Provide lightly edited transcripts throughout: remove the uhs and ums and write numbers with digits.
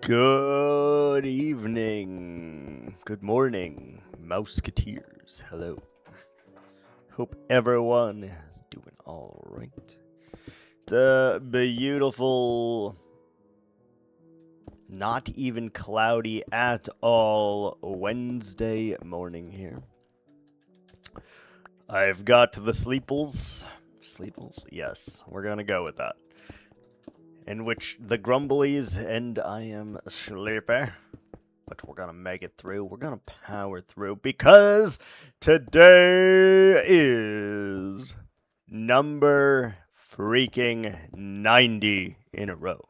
Good evening. Good morning, Mouseketeers. Hello. Hope everyone is doing all right. It's a beautiful, not even cloudy at all Wednesday morning here. I've got the Sleeples. Sleeples? Yes, we're gonna go with that. In which the Grumblies and I am Sleepy. But we're gonna make it through. We're gonna power through because today is number freaking 90 in a row.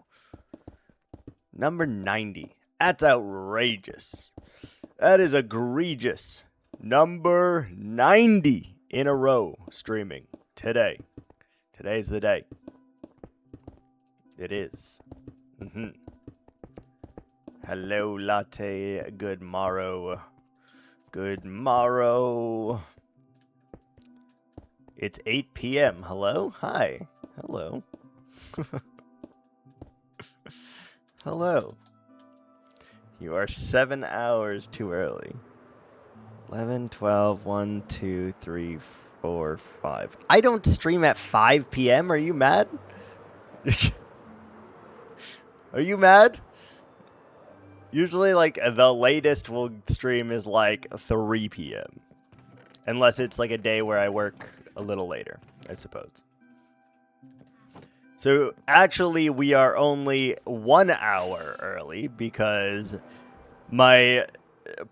Number 90. That's outrageous. That is egregious. Number 90 in a row streaming today. Today's the day. It is. Hello, latte. Good morrow. Good morrow. It's 8 p.m. Hello? Hi. Hello. Hello. You are 7 hours too early. 11, 12, 1, 2, 3, 4, 5. I don't stream at 5 p.m. Are you mad? Are you mad? Usually, like, the latest we'll stream is, like, 3 p.m. Unless it's, like, a day where I work a little later, I suppose. So, actually, we are only 1 hour early because my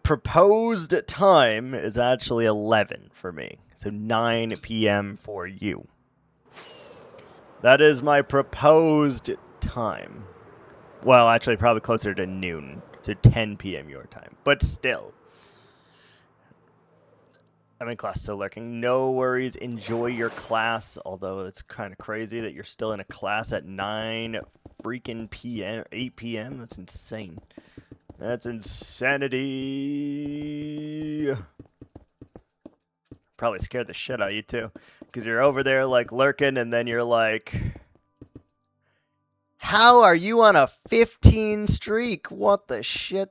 proposed time is actually 11 for me. So, 9 p.m. for you. That is my proposed time. Well, actually, probably closer to noon, so 10 p.m. your time. But still. I'm in class, still lurking. No worries. Enjoy your class. Although it's kind of crazy that you're still in a class at 9 freaking p.m., 8 p.m. That's insane. That's insanity. Probably scared the shit out of you, too. Because you're over there, like, lurking, and then you're like... How are you on a 15 streak? What the shit?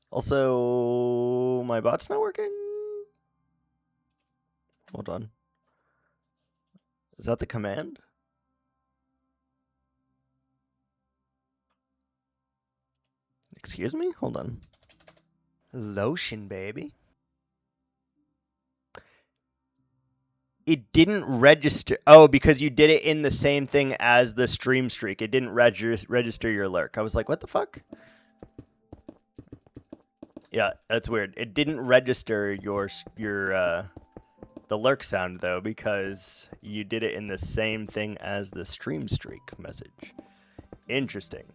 Also, my bot's not working? Hold on. Is that the command? Excuse me? Hold on. Lotion, baby. It didn't register. Oh, because you did it in the same thing as the stream streak. It didn't register your lurk. I was like, what the fuck? Yeah, that's weird. It didn't register your the lurk sound, though, because you did it in the same thing as the stream streak message. Interesting.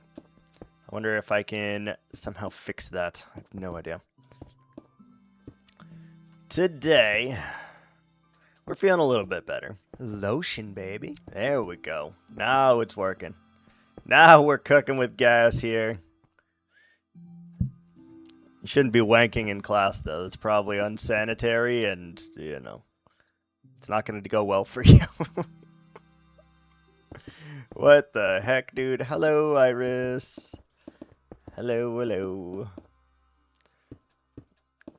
I wonder if I can somehow fix that. I have no idea. Today... we're feeling a little bit better. Lotion, baby. There we go. Now it's working. Now we're cooking with gas here. You shouldn't be wanking in class, though. It's probably unsanitary and, you know, it's not going to go well for you. What the heck, dude? Hello, Iris. Hello, hello.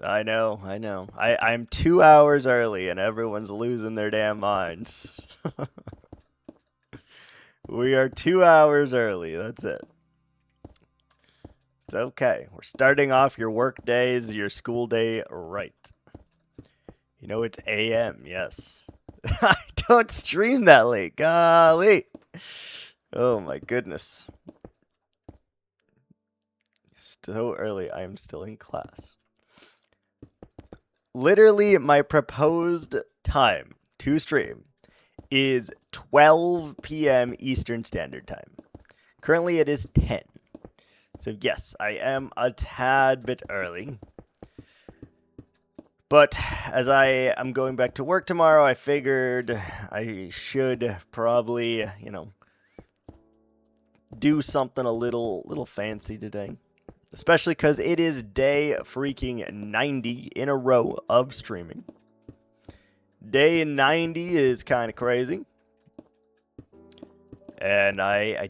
I know. I'm 2 hours early and everyone's losing their damn minds. We are 2 hours early. That's it. It's okay. We're starting off your work days, your school day right. You know, it's AM, yes. I don't stream that late. Golly. Oh my goodness. So early. I am still in class. Literally, my proposed time to stream is 12 p.m. Eastern Standard Time. Currently, it is 10. So, yes, I am a tad bit early. But as I am going back to work tomorrow, I figured I should probably, you know, do something a little fancy today. Especially because it is day freaking 90 in a row of streaming. Day 90 is kind of crazy. And I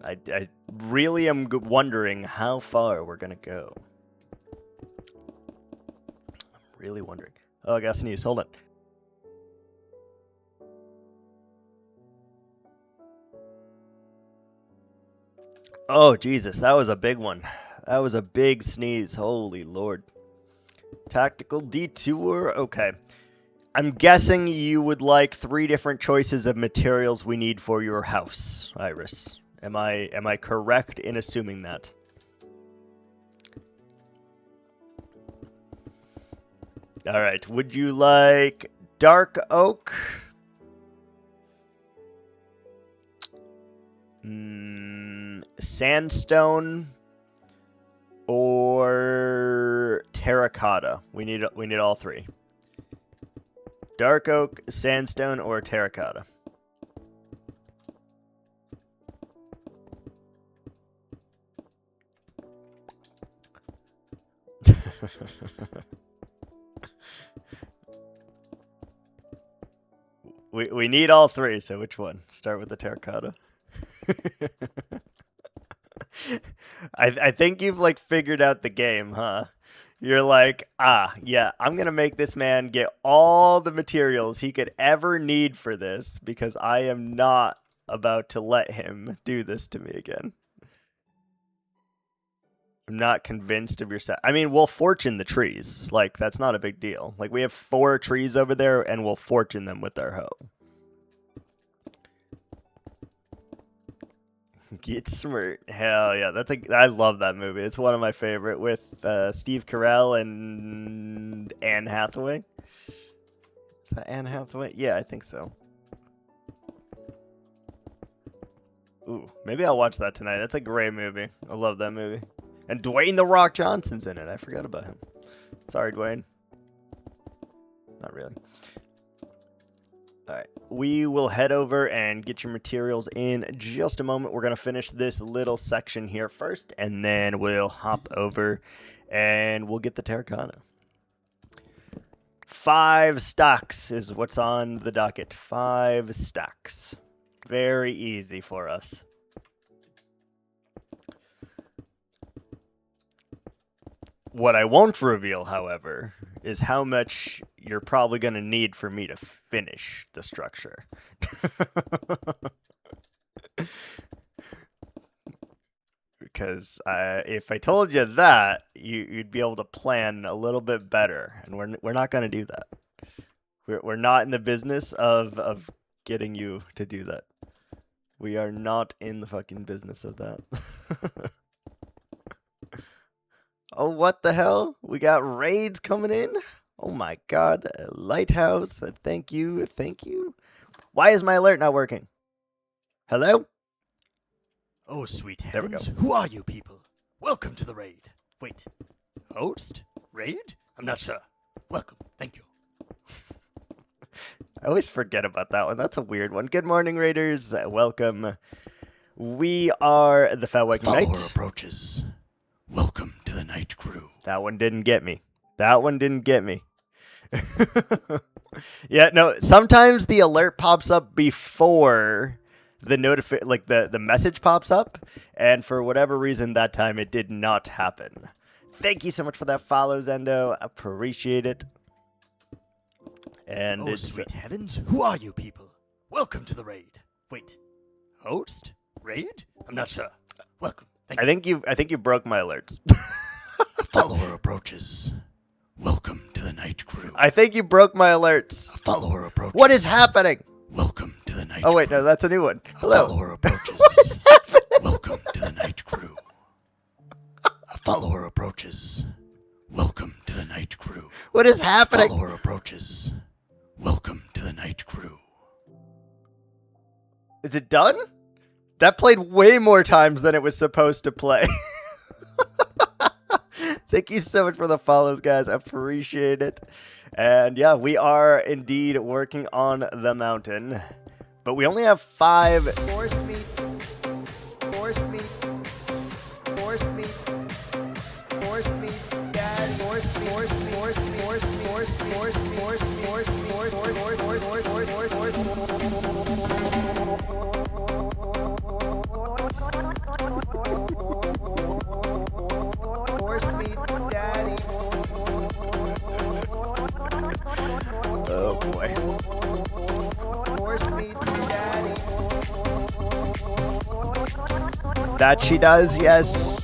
I really am wondering how far we're gonna go. I'm really wondering. Oh, I gotta sneeze. Hold on. Oh, Jesus, that was a big one. That was a big sneeze. Holy Lord. Tactical detour. Okay. I'm guessing you would like 3 different choices of materials we need for your house, Iris. Am I correct in assuming that? All right. Would you like dark oak? Sandstone or terracotta? We need all 3. Dark oak, sandstone, or terracotta? we need all 3, so which one? Start with the terracotta. I think you've like figured out the game, huh? You're like, yeah, I'm gonna make this man get all the materials he could ever need for this because I am not about to let him do this to me again. I'm not convinced of your set. I mean, we'll fortune the trees. Like, that's not a big deal. Like, we have 4 trees over there, and we'll fortune them with our hoe. Get smart. Hell yeah. I love that movie. It's one of my favorite with Steve Carell and Anne Hathaway. Is that Anne Hathaway? Yeah, I think so. Ooh, maybe I'll watch that tonight. That's a great movie. I love that movie. And Dwayne The Rock Johnson's in it. I forgot about him. Sorry, Dwayne. Not really. All right, we will head over and get your materials in just a moment. We're going to finish this little section here first, and then we'll hop over and we'll get the terracotta. 5 stacks is what's on the docket. 5 stacks. Very easy for us. What I won't reveal, however, is how much you're probably going to need for me to finish the structure. Because if I told you that, you'd be able to plan a little bit better, and we're not going to do that. We're not in the business of getting you to do that. We are not in the fucking business of that. Oh, what the hell? We got raids coming in? Oh my god. A lighthouse. Thank you. Thank you. Why is my alert not working? Hello? Oh, sweet There we heavens. go. Who are you people? Welcome to the raid. Wait. Host? Raid? I'm not sure. Welcome. Thank you. I always forget about that one. That's a weird one. Good morning, raiders. Welcome. We are the Fat Viking Knight. Follower approaches. Welcome to the night crew. That one didn't get me. That one didn't get me. Yeah, no, sometimes the alert pops up before the the message pops up, and for whatever reason that time it did not happen. Thank you so much for that follow, Zendo. Appreciate it. And Oh, it's sweet heavens. Who are you people? Welcome to the raid. Wait. Host? Raid? I'm not sure. Welcome. Thank you. I think you broke my alerts. A follower approaches. Welcome to the night crew. I think you broke my alerts. A follower approaches. What is happening? Welcome to the night Oh wait, crew. no, that's a new one. A Hello. follower approaches. What is happening? Welcome to the night crew. A follower approaches. Welcome to the night crew. What is happening? Follower approaches. Welcome to the night crew. Is it done? That played way more times than it was supposed to play. Thank you so much for the follows, guys. I appreciate it. And yeah, we are indeed working on the mountain. But we only have 5. Force me. Force me. Force me. Force me. Dad. Force me. Force me. Force me. Force me. Force me. Force me. Force me. Force me. Force me. That she does, yes.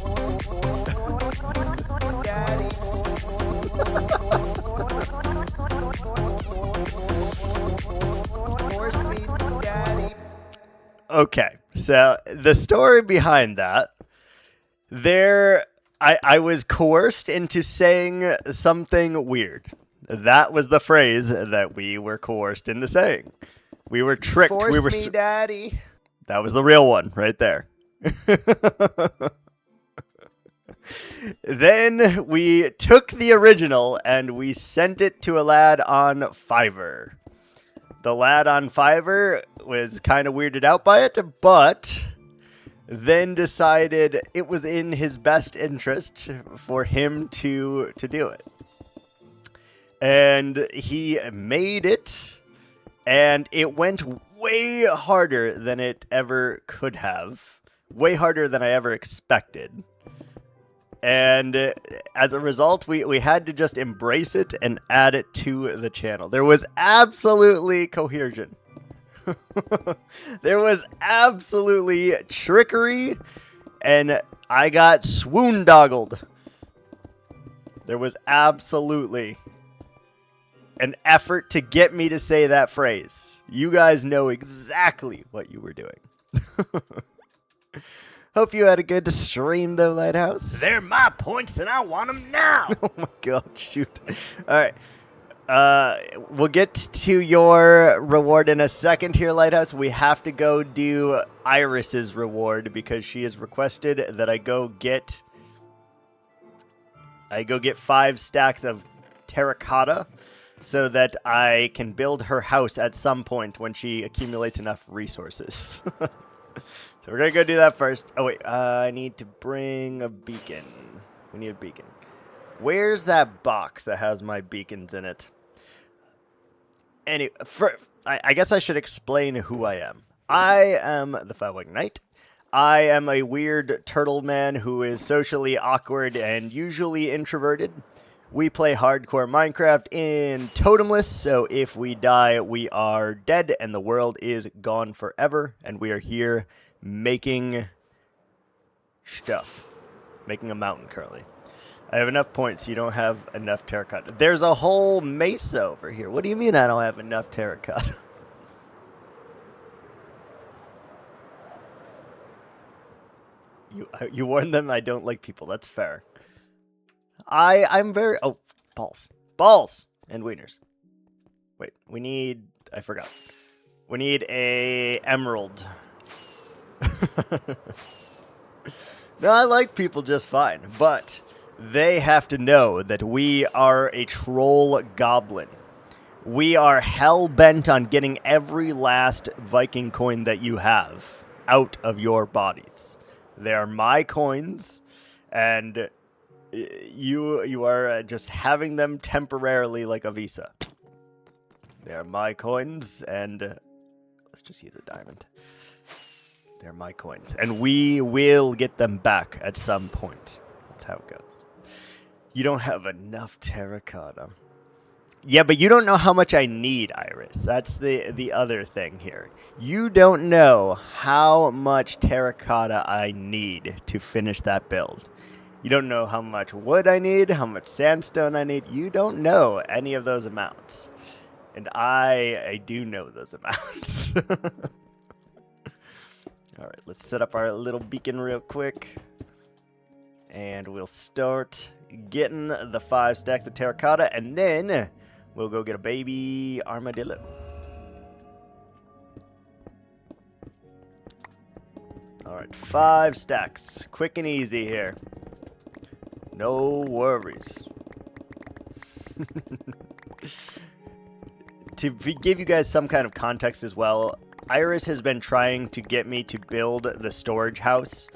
Force me, daddy. Okay, so the story behind that, I was coerced into saying something weird. That was the phrase that we were coerced into saying. We were tricked. Force me, daddy. That was the real one right there. Then we took the original and we sent it to a lad on Fiverr. The lad on Fiverr was kind of weirded out by it, but then decided it was in his best interest for him to do it. And he made it, and it went way harder than it ever could have. Way harder than I ever expected. And as a result, we had to just embrace it and add it to the channel. There was absolutely cohesion. There was absolutely trickery, and I got swoondoggled. There was absolutely an effort to get me to say that phrase. You guys know exactly what you were doing. Hope you had a good stream, though, Lighthouse. They're my points, and I want them now. Oh my god, shoot. All right. We'll get to your reward in a second here, Lighthouse. We have to go do Iris's reward because she has requested that I go get 5 stacks of terracotta so that I can build her house at some point when she accumulates enough resources. So we're going to go do that first. Oh, wait. I need to bring a beacon. We need a beacon. Where's that box that has my beacons in it? Anyway, I guess I should explain who I am. I am the Viking Knight. I am a weird turtle man who is socially awkward and usually introverted. We play hardcore Minecraft in totemless, so if we die, we are dead and the world is gone forever, and we are here making stuff. Making a mountain currently. I have enough points. You don't have enough terracotta. There's a whole mesa over here. What do you mean I don't have enough terracotta? You warned them I don't like people. That's fair. I'm very... Oh, balls. Balls and wieners. Wait, we need... I forgot. We need a emerald. No, I like people just fine, but they have to know that we are a troll goblin. We are hell-bent on getting every last Viking coin that you have out of your bodies. They are my coins, and you are just having them temporarily like a visa. They are my coins, and let's just use a diamond. They're my coins, and we will get them back at some point. That's how it goes. You don't have enough terracotta. Yeah, but you don't know how much I need, Iris. That's the other thing here. You don't know how much terracotta I need to finish that build. You don't know how much wood I need, how much sandstone I need. You don't know any of those amounts. And I do know those amounts. All right, let's set up our little beacon real quick. And we'll start getting the 5 stacks of terracotta, and then we'll go get a baby armadillo. All right, 5 stacks. Quick and easy here. No worries. To give you guys some kind of context as well, Iris has been trying to get me to build the storage house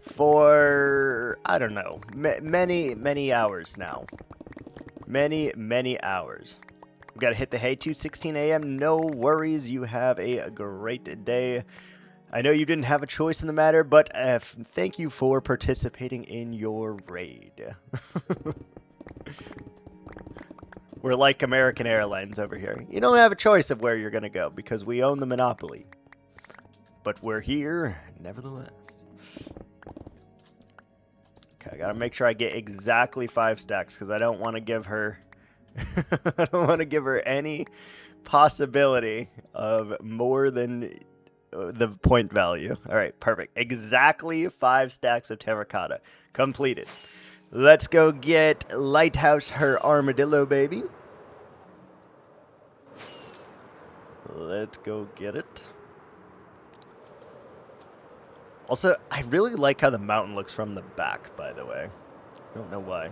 for, I don't know, many hours now. Many hours. We've got to hit the hay, 2:16 a.m. No worries, you have a great day. I know you didn't have a choice in the matter, but thank you for participating in your raid. We're like American Airlines over here. You don't have a choice of where you're going to go because we own the monopoly. But we're here, nevertheless. I gotta make sure I get exactly 5 stacks because I don't want to give her I don't want to give her any possibility of more than the point value. All right, perfect. Exactly 5 stacks of terracotta completed. Let's go get Lighthouse her armadillo baby. Let's go get it. Also, I really like how the mountain looks from the back, by the way. I don't know why.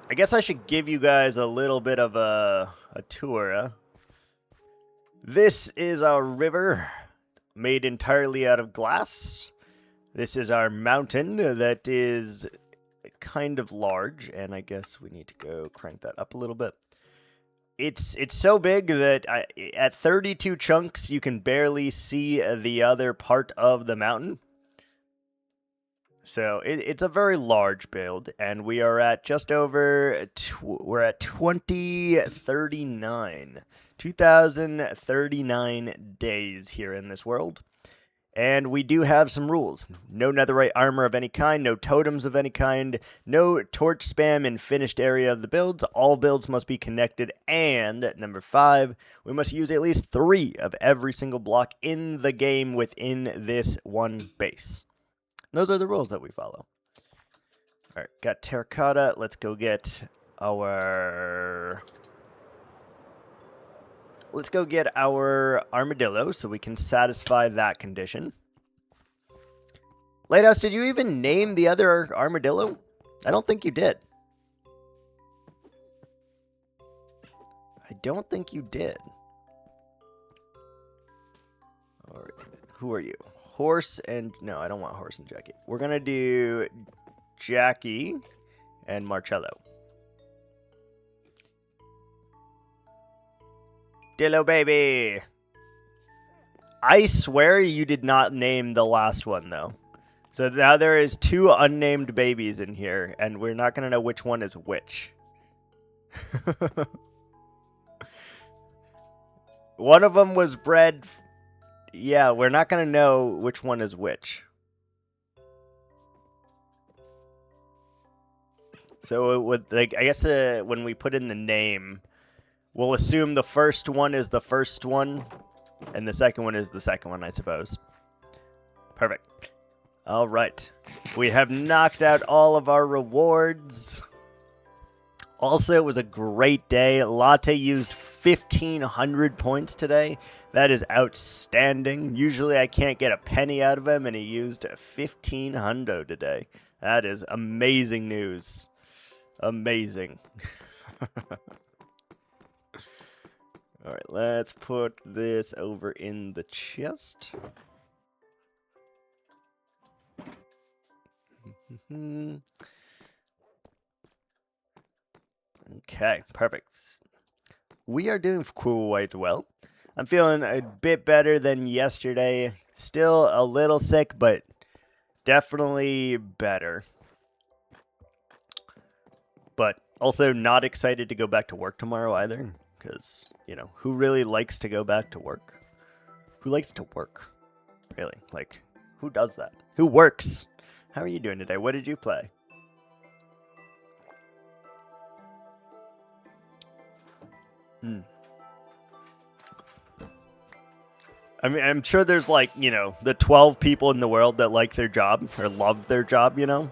I guess I should give you guys a little bit of a tour. Huh? This is our river, made entirely out of glass. This is our mountain that is kind of large, and I guess we need to go crank that up a little bit. It's so big that at 32 chunks, you can barely see the other part of the mountain. So it's a very large build, and we are at just over, we're at 2039 days here in this world. And we do have some rules. No netherite armor of any kind, no totems of any kind, no torch spam in finished area of the builds. All builds must be connected. And number 5, we must use at least 3 of every single block in the game within this one base. Those are the rules that we follow. All right, got terracotta. Let's go get our... Let's go get our armadillo so we can satisfy that condition. Lighthouse, did you even name the other armadillo? I don't think you did. I don't think you did. All right, who are you? Horse and... No, I don't want Horse and Jackie. We're going to do Jackie and Marcello. Dillo baby! I swear you did not name the last one, though. So now there is 2 unnamed babies in here, and we're not going to know which one is which. One of them was bred... Yeah, we're not going to know which one is which. So it would, like, I guess when we put in the name... We'll assume the first one is the first one, and the second one is the second one, I suppose. Perfect. All right. We have knocked out all of our rewards. Also, it was a great day. Latte used 1,500 points today. That is outstanding. Usually I can't get a penny out of him, and he used 1,500 today. That is amazing news. Amazing. All right, let's put this over in the chest. Okay, perfect. We are doing quite well. I'm feeling a bit better than yesterday. Still a little sick, but definitely better. But also not excited to go back to work tomorrow either. Because, you know, who really likes to go back to work? Who likes to work? Really? Like, who does that? Who works? How are you doing today? What did you play? I mean, I'm sure there's like, you know, the 12 people in the world that like their job or love their job, you know?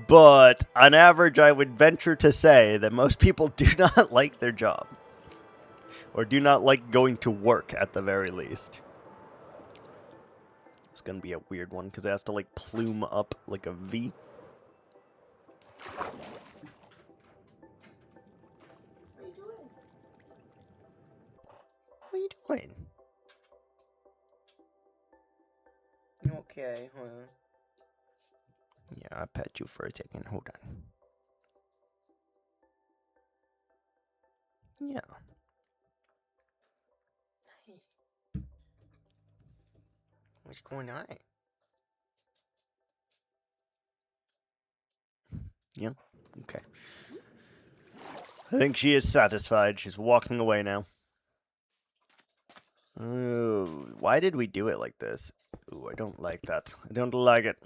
But on average, I would venture to say that most people do not like their job. Or do not like going to work at the very least. It's going to be a weird one because it has to like plume up like a V. What are you doing? What are you doing? You okay, huh? Yeah, I'll pet you for a second. Hold on. Yeah. Hey. What's going on? Yeah, okay. I think she is satisfied. She's walking away now. Oh, why did we do it like this? Ooh, I don't like that. I don't like it.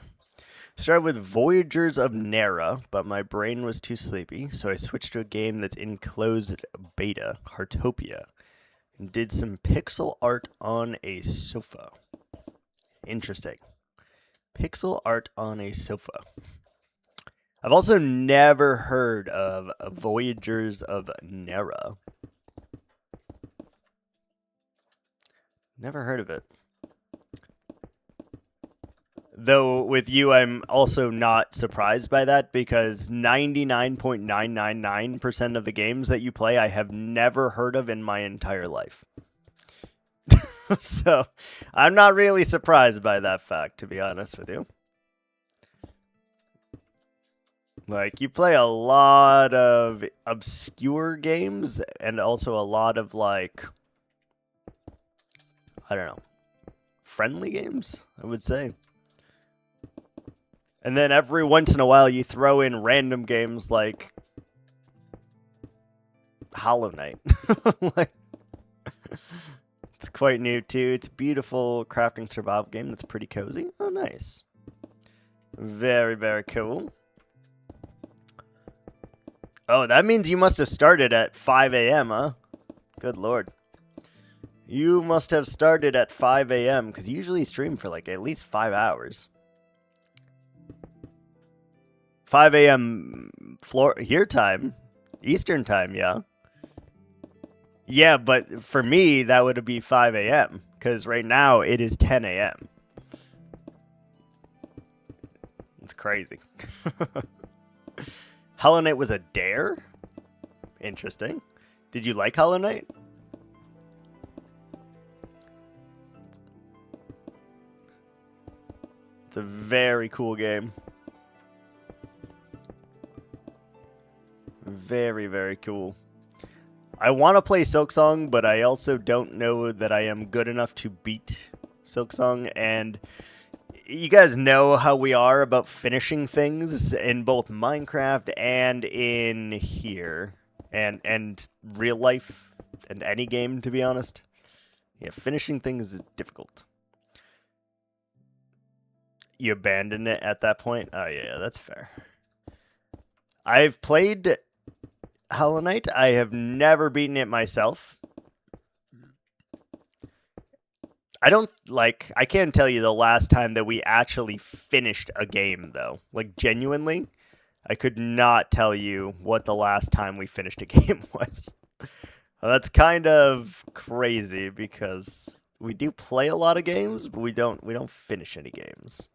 Started with Voyagers of Nera, but my brain was too sleepy, so I switched to a game that's in closed beta, Heartopia, and did some pixel art on a sofa. Interesting. Pixel art on a sofa. I've also never heard of Voyagers of Nera. Never heard of it. Though with you, I'm also not surprised by that because 99.999% of the games that you play, I have never heard of in my entire life. So I'm not really surprised by that fact, to be honest with you. Like, you play a lot of obscure games and also a lot of, like, I don't know, friendly games, I would say. And then every once in a while you throw in random games like Hollow Knight. Like, it's quite new too. It's a beautiful crafting survival game that's pretty cozy. Oh, nice. Very, very cool. Oh, that means you must have started at 5 a.m., huh? Good lord. You must have started at 5 a.m. because you usually stream for like at least 5 hours. 5 a.m. here time, Eastern time, yeah. Yeah, but for me, that would be 5 a.m. because right now it is 10 a.m. It's crazy. Hollow Knight was a dare? Interesting. Did you like Hollow Knight? It's a very cool game. Very, very cool. I want to play Silksong, but I also don't know that I am good enough to beat Silksong. And you guys know how we are about finishing things in both Minecraft and in here. And real life and any game, to be honest. Yeah, finishing things is difficult. You abandon it at that point? Oh, yeah, that's fair. I've played Hollow Knight. I have never beaten it myself. I can't tell you the last time that we actually finished a game, though. Like, genuinely, I could not tell you what the last time we finished a game was. Well, that's kind of crazy because we do play a lot of games, but we don't finish any games.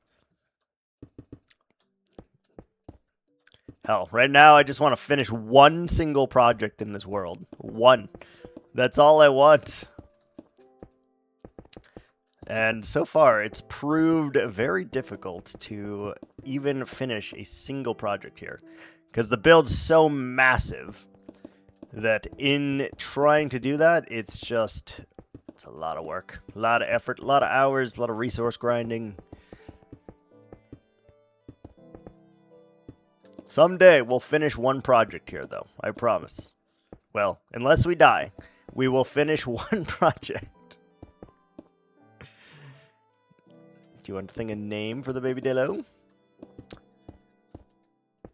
Hell, right now I just want to finish one single project in this world. One. That's all I want. And so far, it's proved very difficult to even finish a single project here. Because the build's so massive that in trying to do that, it's a lot of work. A lot of effort, a lot of hours, a lot of resource grinding. Someday, we'll finish one project here, though. I promise. Well, unless we die, we will finish one project. Do you want to think a name for the baby Dillo?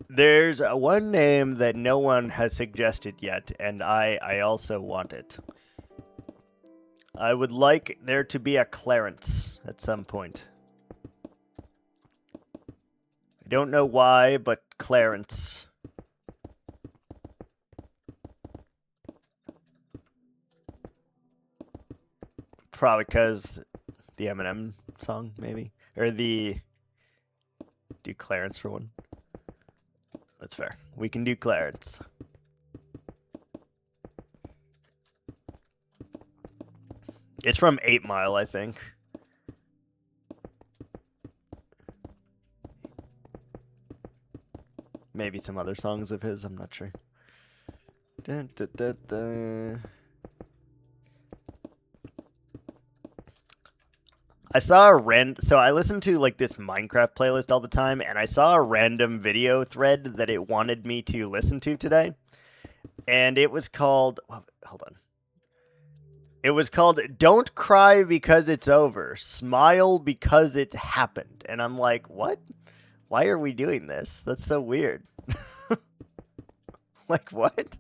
There's one name that no one has suggested yet, and I also want it. I would like there to be a Clarence at some point. I don't know why, but Clarence. Probably because the Eminem song, maybe. Or do Clarence for one. That's fair. We can do Clarence. It's from 8 Mile, I think. Maybe some other songs of his, I'm not sure. Dun, dun, dun, dun. I saw so I listen to like this Minecraft playlist all the time, and I saw a random video thread that it wanted me to listen to today. And it was called, hold on. It was called Don't Cry Because It's Over. Smile Because It Happened. And I'm like, what? Why are we doing this? That's so weird. Like, what?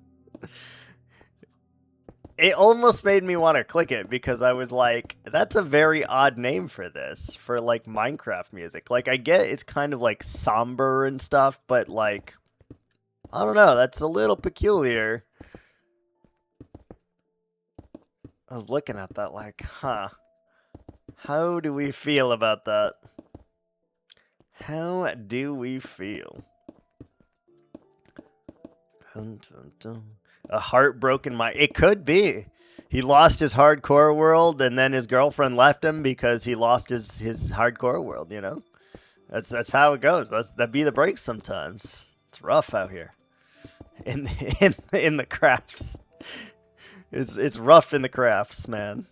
It almost made me want to click it because I was like, that's a very odd name for this, for like Minecraft music. Like, I get it's kind of like somber and stuff, but like, I don't know, that's a little peculiar. I was looking at that like, huh, how do we feel about that? How do we feel? Dun, dun, dun. A heartbroken mind. It could be. He lost his hardcore world, and then his girlfriend left him because he lost his hardcore world. You know, that's how it goes. That'd be the break sometimes. It's rough out here, in the crafts. It's rough in the crafts, man.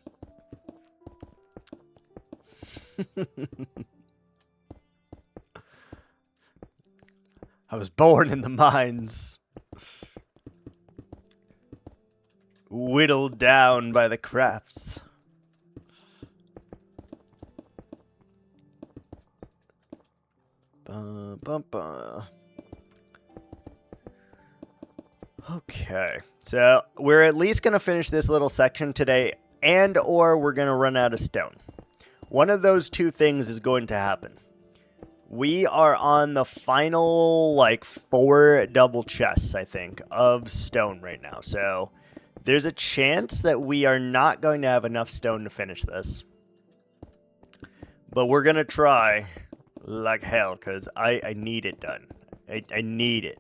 I was born in the mines. Whittled down by the crafts. Ba, ba, ba. Okay, so we're at least going to finish this little section today, and or we're going to run out of stone. One of those two things is going to happen. We are on the final, like, 4 double chests, I think, of stone right now, so there's a chance that we are not going to have enough stone to finish this. But we're going to try like hell, because I need it done. I need it.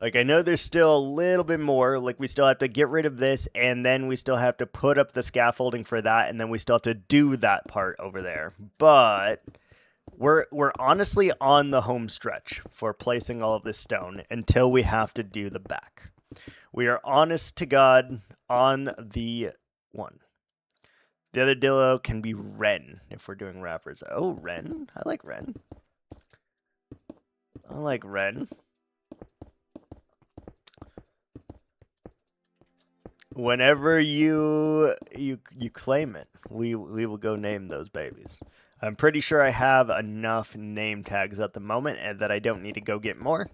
Like, I know there's still a little bit more. Like, we still have to get rid of this, and then we still have to put up the scaffolding for that, and then we still have to do that part over there. But we're honestly on the home stretch for placing all of this stone until we have to do the back. We are honest to God on the one. The other dillo can be Ren if we're doing rappers. Oh, Ren? I like Ren. I like Ren. Whenever you claim it, we will go name those babies. I'm pretty sure I have enough name tags at the moment and that I don't need to go get more.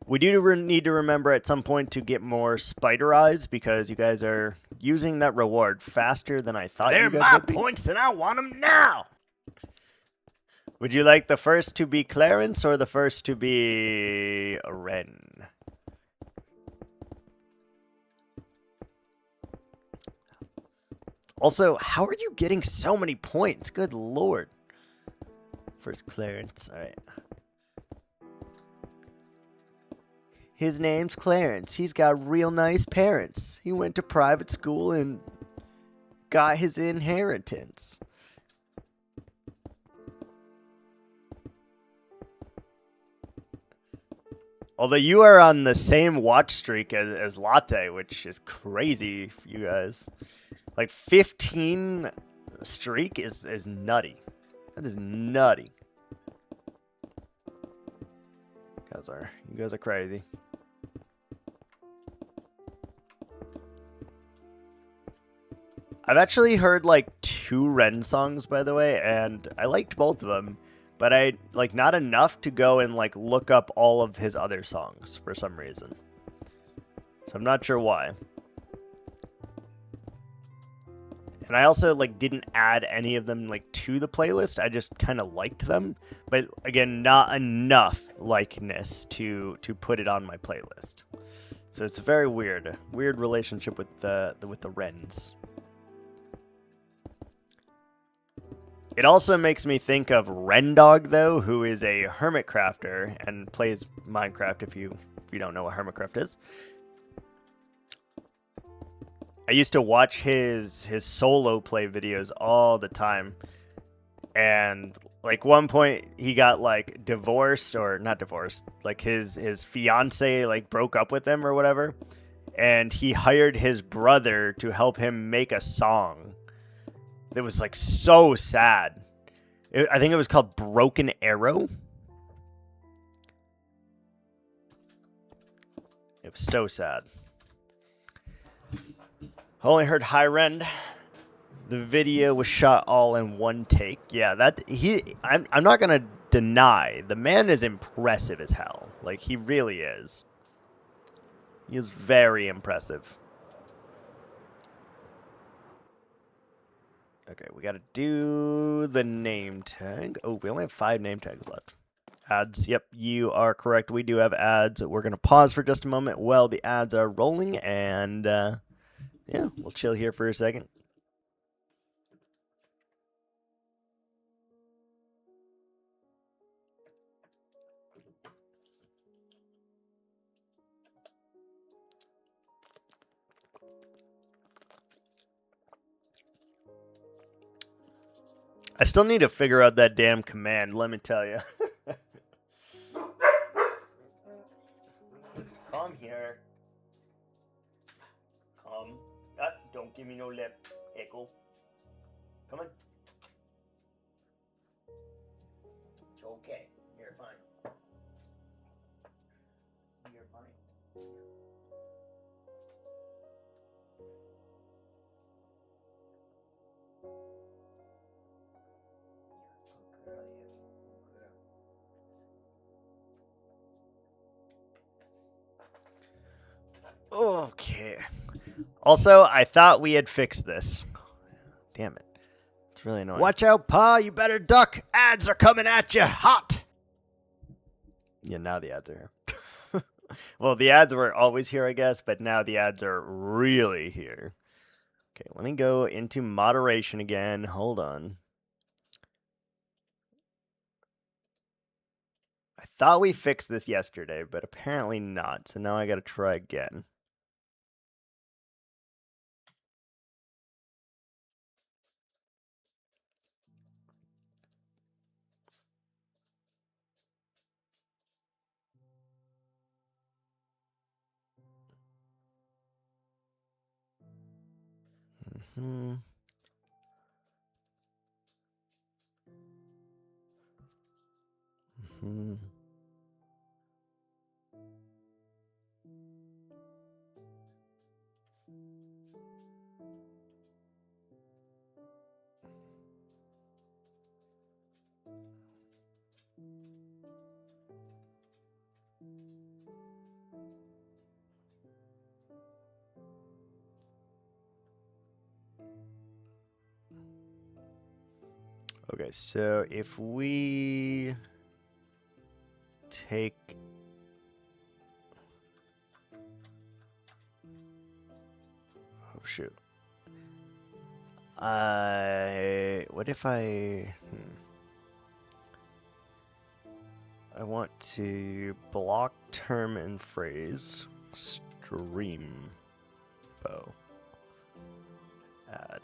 We do need to remember at some point to get more spider eyes because you guys are using that reward faster than I thought you guys would be. They're my points and I want them now! Would you like the first to be Clarence or the first to be Ren? Also, how are you getting so many points? Good lord. First Clarence, alright. His name's Clarence. He's got real nice parents. He went to private school and got his inheritance. Although you are on the same watch streak as Latte, which is crazy for you guys. Like 15 streak is nutty. That is nutty. You guys are crazy. I've actually heard like 2 Ren songs, by the way, and I liked both of them, but I like not enough to go and like look up all of his other songs for some reason. So I'm not sure why. And I also like didn't add any of them like to the playlist. I just kind of liked them, but again, not enough likeness to put it on my playlist. So it's a very weird relationship with the Wrens. It also makes me think of Rendog though, who is a hermit crafter and plays Minecraft. If you don't know what hermitcraft is. I used to watch his solo play videos all the time. And like one point he got like divorced or not divorced, like his fiance like broke up with him or whatever. And he hired his brother to help him make a song. It was like so sad. I think it was called Broken Arrow. It was so sad. Only heard high rend. The video was shot all in one take. Yeah, I'm not gonna deny. The man is impressive as hell. Like, he really is. He is very impressive. Okay, we gotta do the name tag. Oh, we only have 5 name tags left. Ads. Yep, you are correct. We do have ads. We're gonna pause for just a moment while the ads are rolling, and yeah, we'll chill here for a second. I still need to figure out that damn command, let me tell you. Come here. Come. Ah, don't give me no lip, Echo. Come on. It's okay. You're fine. You're fine. Okay. Also, I thought we had fixed this. Damn it. It's really annoying. Watch out, Pa. You better duck. Ads are coming at you hot. Yeah, now the ads are here. Well, the ads were always here, I guess, but now the ads are really here. Okay, let me go into moderation again. Hold on. I thought we fixed this yesterday, but apparently not. So now I gotta try again. Hmm. Hmm. Okay, so if we take oh shoot. What if I I want to block term and phrase stream bow add.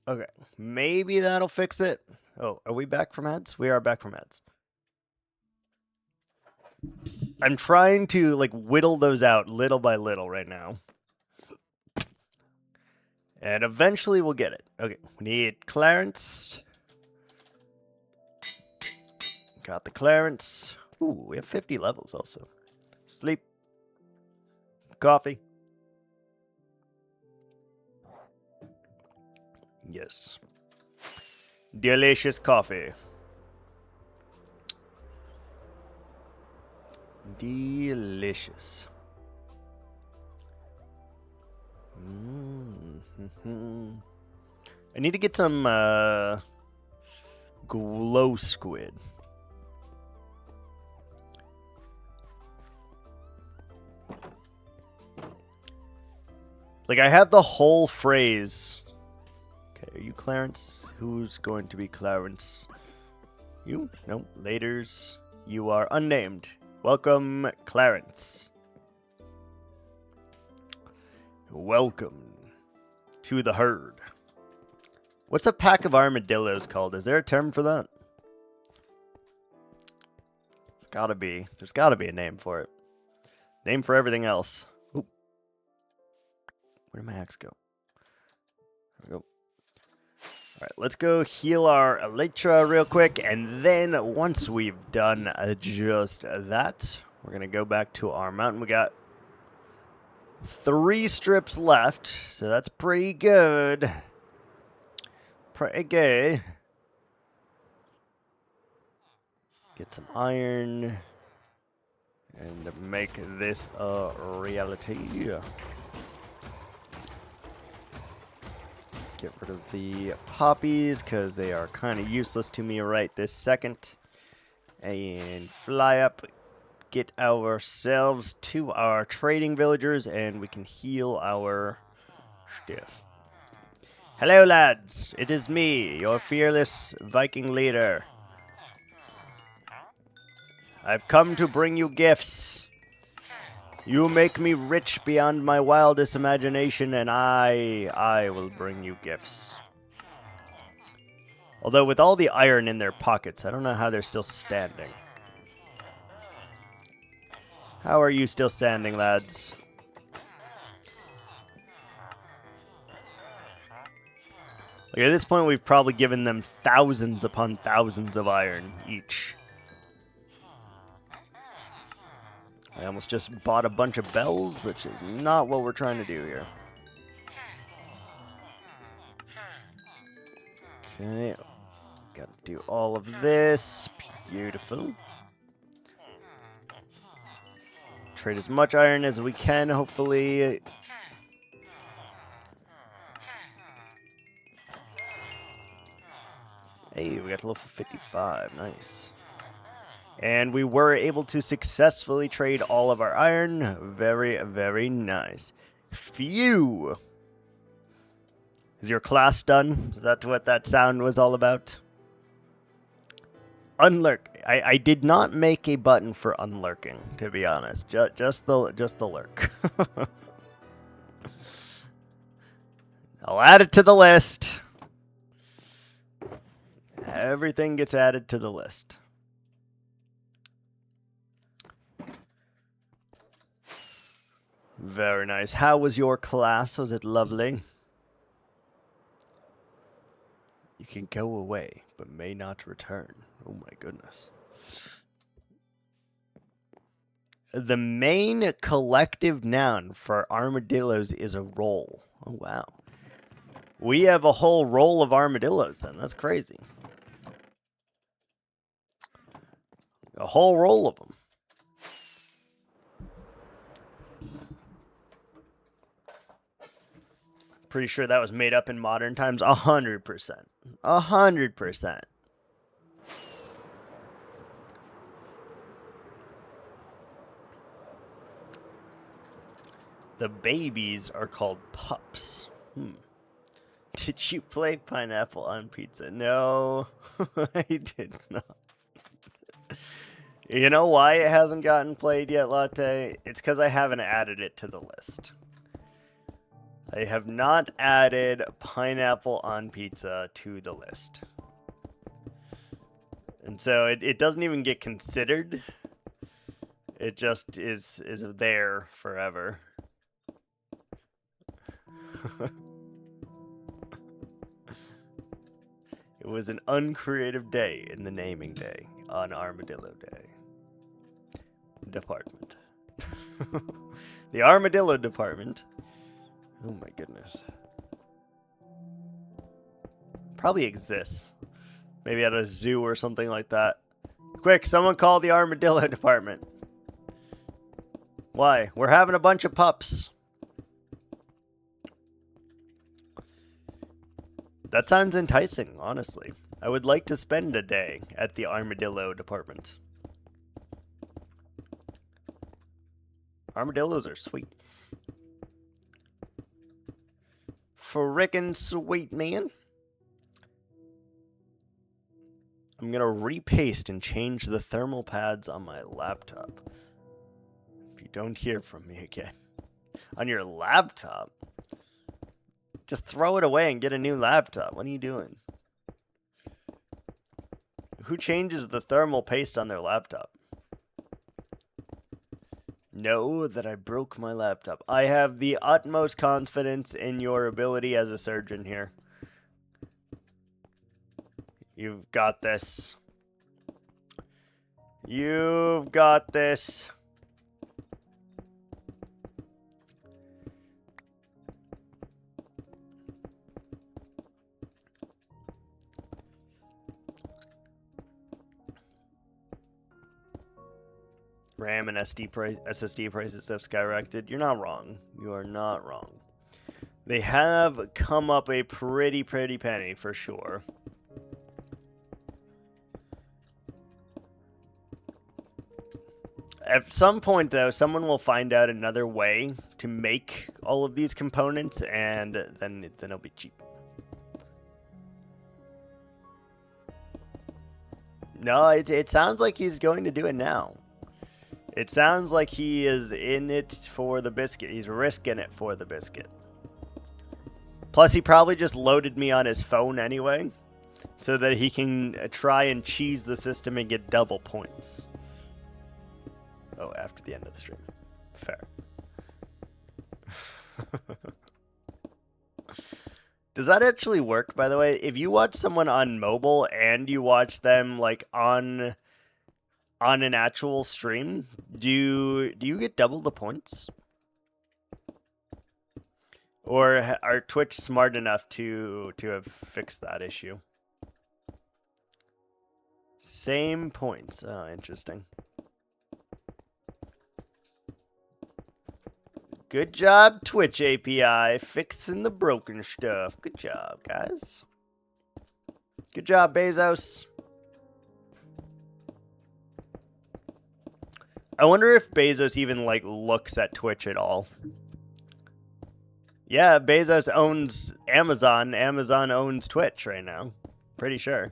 Okay, maybe that'll fix it. Oh, are we back from ads? We are back from ads. I'm trying to like whittle those out little by little right now. And eventually we'll get it. Okay, we need Clarence. Got the Clarence. Ooh, we have 50 levels also. Sleep. Coffee. Yes. Delicious coffee. Delicious. I need to get some glow squid. Like, I have the whole phrase. Okay, are you Clarence? Who's going to be Clarence? You? No, laters. You are unnamed. Welcome, Clarence. Welcome to the herd. What's a pack of armadillos called? Is there a term for that? There's gotta be a name for it. Name for everything else. Oop. Where did my axe go? There we go. Alright, let's go heal our Elytra real quick, and then once we've done just that, we're gonna go back to our mountain. We got 3 strips left, so that's pretty good. Pretty good. Get some iron and make this a reality. Get rid of the poppies because they are kind of useless to me right this second. And fly up, get ourselves to our trading villagers, and we can heal our stuff. Hello, lads. It is me, your fearless Viking leader. I've come to bring you gifts. You make me rich beyond my wildest imagination, and I will bring you gifts. Although with all the iron in their pockets, I don't know how they're still standing. How are you still standing, lads? Like at this point, we've probably given them thousands upon thousands of iron each. I almost just bought a bunch of bells, which is not what we're trying to do here. Okay, gotta do all of this. Beautiful. Trade as much iron as we can, hopefully. Hey, we got to level 55. Nice. And we were able to successfully trade all of our iron. Very, very nice. Phew! Is your class done? Is that what that sound was all about? Unlurk. I did not make a button for unlurking, to be honest. Just the lurk. I'll add it to the list. Everything gets added to the list. Very nice. How was your class? Was it lovely? You can go away, but may not return. Oh my goodness. The main collective noun for armadillos is a roll. Oh wow. We have a whole roll of armadillos then. That's crazy. A whole roll of them. Pretty sure that was made up in modern times. 100%. 100%. The babies are called pups. Did you play pineapple on pizza? No, I did not. You know why it hasn't gotten played yet, Latte? It's because I haven't added it to the list. I have not added pineapple on pizza to the list. And so it doesn't even get considered. It just is there forever. It was an uncreative day in the naming day on Armadillo Day. Department. The Armadillo Department. Oh my goodness. Probably exists. Maybe at a zoo or something like that. Quick, someone call the Armadillo Department. Why? We're having a bunch of pups. That sounds enticing, honestly. I would like to spend a day at the Armadillo Department. Armadillos are sweet. Frickin' sweet, man. I'm gonna repaste and change the thermal pads on my laptop. If you don't hear from me again. On your laptop? Just throw it away and get a new laptop. What are you doing? Who changes the thermal paste on their laptop? Know that I broke my laptop. I have the utmost confidence in your ability as a surgeon here. You've got this. You've got this. RAM and SSD prices have skyrocketed. You're not wrong. You are not wrong. They have come up a pretty penny for sure. At some point, though, someone will find out another way to make all of these components, and then it'll be cheap. No, it sounds like he's going to do it now. It sounds like he is in it for the biscuit. He's risking it for the biscuit. Plus, he probably just loaded me on his phone anyway, so that he can try and cheese the system and get double points. Oh, after the end of the stream. Fair. Does that actually work, by the way? If you watch someone on mobile and you watch them like on an actual stream, do you get double the points? Or are Twitch smart enough to have fixed that issue? Same points. Oh, interesting. Good job, Twitch API, fixing the broken stuff. Good job, guys. Good job, Bezos. I wonder if Bezos even, like, looks at Twitch at all. Yeah, Bezos owns Amazon. Amazon owns Twitch right now. Pretty sure.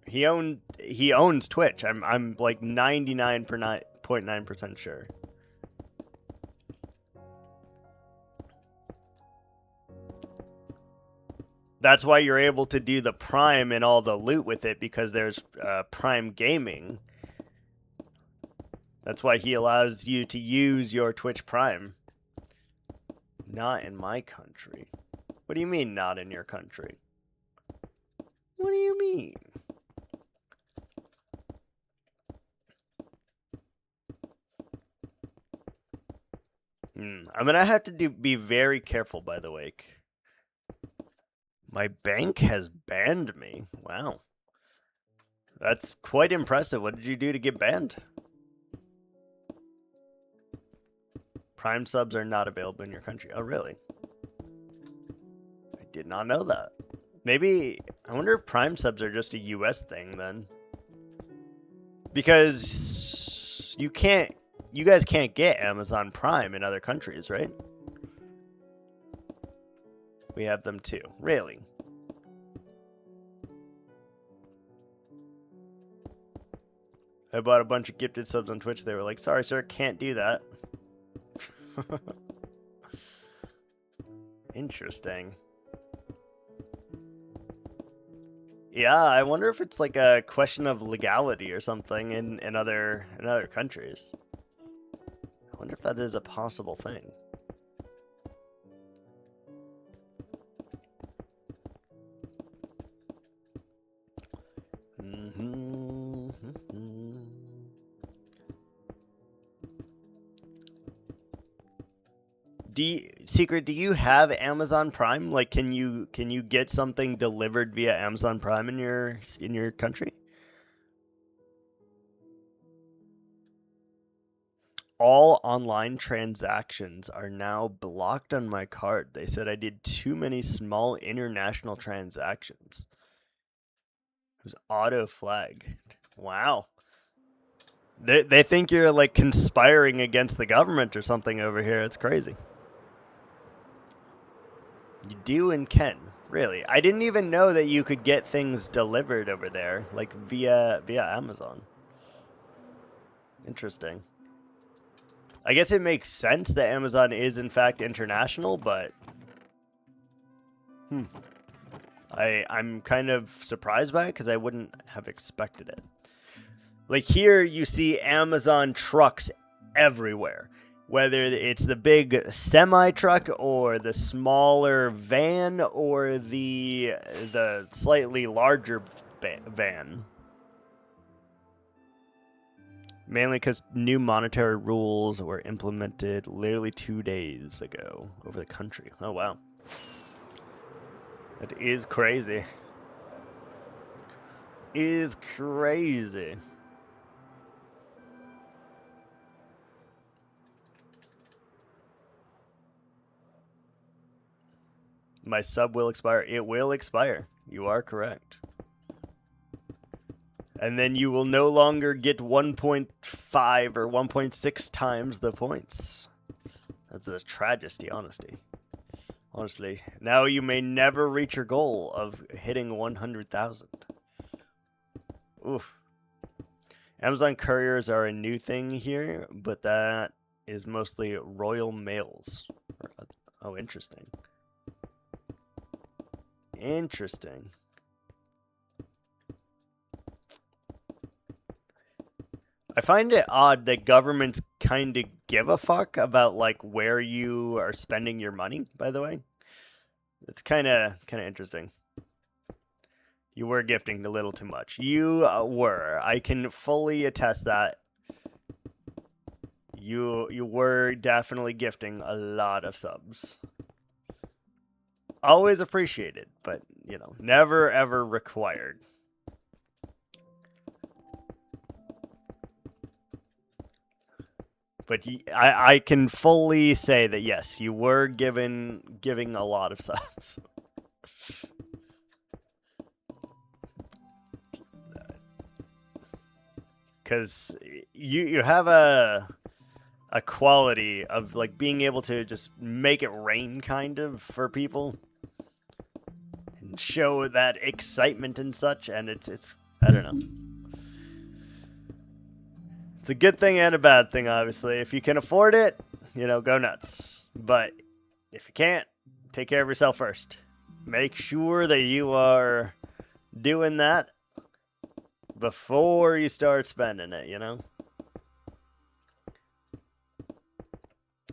He owns Twitch. I'm like 99.9% sure. That's why you're able to do the Prime and all the loot with it, because there's Prime Gaming. That's why he allows you to use your Twitch Prime. Not in my country. What do you mean, not in your country? What do you mean? I'm gonna have to be very careful, by the way. My bank has banned me. Wow. That's quite impressive. What did you do to get banned? Prime subs are not available in your country. Oh, really? I did not know that. Maybe, I wonder if Prime subs are just a US thing then. Because you guys can't get Amazon Prime in other countries, right? We have them too. Really? I bought a bunch of gifted subs on Twitch. They were like, sorry, sir, can't do that. Interesting. Yeah, I wonder if it's like a question of legality or something in other countries. I wonder if that is a possible thing. Secret, do you have Amazon Prime? Like, can you get something delivered via Amazon Prime in your country? All online transactions are now blocked on my card. They said I did too many small international transactions. It was auto flagged. Wow. They think you're like conspiring against the government or something over here. It's crazy. You do and can. Really? I didn't even know that you could get things delivered over there, like via Amazon. Interesting. I guess it makes sense that Amazon is in fact international, but I'm kind of surprised by it because I wouldn't have expected it. Like here, you see Amazon trucks everywhere. Whether it's the big semi truck or the smaller van or the slightly larger van. Mainly because new monetary rules were implemented literally 2 days ago over the country. Oh, wow. That is crazy. Is crazy. My sub will expire. It will expire. You are correct. And then you will no longer get 1.5 or 1.6 times the points. That's a tragedy, honestly. Now you may never reach your goal of hitting 100,000. Oof. Amazon couriers are a new thing here, but that is mostly Royal Mails. Oh, interesting. Interesting. I find it odd that governments kind of give a fuck about like where you are spending your money, by the way. It's kind of interesting. You were gifting a little too much. You were. I can fully attest that. You were definitely gifting a lot of subs. Always appreciated, but, you know, never ever required. But I can fully say that, yes, you were giving a lot of subs. Because you have a quality of, like, being able to just make it rain, kind of, for people. And show that excitement and such, and it's I don't know. It's a good thing and a bad thing, obviously. If you can afford it, you know, go nuts. But if you can't, take care of yourself first. Make sure that you are doing that before you start spending it, you know?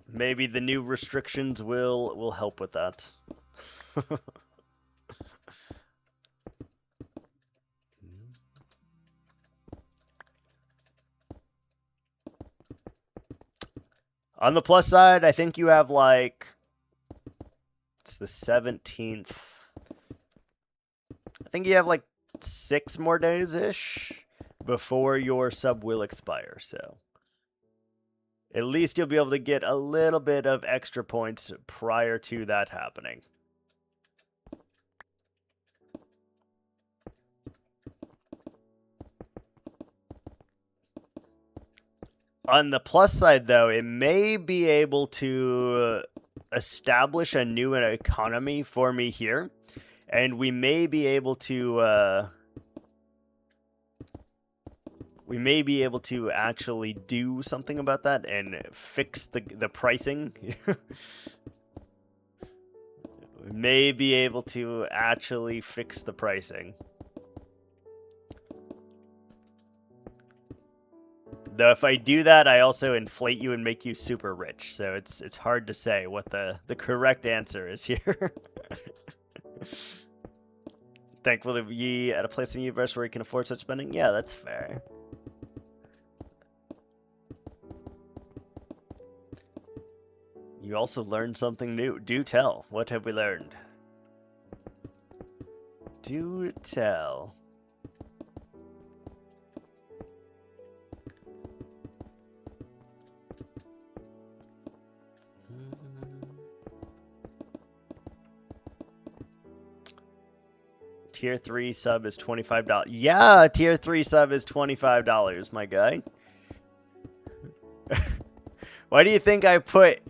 Maybe the new restrictions will help with that. On the plus side, I think you have, like, it's the 17th. I think you have, like, 6 more days-ish before your sub will expire, so at least you'll be able to get a little bit of extra points prior to that happening. On the plus side, though, it may be able to establish a new economy for me here, and we may be able to actually do something about that and fix the pricing. We may be able to actually fix the pricing. Though if I do that, I also inflate you and make you super rich. So it's hard to say what the correct answer is here. Thankfully, to be at a place in the universe where you can afford such spending. Yeah, that's fair. You also learned something new. Do tell. What have we learned? Do tell. Tier 3 sub is $25. Yeah, tier 3 sub is $25, my guy. Why do you think I put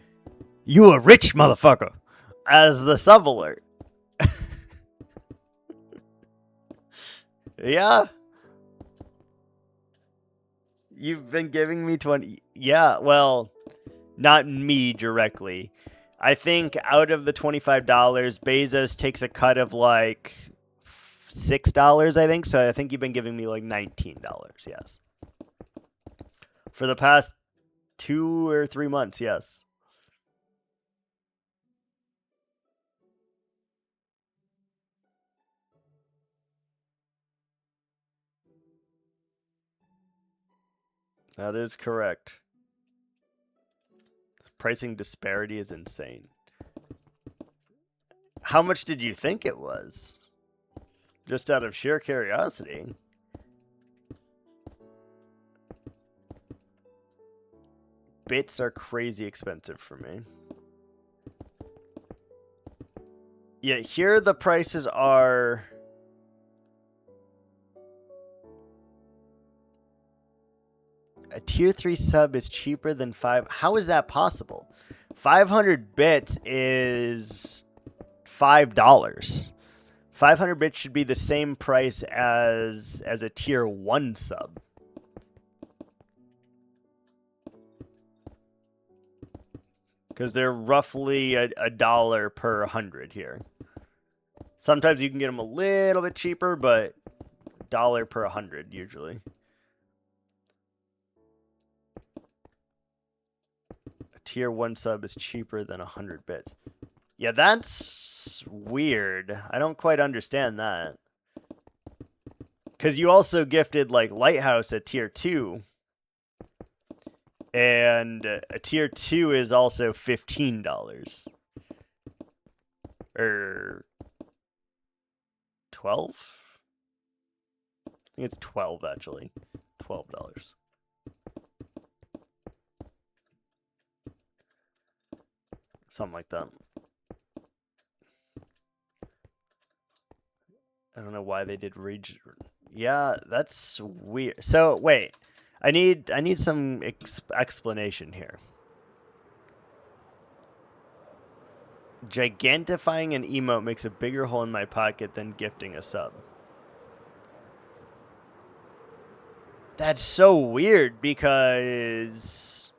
"you a rich motherfucker" as the sub alert? Yeah. You've been giving me 20. Yeah, well, not me directly. I think out of the $25, Bezos takes a cut of like $6, I think. So I think you've been giving me like $19, yes. For the past 2 or 3 months, yes. That is correct. Pricing disparity is insane. How much did you think it was? Just out of sheer curiosity. Bits are crazy expensive for me. Yeah, here the prices are... A tier 3 sub is cheaper than 5. How is that possible? 500 bits is $5. 500 bits should be the same price as a tier 1 sub. Because they're roughly a dollar per 100 here. Sometimes you can get them a little bit cheaper, but dollar per 100 usually. A tier 1 sub is cheaper than 100 bits. Yeah, that's weird. I don't quite understand that. Because you also gifted like Lighthouse at tier 2. And a tier 2 is also $15. Or 12? I think it's 12 actually. $12. Something like that. I don't know why they did region. Yeah, that's weird. So wait, I need some explanation here. Gigantifying an emote makes a bigger hole in my pocket than gifting a sub. That's so weird because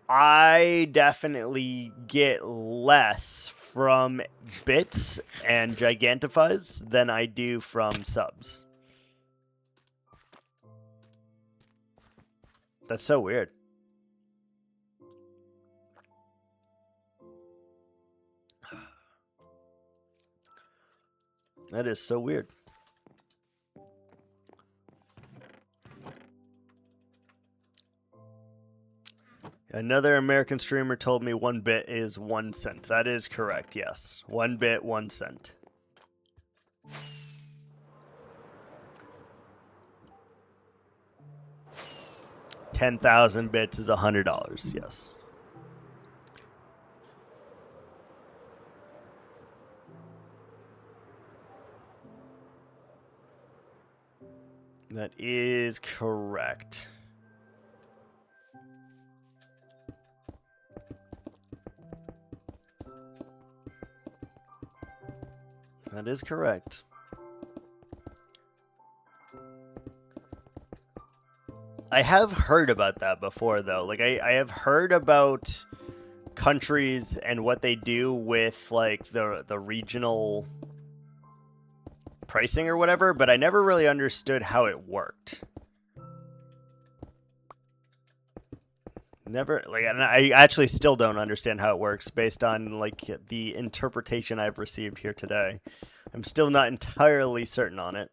I definitely get less from bits and gigantifies than I do from subs. That's so weird. That is so weird. Another American streamer told me 1 bit is 1 cent. That is correct, yes. 1 bit, 1 cent. $10,000 bits is $100, yes. That is correct. That is correct. I have heard about that before, though. Like, I have heard about countries and what they do with, like, the regional pricing or whatever, but I never really understood how it worked. Never, like, and I actually still don't understand how it works based on, like, the interpretation I've received here today. I'm still not entirely certain on it.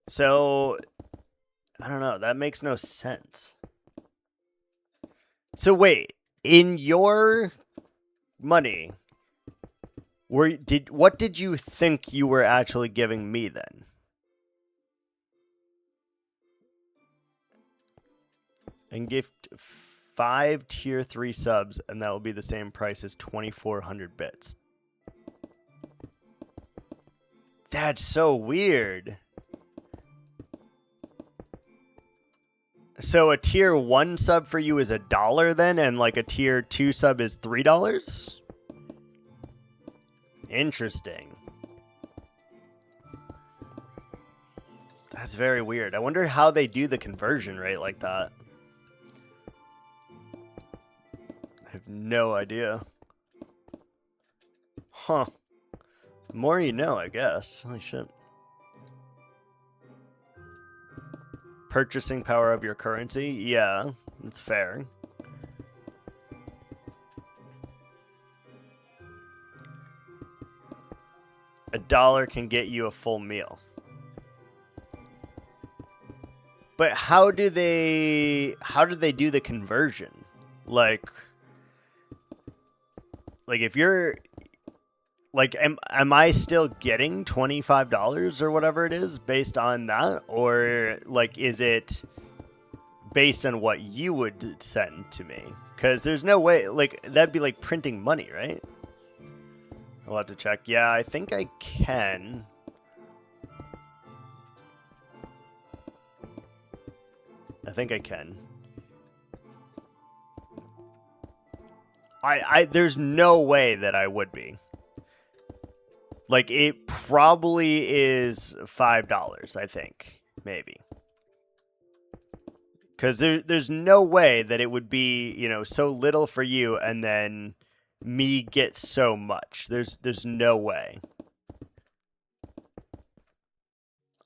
So, I don't know. That makes no sense. So wait, in your money, what did you think you were actually giving me then? And gift 5 tier 3 subs, and that will be the same price as 2,400 bits. That's so weird. So a tier 1 sub for you is $1 then, and like a tier 2 sub is $3? Interesting. That's very weird. I wonder how they do the conversion rate like that. I have no idea. Huh. The more you know, I guess. Holy shit. Purchasing power of your currency? Yeah, that's fair. $1 can get you a full meal. But how do they do the conversion? Like if you're like am I still getting $25 or whatever it is based on that, or like is it based on what you would send to me? Cuz there's no way, like that'd be like printing money, right? I'll have to check. Yeah, I think I can. I think I can. There's no way that I would be. Like, it probably is $5, I think. Maybe. Because there's no way that it would be, you know, so little for you and then me get so much. There's no way.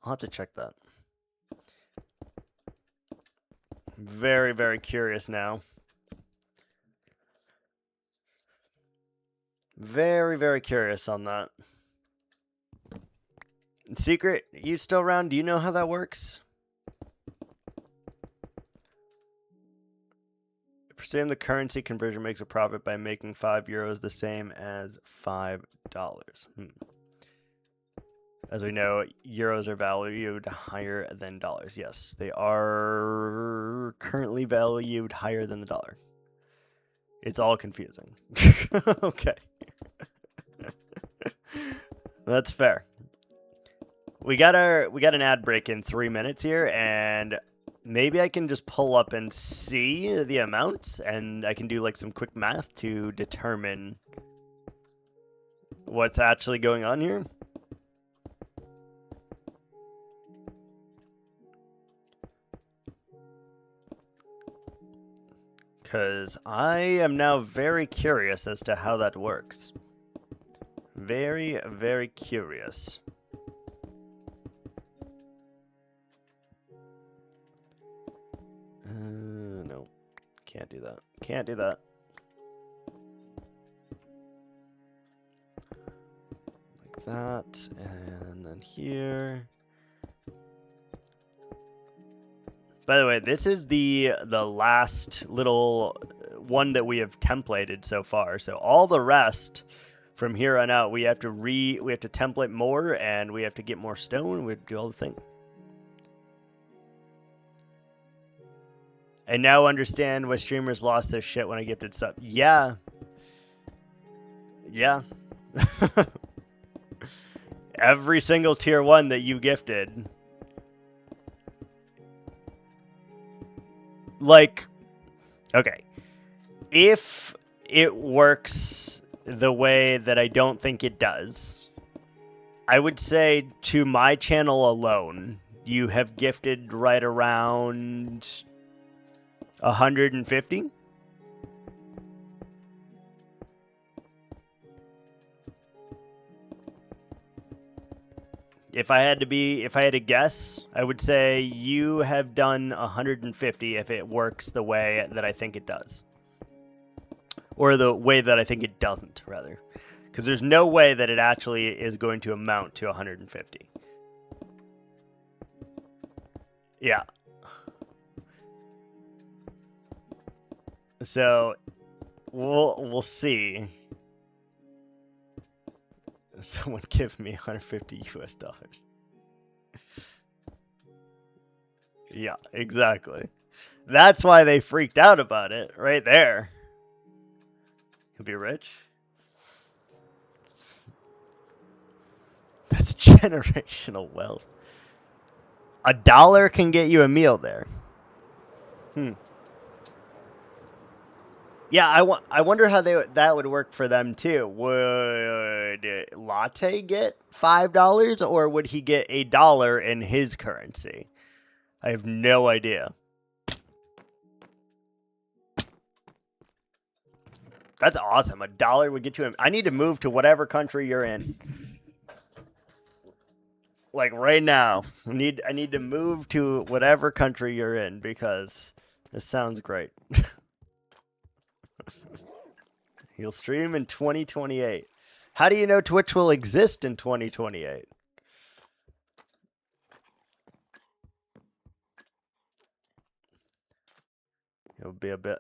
I'll have to check that. Very, very curious now. Very, very curious on that. Secret, you still around? Do you know how that works? Presume the currency conversion makes a profit by making €5 the same as $5. As we know, euros are valued higher than dollars. Yes, they are currently valued higher than the dollar. It's all confusing. Okay. That's fair. We got an ad break in 3 minutes here, and maybe I can just pull up and see the amounts, and I can do like some quick math to determine what's actually going on here. Because I am now very curious as to how that works. Very, very curious. No. Can't do that. Can't do that. Like that. And then here. By the way, this is the last little one that we have templated so far. So all the rest from here on out, we have to template more, and we have to get more stone. We have to do all the thing. I now understand why streamers lost their shit when I gifted sub. Yeah. Yeah. Every single tier 1 that you gifted. Like, okay, if it works the way that I don't think it does, I would say to my channel alone, you have gifted right around 150. If I had to guess, I would say you have done 150 if it works the way that I think it does. Or the way that I think it doesn't, rather. Because there's no way that it actually is going to amount to 150. Yeah. So, we'll see. Someone give me 150 US dollars. Yeah, exactly. That's why they freaked out about it right there. He'll be rich. That's generational wealth. $1 can get you a meal there. Yeah, I wonder how that would work for them too. Would Latte get $5, or would he get $1 in his currency? I have no idea. That's awesome. $1 would get you in. I need to move to whatever country you're in. Like right now. I need to move to whatever country you're in because this sounds great. You'll stream in 2028. How do you know Twitch will exist in 2028? It'll be a bit.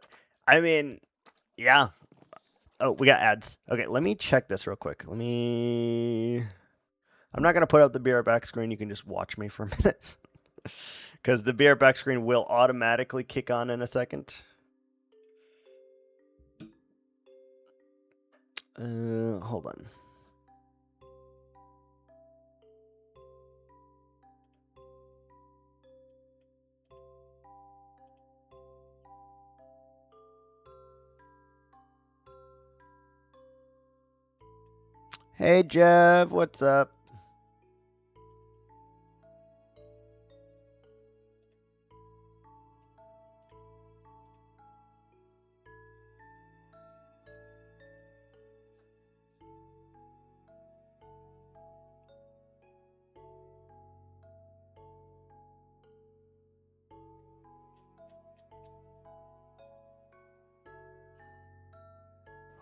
I mean, yeah. Oh, we got ads. Okay, let me check this real quick. I'm not going to put up the beer back screen. You can just watch me for a minute. Because the beer back screen will automatically kick on in a second. Hold on. Hey, Jeff, what's up?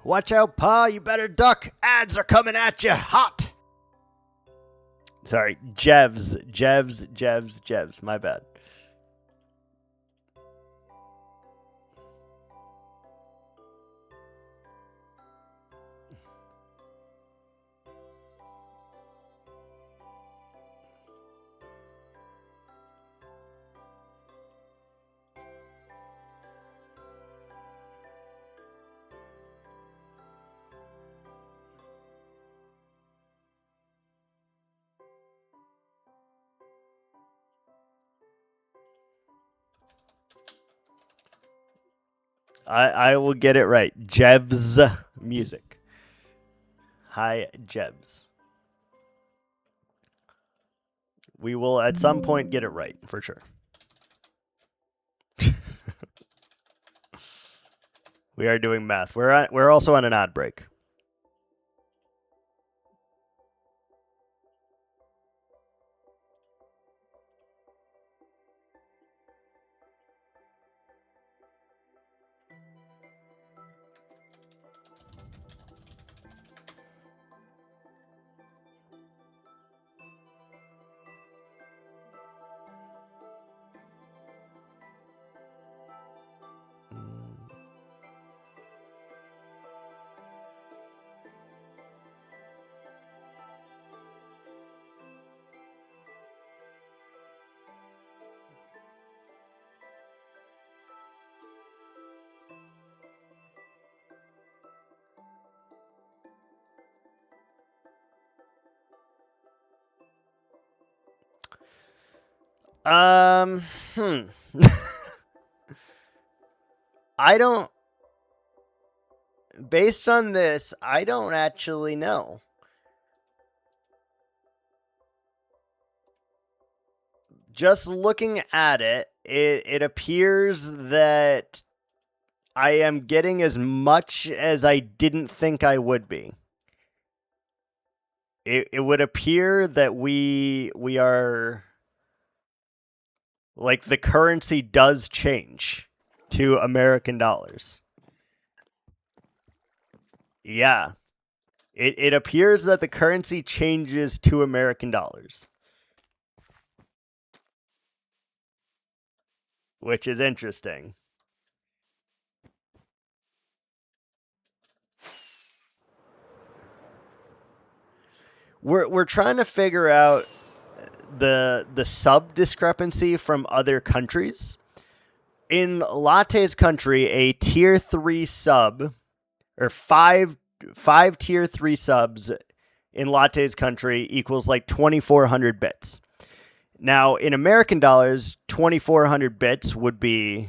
Watch out, Pa, you better duck. Ads are coming at you hot. Sorry, Jevs. My bad. I will get it right. Jevs music. Hi, Jevs. We will at some point get it right, for sure. We are doing math. We're also on an ad break. I don't. Based on this, I don't actually know. Just looking at it, it appears that I am getting as much as I didn't think I would be. It would appear that we are, like, the currency does change to American dollars. Yeah. It appears that the currency changes to American dollars. Which is interesting. We're trying to figure out the sub discrepancy from other countries. In Latte's country, a tier 3 sub, or five tier 3 subs in Latte's country equals like 2,400 bits. Now, in American dollars, 2,400 bits would be...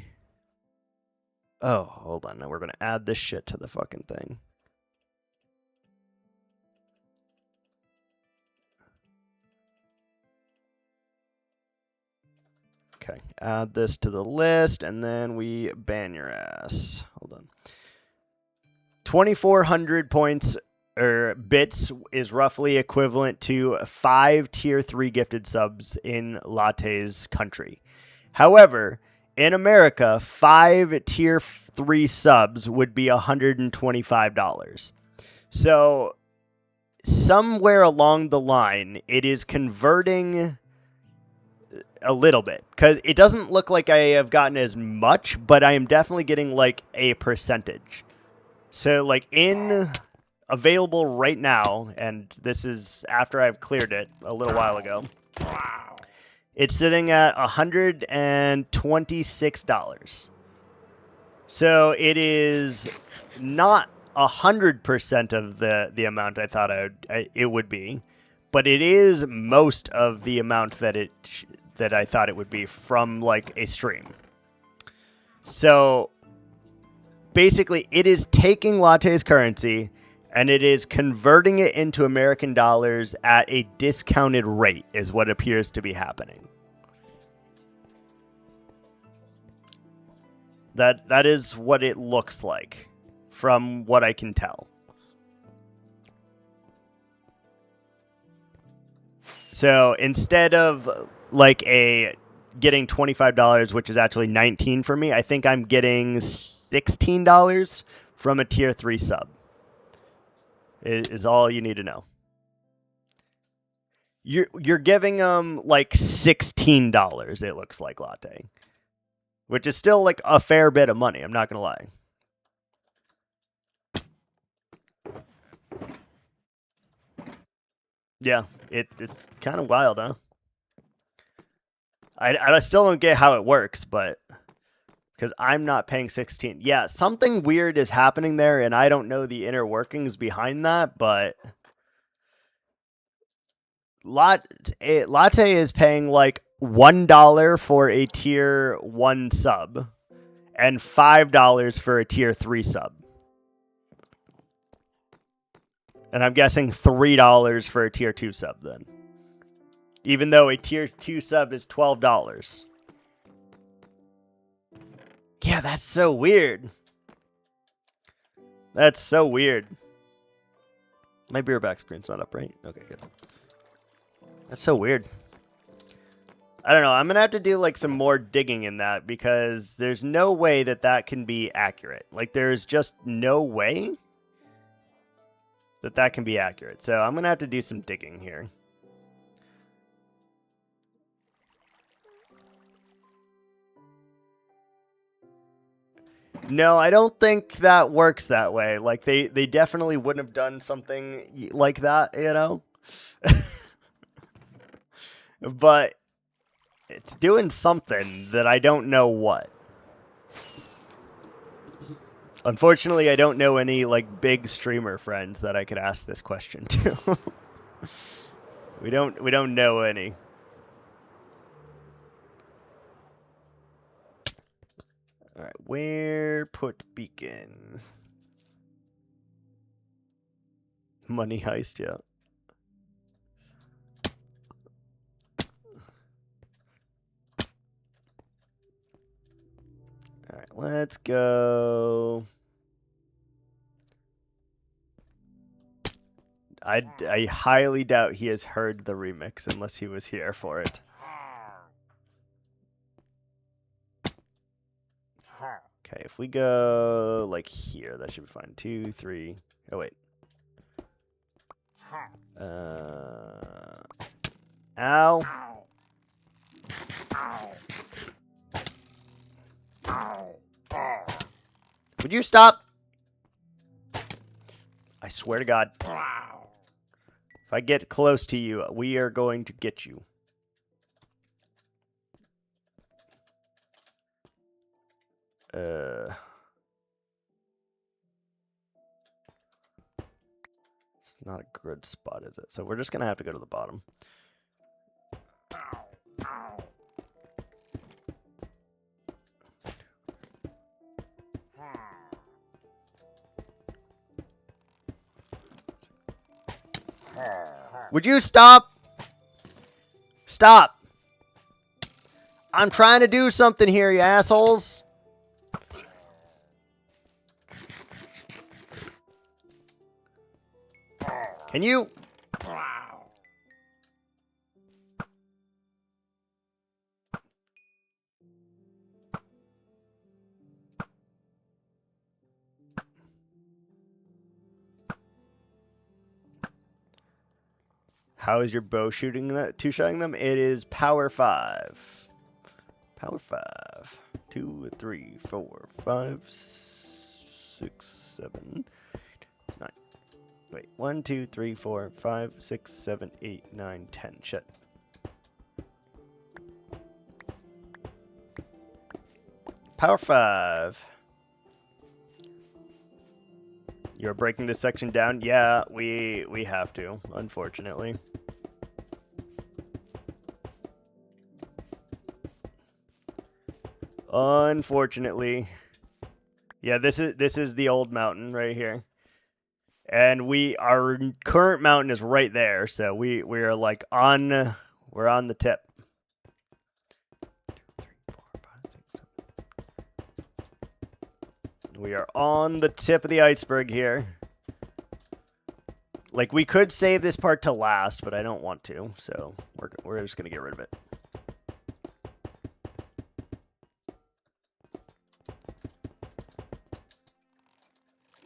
Oh, hold on. Now we're going to add this shit to the fucking thing. Okay, add this to the list, and then we ban your ass. Hold on. 2,400 points or bits is roughly equivalent to 5 tier 3 gifted subs in Latte's country. However, in America, 5 tier 3 subs would be $125. So somewhere along the line, it is converting a little bit, because it doesn't look like I have gotten as much, but I am definitely getting like a percentage. So like in available right now, and this is after I've cleared it a little while ago, it's sitting at $126. So it is not 100% of the amount I thought it would be, but it is most of the amount that I thought it would be from like a stream. So basically, it is taking Latte's currency and it is converting it into American dollars at a discounted rate, is what appears to be happening. That is what it looks like, from what I can tell. So instead of like getting $25, which is actually $19 for me, I think I'm getting $16 from a tier 3 sub. Is all you need to know. You're giving them like $16, it looks like, Latte, which is still like a fair bit of money, I'm not gonna lie. Yeah, it's kind of wild, huh? I still don't get how it works, but because I'm not paying 16. Yeah, something weird is happening there, and I don't know the inner workings behind that, but Latte is paying like $1 for a tier 1 sub and $5 for a tier 3 sub. And I'm guessing $3 for a tier 2 sub then. Even though a tier 2 sub is $12. Yeah, that's so weird. That's so weird. My beer back screen's not up, right? Okay, good. That's so weird. I don't know. I'm going to have to do like some more digging in that, because there's no way that can be accurate. Like, there's just no way that can be accurate. So I'm going to have to do some digging here. No, I don't think that works that way. Like, they definitely wouldn't have done something like that, you know? But it's doing something that I don't know what. Unfortunately, I don't know any, like, big streamer friends that I could ask this question to. We don't know any. All right, where put beacon? Money heist, yeah. All right, let's go. I highly doubt he has heard the remix unless he was here for it. Okay, if we go like here, that should be fine. 2, 3. Oh wait. Ow. Would you stop? I swear to God. If I get close to you, we are going to get you. It's not a good spot, is it? So we're just gonna have to go to the bottom. Would you stop? Stop. I'm trying to do something here, you assholes. And you... How is your bow shooting that? Two-shotting them? It is power 5. Power 5. 2, 3, 4, 5, 6, 7, 9. Wait, 1, 2, 3, 4, 5, 6, 7, 8, 9, 10. Shit. Power 5. You're breaking this section down? Yeah, we have to, unfortunately. Unfortunately. Yeah, this is the old mountain right here. And our current mountain is right there, so we are like we're on the tip. 3, 4, 5, 6, 7. We are on the tip of the iceberg here. Like, we could save this part to last, but I don't want to, so we're just gonna get rid of it.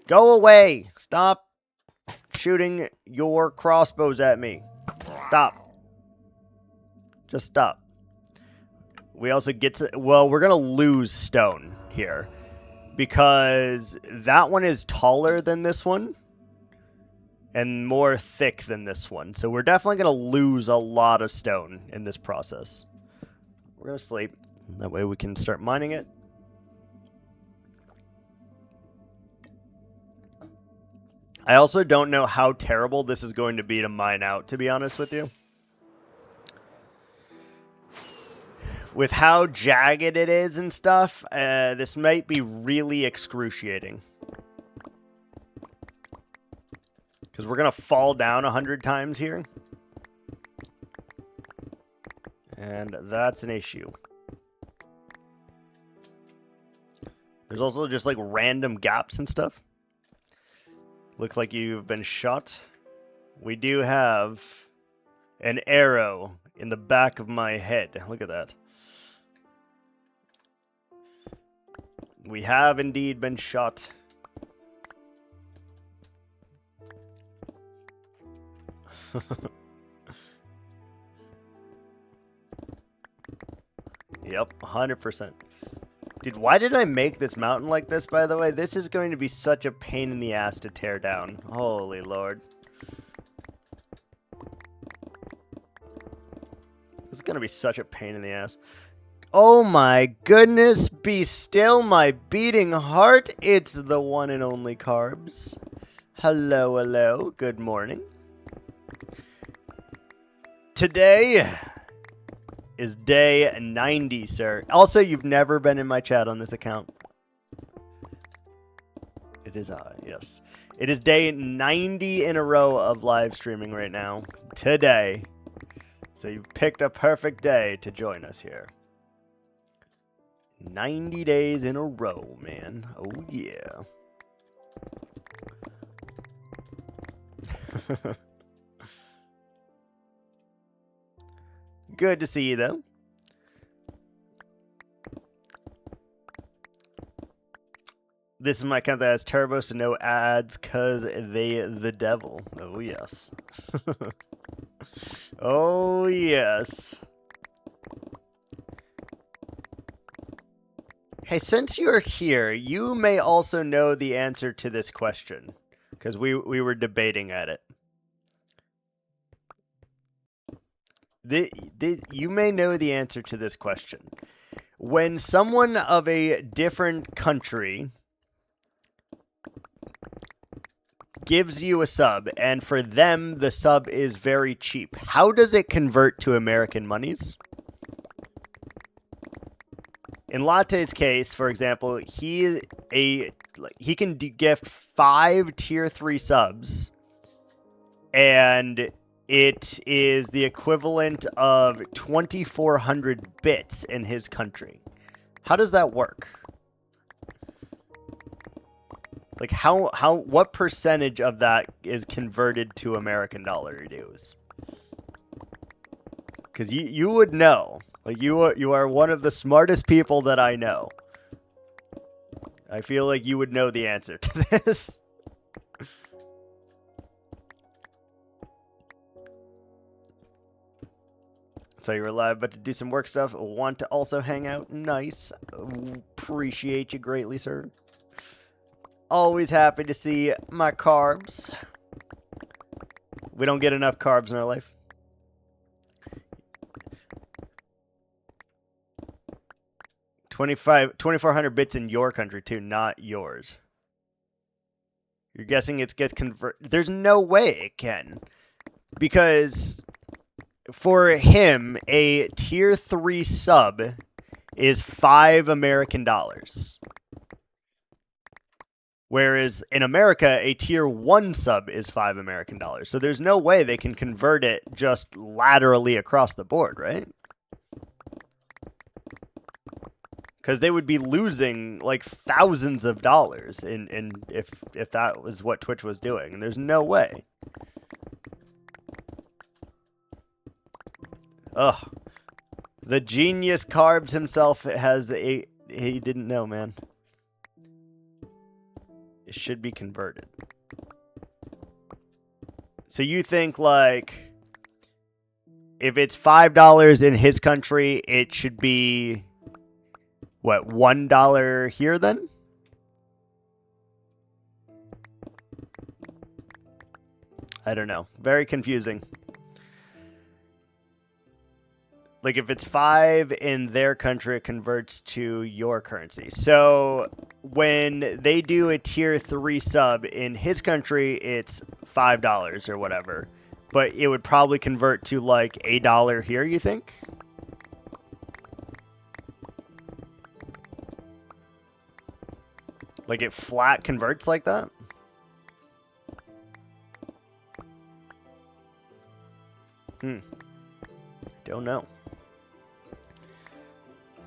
Go away! Stop shooting your crossbows at me. Stop. Just stop. We also get to... Well, we're going to lose stone here. Because that one is taller than this one. And more thick than this one. So we're definitely going to lose a lot of stone in this process. We're going to sleep. That way we can start mining it. I also don't know how terrible this is going to be to mine out, to be honest with you. With how jagged it is and stuff, this might be really excruciating. Because we're going to fall down 100 times here. And that's an issue. There's also just like random gaps and stuff. Looks like you've been shot. We do have an arrow in the back of my head. Look at that. We have indeed been shot. Yep, 100%. Dude, why did I make this mountain like this, by the way? This is going to be such a pain in the ass to tear down. Holy Lord. This is going to be such a pain in the ass. Oh my goodness, be still my beating heart. It's the one and only Carbs. Hello, hello. Good morning. Today is day 90, sir. Also, you've never been in my chat on this account. It is I, yes. It is day 90 in a row of live streaming right now. Today. So you've picked a perfect day to join us here. 90 days in a row, man. Oh, yeah. Good to see you, though. This is my account that has turbo, so no ads, cause they the devil. Oh, yes. Oh, yes. Hey, since you're here, you may also know the answer to this question, because we were debating at it. You may know the answer to this question. When someone of a different country gives you a sub, and for them the sub is very cheap, how does it convert to American monies? In Latte's case, for example, he can gift 5 tier 3 subs, and it is the equivalent of 2,400 bits in his country. How does that work? Like what percentage of that is converted to American dollar dues? Because you would know. Like you are one of the smartest people that I know. I feel like you would know the answer to this. So you're alive, but to do some work stuff. Want to also hang out? Nice. Appreciate you greatly, sir. Always happy to see my carbs. We don't get enough carbs in our life. $2,400 bits in your country too, not yours. You're guessing it gets converted? There's no way it can, because for him, a tier 3 sub is $5 American. Whereas in America, a tier 1 sub is $5 American. So there's no way they can convert it just laterally across the board, right? Because they would be losing like thousands of dollars in if that was what Twitch was doing. And there's no way. Ugh. The genius Carbs himself has a... He didn't know, man. It should be converted. So you think, like, if it's $5 in his country, it should be, what, $1 here then? I don't know. Very confusing. Like, if it's 5 in their country, it converts to your currency. So when they do a tier 3 sub in his country, it's $5 or whatever. But it would probably convert to like $1 here, you think? Like it flat converts like that? Don't know.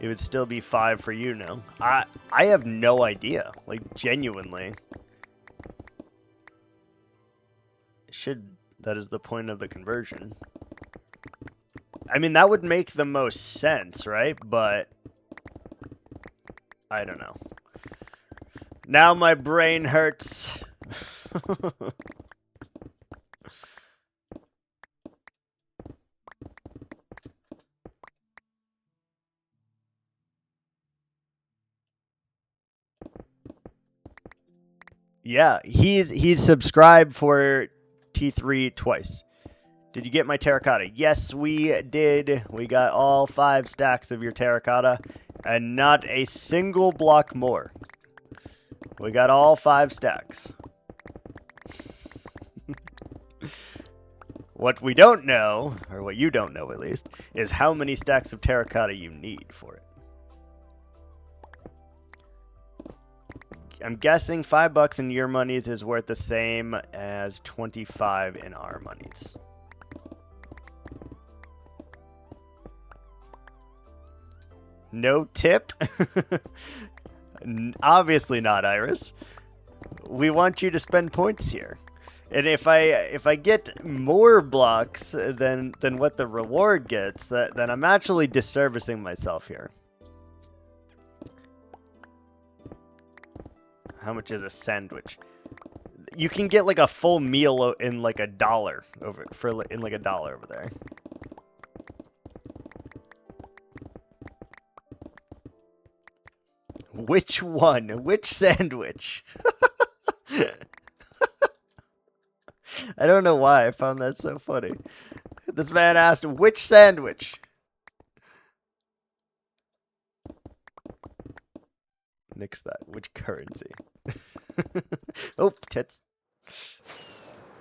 It would still be 5 for you now. I have no idea. Like, genuinely. That is the point of the conversion. I mean, that would make the most sense, right? But I don't know. Now my brain hurts. Yeah, he's subscribed for T3 twice. Did you get my terracotta? Yes, we did. We got all 5 stacks of your terracotta, and not a single block more. We got all 5 stacks. What we don't know, or what you don't know at least, is how many stacks of terracotta you need for it. I'm guessing $5 in your monies is worth the same as 25 in our monies. No tip? Obviously not, Iris. We want you to spend points here. And if I get more blocks than what the reward gets, then I'm actually disservicing myself here. How much is a sandwich? You can get like a full meal in like $1 in like $1 over there. Which one? Which sandwich? I don't know why I found that so funny. This man asked, which sandwich? Nix that. Which currency? Oh, tits.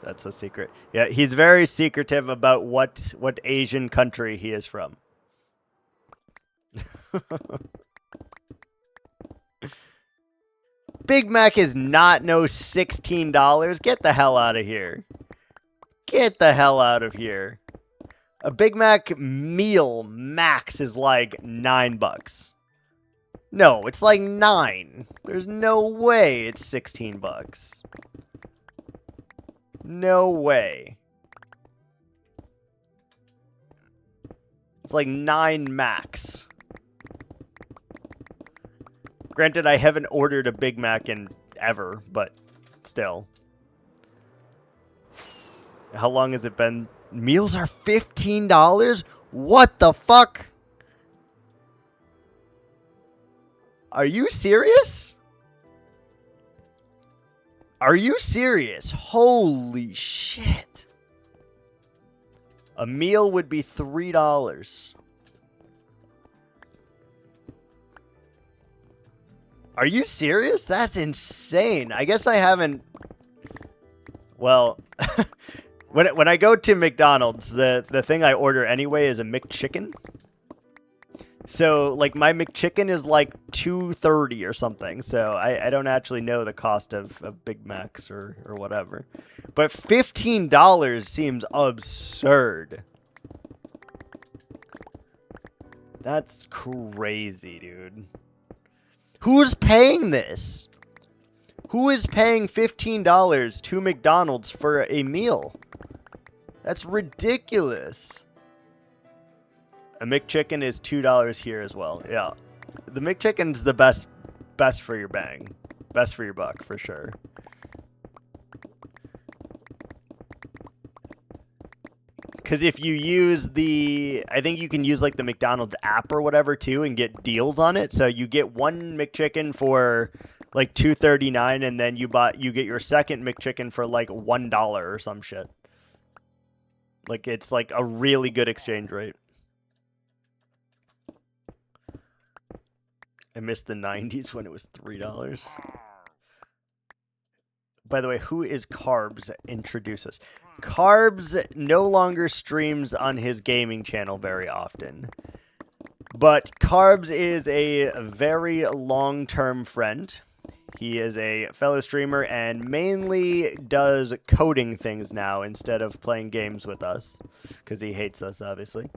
That's a secret. Yeah, he's very secretive about what Asian country he is from. Big Mac is not no $16. Get the hell out of here. Get the hell out of here. A Big Mac meal max is like $9. No, it's like 9. There's no way it's 16 bucks. No way. It's like 9 max. Granted, I haven't ordered a Big Mac in ever, but still. How long has it been? Meals are $15? What the fuck? Are you serious? Are you serious? Holy shit. A meal would be $3. Are you serious? That's insane. I guess I haven't... Well, when I go to McDonald's, the thing I order anyway is a McChicken. So, like, my McChicken is like $2.30 or something. So, I don't actually know the cost of Big Macs or whatever. But $15 seems absurd. That's crazy, dude. Who's paying this? Who is paying $15 to McDonald's for a meal? That's ridiculous. A McChicken is $2 here as well. Yeah. The McChicken's the best for your bang. Best for your buck, for sure. Because if you use I think you can use like the McDonald's app or whatever too and get deals on it. So you get one McChicken for like $2.39 and then you get your second McChicken for like $1 or some shit. Like it's like a really good exchange rate. I missed the 90s when it was $3. By the way, who is Carbs? Introduce us. Carbs no longer streams on his gaming channel very often. But Carbs is a very long-term friend. He is a fellow streamer and mainly does coding things now instead of playing games with us. Because he hates us, obviously.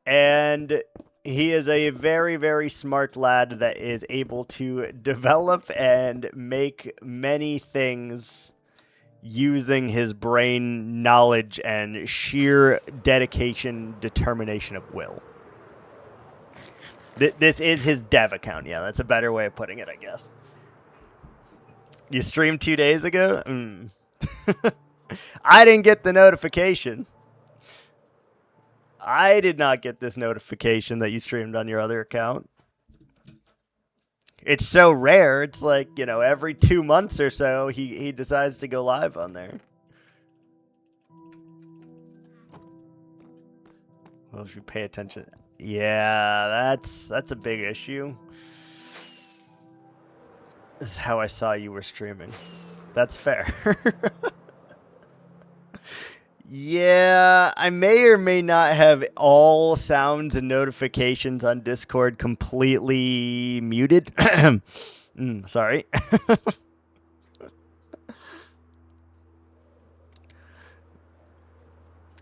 And he is a very, very smart lad that is able to develop and make many things using his brain knowledge and sheer dedication, determination of will. This is his dev account. Yeah, that's a better way of putting it, I guess. You streamed 2 days ago? I didn't get the notification. I did not get this notification that you streamed on your other account. It's so rare. It's like, you know, every 2 months or so, he decides to go live on there. Well, if you pay attention. Yeah, that's a big issue. This is how I saw you were streaming. That's fair. Yeah, I may or may not have all sounds and notifications on Discord completely muted. Sorry.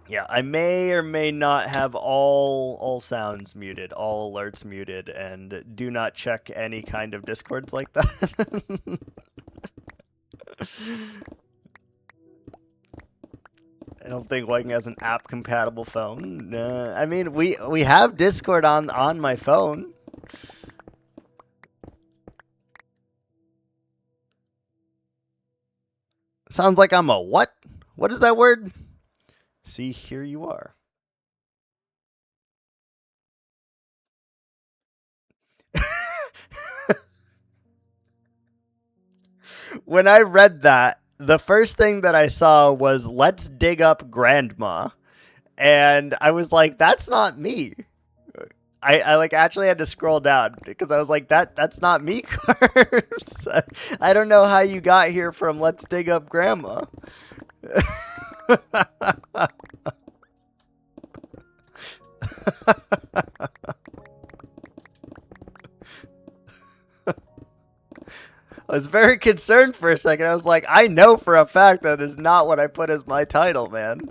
Yeah, I may or may not have all sounds muted, all alerts muted, and do not check any kind of Discords like that. I don't think Viking has an app-compatible phone. I mean, we have Discord on my phone. Sounds like I'm a what? What is that word? See, here you are. When I read that, the first thing that I saw was "Let's dig up Grandma," and I was like, "That's not me." I like actually had to scroll down because I was like, "That's not me, Carbs." I don't know how you got here from "Let's dig up Grandma." I was very concerned for a second. I was like, I know for a fact that is not what I put as my title, man.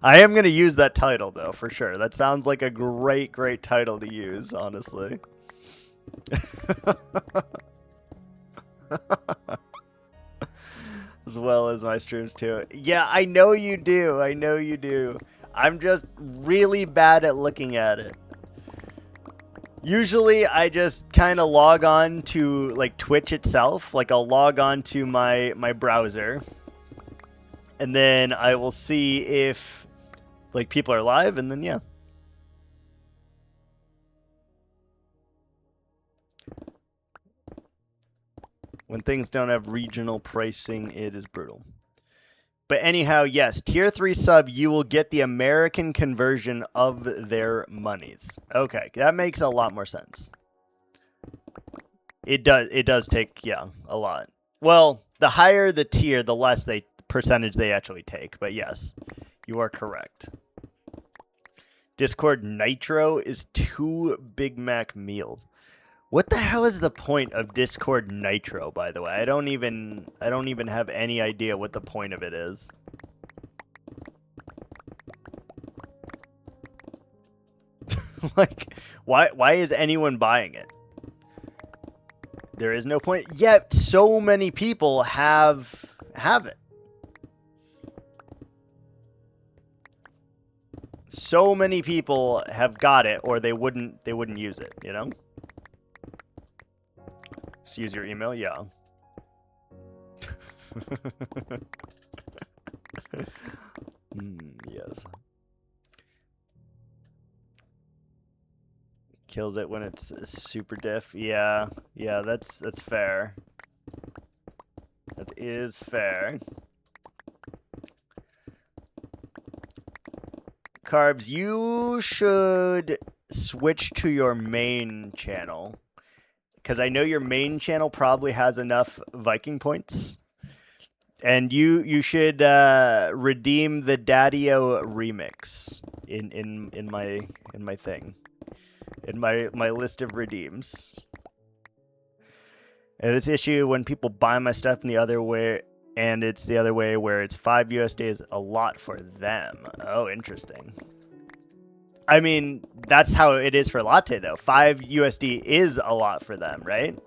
I am gonna use that title though, for sure. That sounds like a great title to use, honestly. As well as my streams too. Yeah, I know you do. I know you do. I'm just really bad at looking at it. Usually I just kind of log on to like Twitch itself. Like I'll log on to my browser. And then I will see if like people are live, and then yeah. When things don't have regional pricing, it is brutal. But anyhow, yes, tier 3 sub, you will get the American conversion of their monies. Okay, that makes a lot more sense. It does take, yeah, a lot. Well, the higher the tier, the less percentage they actually take. But yes, you are correct. Discord Nitro is 2 Big Mac meals. What the hell is the point of Discord Nitro, by the way? I don't even have any idea what the point of it is. Like, why is anyone buying it? There is no point. Yet so many people have it. So many people have got it, or they wouldn't use it, you know? Just use your email, yeah. Yes. Kills it when it's super diff. Yeah, that's fair. That is fair. Carbs, you should switch to your main channel. Because I know your main channel probably has enough Viking points. And you should redeem the Daddy-O remix in my thing. In my list of redeems. And this issue when people buy my stuff in the other way, and it's the other way where it's 5 USD is a lot for them. Oh, interesting. I mean, that's how it is for Latte, though. 5 USD is a lot for them, right?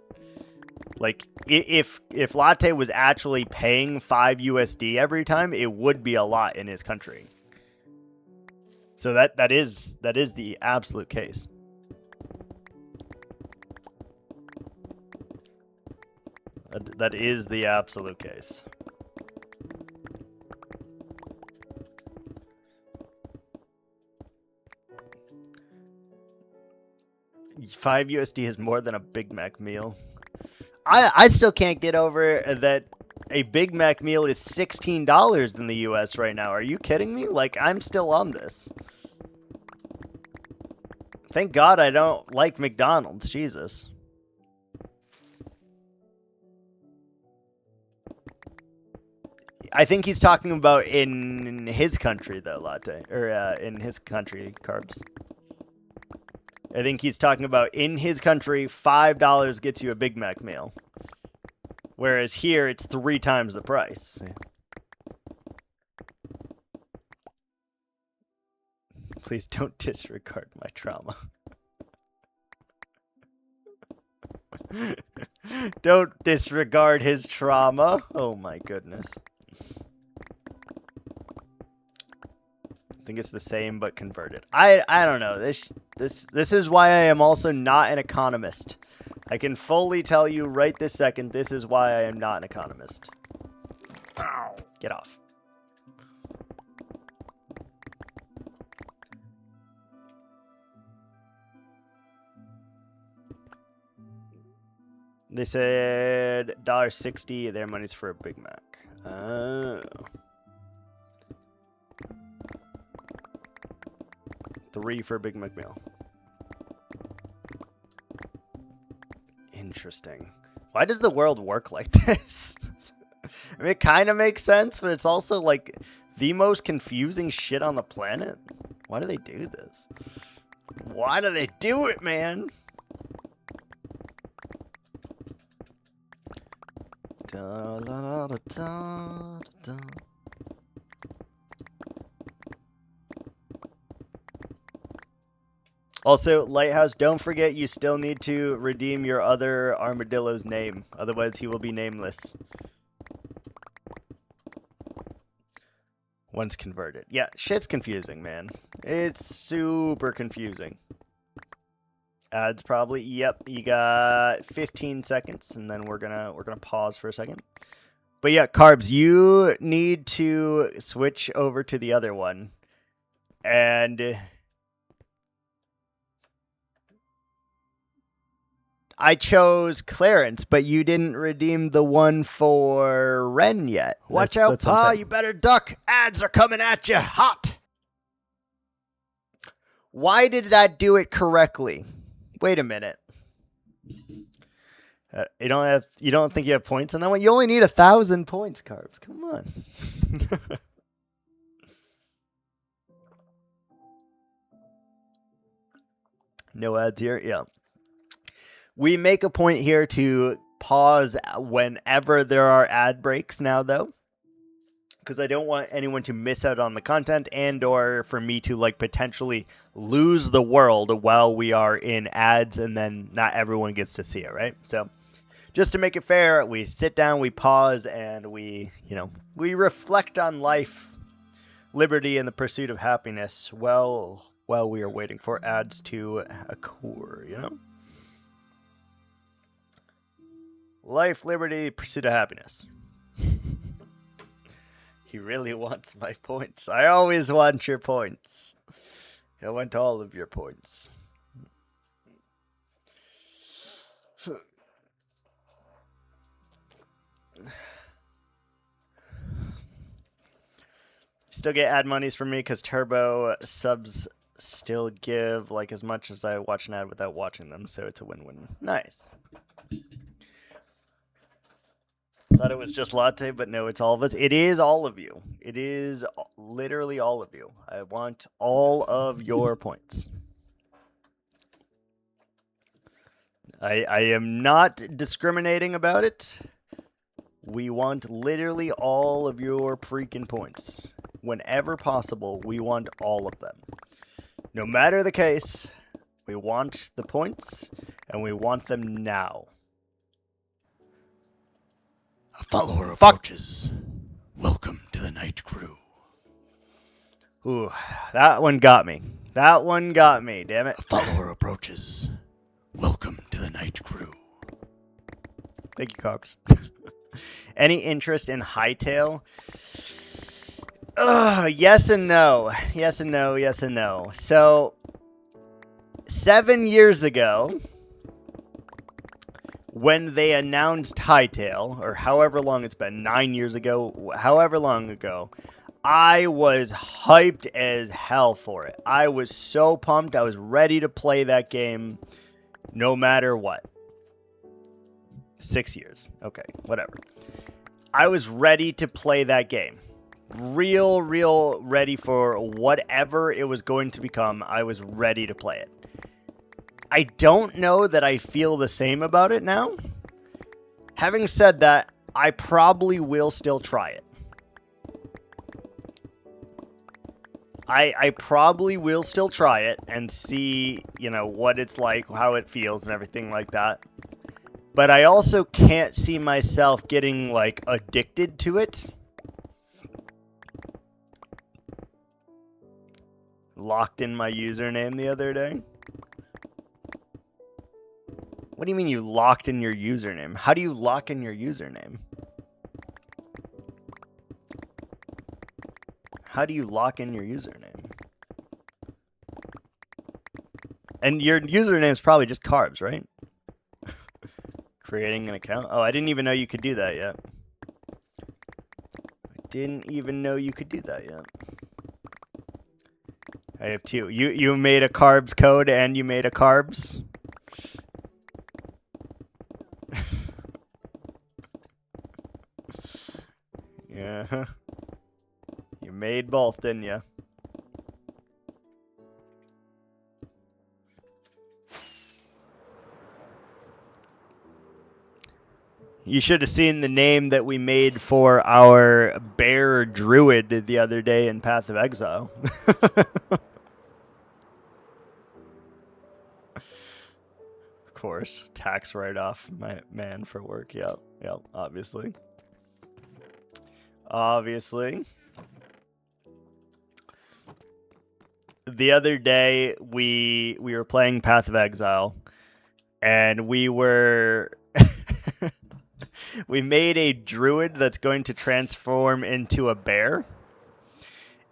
Like, if Latte was actually paying 5 USD every time, it would be a lot in his country. So that is the absolute case. That is the absolute case. $5 USD is more than a Big Mac meal. I still can't get over that a Big Mac meal is $16 in the US right now. Are you kidding me? Like, I'm still on this. Thank God I don't like McDonald's. Jesus. I think he's talking about in his country, though, Latte. Or in his country, Carbs. I think he's talking about in his country, $5 gets you a Big Mac meal. Whereas here, it's 3 times the price. Please don't disregard my trauma. Don't disregard his trauma. Oh my goodness. I think it's the same but converted. I don't know. This is why I am also not an economist. I can fully tell you right this second, this is why I am not an economist. Ow. Get off. They said $1.60, their money's for a Big Mac. Oh. 3 for a Big Mac meal. Interesting. Why does the world work like this? I mean, it kind of makes sense, but it's also like the most confusing shit on the planet. Why do they do this? Why do they do it, man? Da, la, da, da, da, da. Also, Lighthouse, don't forget you still need to redeem your other armadillo's name. Otherwise, he will be nameless. Once converted. Yeah, shit's confusing, man. It's super confusing. Ads probably. Yep, you got 15 seconds, and then we're gonna pause for a second. But yeah, Carbs, you need to switch over to the other one. And I chose Clarence, but you didn't redeem the one for Ren yet. Watch That's out, what I'm Pa. saying. You better duck. Ads are coming at you hot. Why did that do it correctly? Wait a minute. You don't think you have points on that one? You only need 1,000 points, Carbs. Come on. No ads here? Yeah. We make a point here to pause whenever there are ad breaks now, though. Because I don't want anyone to miss out on the content and or for me to like potentially lose the world while we are in ads and then not everyone gets to see it, right? So just to make it fair, we sit down, we pause, and we reflect on life, liberty, and the pursuit of happiness while we are waiting for ads to occur, you know? Life, liberty, pursuit of happiness. He really wants my points. I always want your points. I want all of your points. Still get ad monies from me because Turbo subs still give like as much as I watch an ad without watching them, so it's a win-win. Nice. Thought it was just Latte, but no, it's all of us. It is all of you. It is literally all of you. I want all of your points. I am not discriminating about it. We want literally all of your freaking points. Whenever possible, we want all of them. No matter the case, we want the points, and we want them now. A follower approaches. Welcome to the night crew. Ooh, that one got me. That one got me, damn it. A follower approaches. Welcome to the night crew. Thank you, Carbs. Any interest in Hightail? Yes and no. Yes and no, yes and no. So, 7 years ago, when they announced Hightail, or however long it's been, 9 years ago, however long ago, I was hyped as hell for it. I was so pumped. I was ready to play that game no matter what. 6 years. Okay, whatever. I was ready to play that game. Real ready for whatever it was going to become. I was ready to play it. I don't know that I feel the same about it now. Having said that, I probably will still try it. I probably will still try it and see, what it's like, how it feels and everything like that. But I also can't see myself getting, addicted to it. Locked in my username the other day. What do you mean you locked in your username? How do you lock in your username? How do you lock in your username? And your username is probably just Carbs, right? Creating an account? Oh, I didn't even know you could do that yet. I didn't even know you could do that yet. I have two. You made a Carbs code and you made a Carbs? Yeah. You made both, didn't you? You should have seen the name that we made for our bear druid the other day in Path of Exile. course. Tax write-off, my man, for work. Yep, obviously. Obviously. The other day, we were playing Path of Exile, and we were... we made a druid that's going to transform into a bear.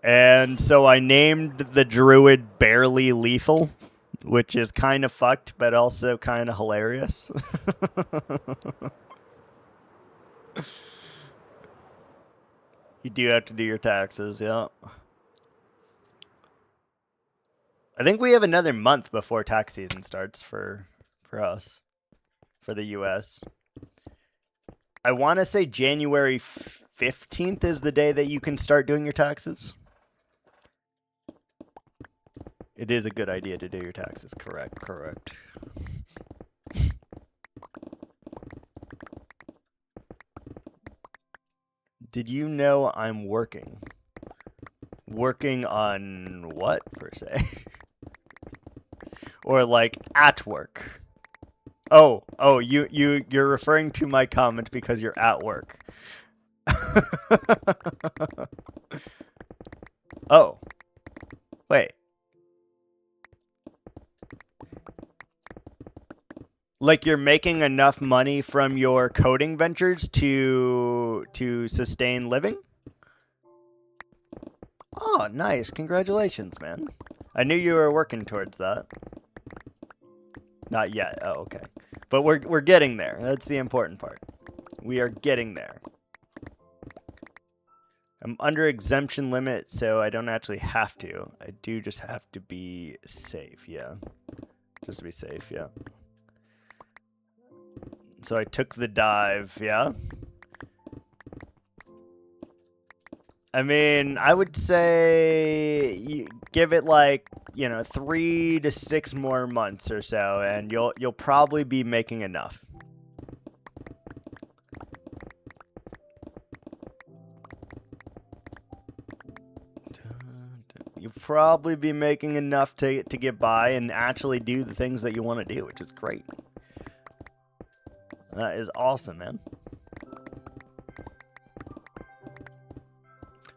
And so I named the druid Barely Lethal, which is kind of fucked, but also kind of hilarious. You do have to do your taxes, yeah. I think we have another month before tax season starts for us, for the US. I want to say January 15th is the day that you can start doing your taxes. It is a good idea to do your taxes. Correct. Did you know I'm working? Working on what, per se? Or like at work? Oh, you're referring to my comment because you're at work. Oh. Wait. Like you're making enough money from your coding ventures to sustain living? Oh, nice. Congratulations, man. I knew you were working towards that. Not yet. Oh, okay. But we're getting there. That's the important part. We are getting there. I'm under exemption limit, so I don't actually have to. I do just have to be safe, yeah. Just to be safe, yeah. So I took the dive, yeah? I mean, I would say you give it like, 3 to 6 more months or so, and you'll probably be making enough. You'll probably be making enough to get by and actually do the things that you want to do, which is great. That is awesome, man.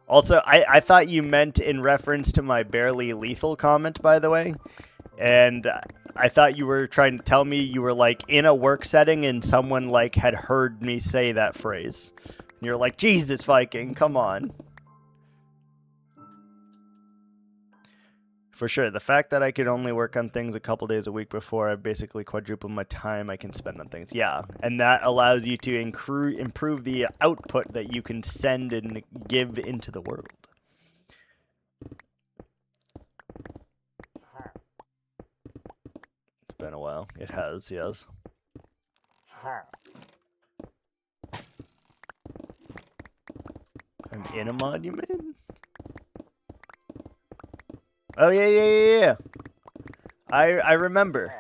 Also, I thought you meant in reference to my Barely Lethal comment, by the way. And I thought you were trying to tell me you were, like, in a work setting and someone, like, had heard me say that phrase. And you're like, Jesus, Viking, come on. For sure, the fact that I could only work on things a couple days a week before I basically quadruple my time I can spend on things. Yeah, and that allows you to improve the output that you can send and give into the world. It's been a while. It has, yes. I'm in a mod you made? Oh, yeah. I remember.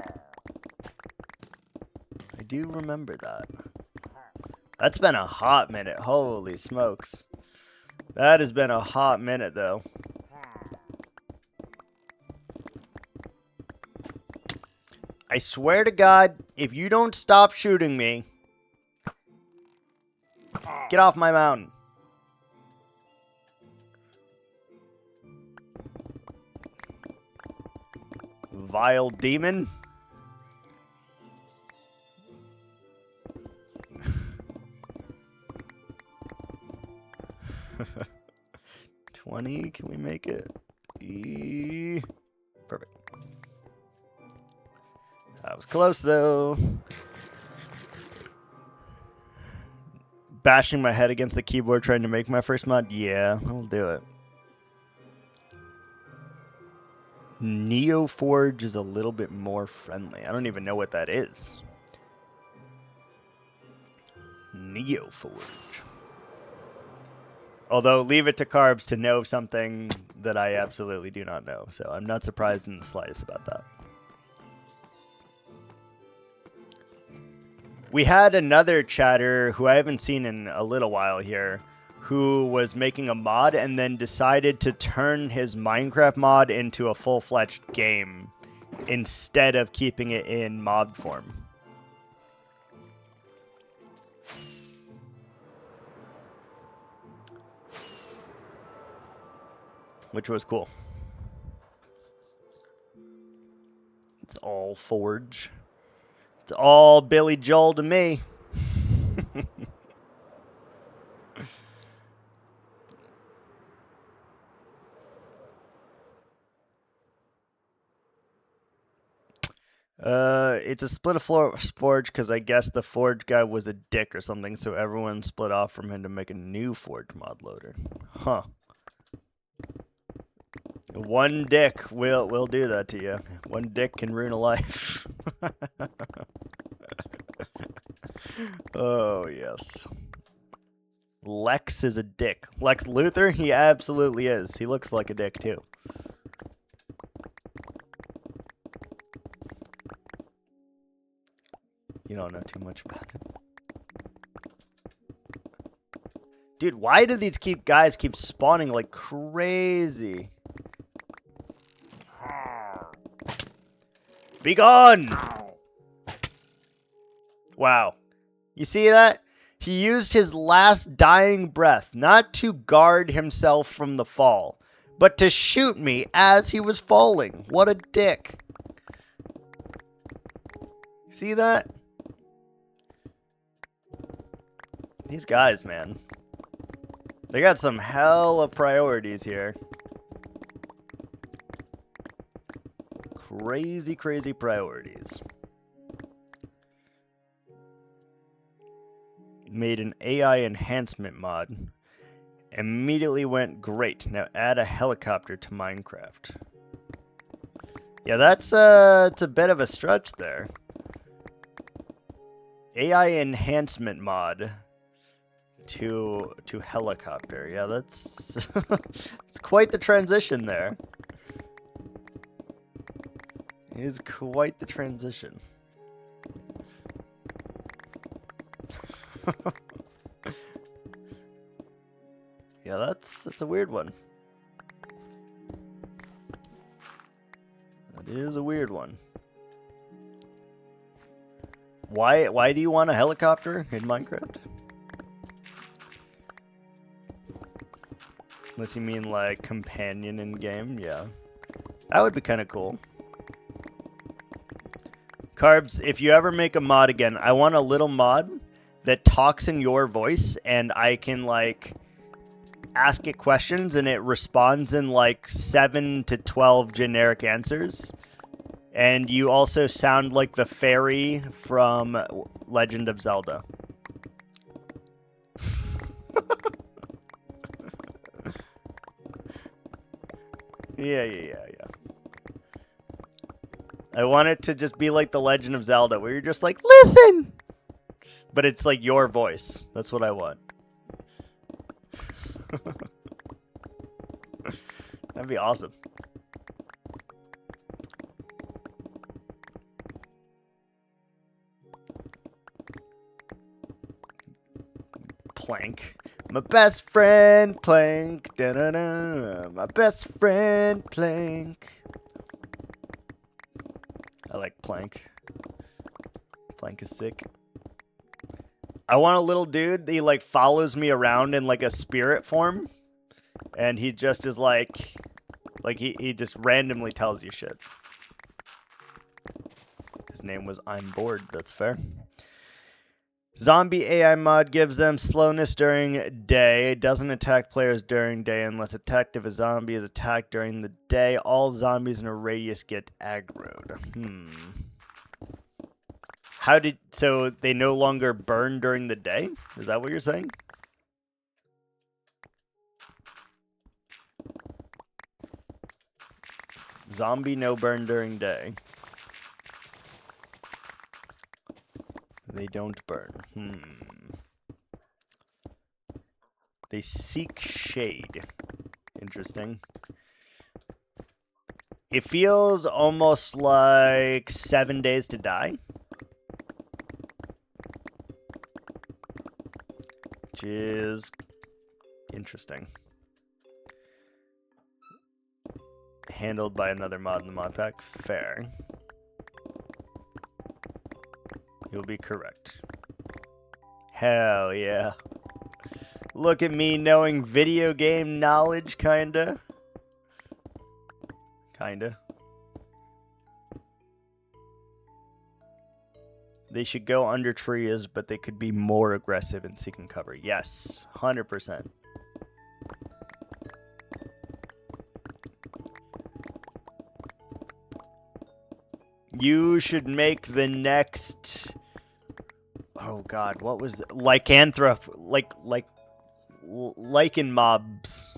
I do remember that. That's been a hot minute. Holy smokes. That has been a hot minute, though. I swear to God, if you don't stop shooting me, get off my mountain. Vile demon. $20, can we make it? Perfect. That was close though. Bashing my head against the keyboard trying to make my first mod? Yeah, I'll do it. Neoforge is a little bit more friendly. I don't even know what that is. Neoforge. Although, leave it to Carbs to know something that I absolutely do not know. So I'm not surprised in the slightest about that. We had another chatter who I haven't seen in a little while here, who was making a mod and then decided to turn his Minecraft mod into a full-fledged game instead of keeping it in mod form. which was cool. It's all Forge. It's all Billy Joel to me. It's a split of Forge because I guess the Forge guy was a dick or something, so everyone split off from him to make a new Forge mod loader. Huh. One dick will do that to you. One dick can ruin a life. Oh, yes. Lex is a dick. Lex Luthor? He absolutely is. He looks like a dick, too. You don't know too much about it. Dude, why do these guys keep spawning like crazy? Be gone! Wow. You see that? He used his last dying breath not to guard himself from the fall, but to shoot me as he was falling. What a dick. See that? These guys, man. They got some hell of priorities here. Crazy, crazy priorities. Made an AI enhancement mod. Immediately went great. Now add a helicopter to Minecraft. Yeah, that's it's a bit of a stretch there. AI enhancement mod to helicopter. Yeah, that's it's quite the transition there. It is quite the transition. Yeah, that's a weird one. That is a weird one. Why do you want a helicopter in Minecraft? Unless you mean like companion in game, yeah. That would be kind of cool. Carbs, if you ever make a mod again, I want a little mod that talks in your voice and I can like ask it questions and it responds in like 7 to 12 generic answers. And you also sound like the fairy from Legend of Zelda. Yeah. I want it to just be like the Legend of Zelda, where you're just like, listen! But it's like your voice. That's what I want. That'd be awesome. Plank. My best friend Plank. Da-da-da. My best friend Plank. I like Plank. Plank is sick. I want a little dude that he like follows me around in like a spirit form. And he just is like he just randomly tells you shit. His name was I'm Bored, that's fair. Zombie AI mod gives them slowness during day. Doesn't attack players during day unless attacked. If a zombie is attacked during the day, all zombies in a radius get aggroed. So they no longer burn during the day? Is that what you're saying? Zombie no burn during day. They don't burn. They seek shade. Interesting. It feels almost like 7 days to die. Which is interesting. Handled by another mod in the mod pack. Fair. You'll be correct. Hell yeah. Look at me knowing video game knowledge, kinda. Kinda. They should go under trees, but they could be more aggressive in seeking cover. Yes, 100%. You should make the next... Oh god, what was it? Lycanthrope, lichen mobs.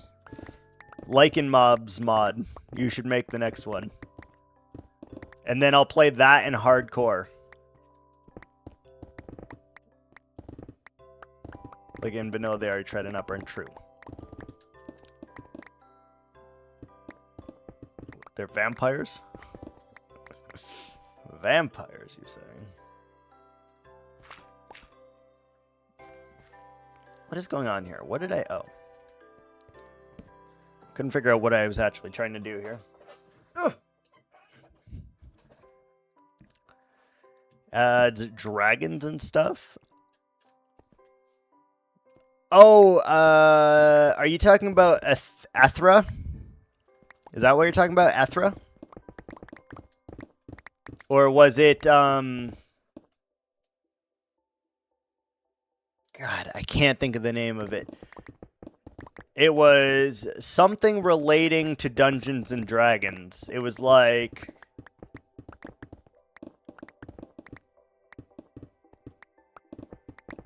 Lichen mobs mod. You should make the next one. And then I'll play that in hardcore. Like in vanilla, they already tried an upper and true. They're vampires? Vampires, you say? What is going on here? What did I... Oh. Couldn't figure out what I was actually trying to do here. Dragons and stuff? Oh, are you talking about Ethra? Is that what you're talking about? Ethra? Or was it, God, I can't think of the name of it. It was something relating to Dungeons and Dragons. It was like...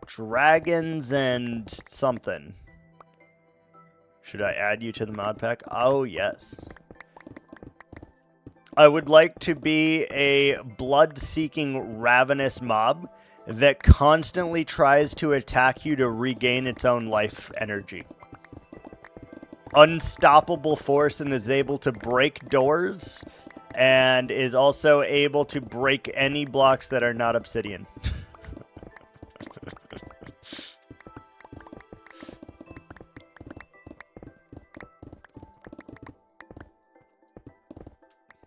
Dragons and something. Should I add you to the mod pack? Oh, yes. I would like to be a blood-seeking ravenous mob that constantly tries to attack you to regain its own life energy. Unstoppable force and is able to break doors and is also able to break any blocks that are not obsidian.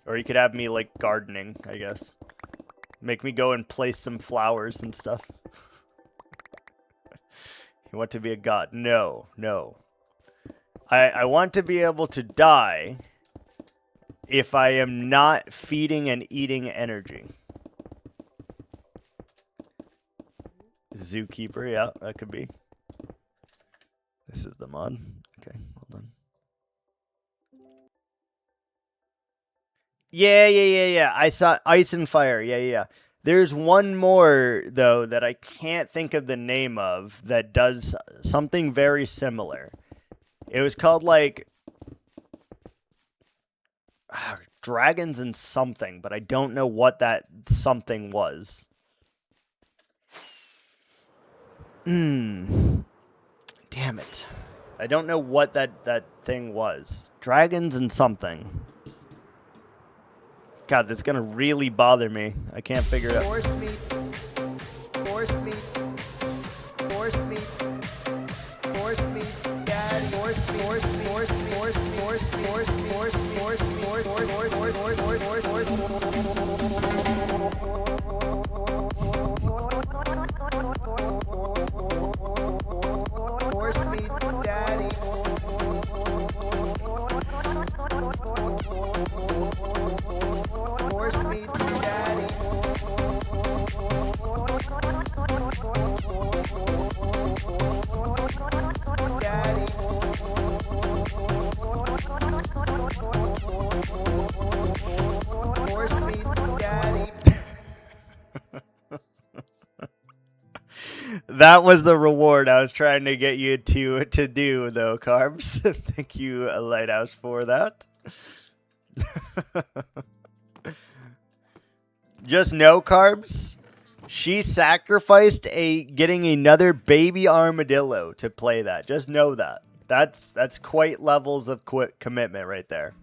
Or you could have me, like, gardening, I guess. Make me go and place some flowers and stuff. You want to be a god? No, no. I want to be able to die if I am not feeding and eating energy. Zookeeper, yeah, that could be. This is the mod. Okay, hold on. Yeah. I saw Ice and Fire. Yeah. There's one more, though, that I can't think of the name of that does something very similar. It was called, like, Dragons and something, but I don't know what that something was. Damn it. I don't know what that thing was. Dragons and something. God, that's gonna really bother me. I can't figure it out. Force meat. Force meat. Force meat. Force meat. Daddy. Force meat. Force meat. Force meat. Force meat. Force meat. Force meat. Force meat. Force meat. Force meat. Daddy. Force meat, daddy. Daddy. Force meat, daddy. That was the reward I was trying to get you to do, though, Carbs. Thank you, Lighthouse, for that. Just know, Carbs, she sacrificed getting another baby armadillo to play that. Just know that. That's quite levels of commitment right there.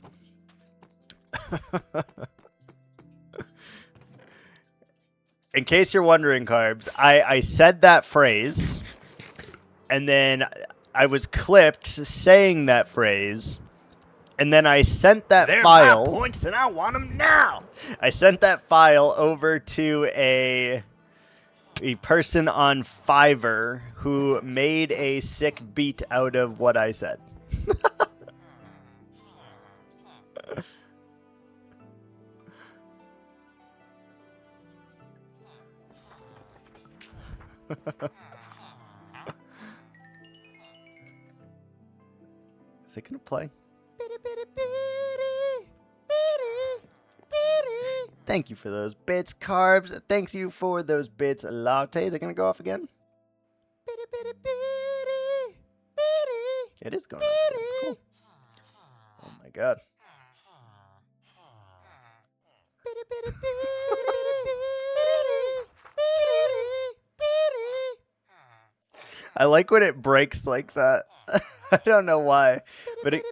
In case you're wondering, Carbs, I said that phrase, and then I was clipped saying that phrase, and then I sent that file. They're my points, and I want them now. I sent that file over to a person on Fiverr who made a sick beat out of what I said. Is it gonna play? Thank you for those bits, Carbs. Thanks you for those bits, Latte. Is it gonna go off again? It is going off again. Cool. Oh my god. I like when it breaks like that. I don't know why, but it...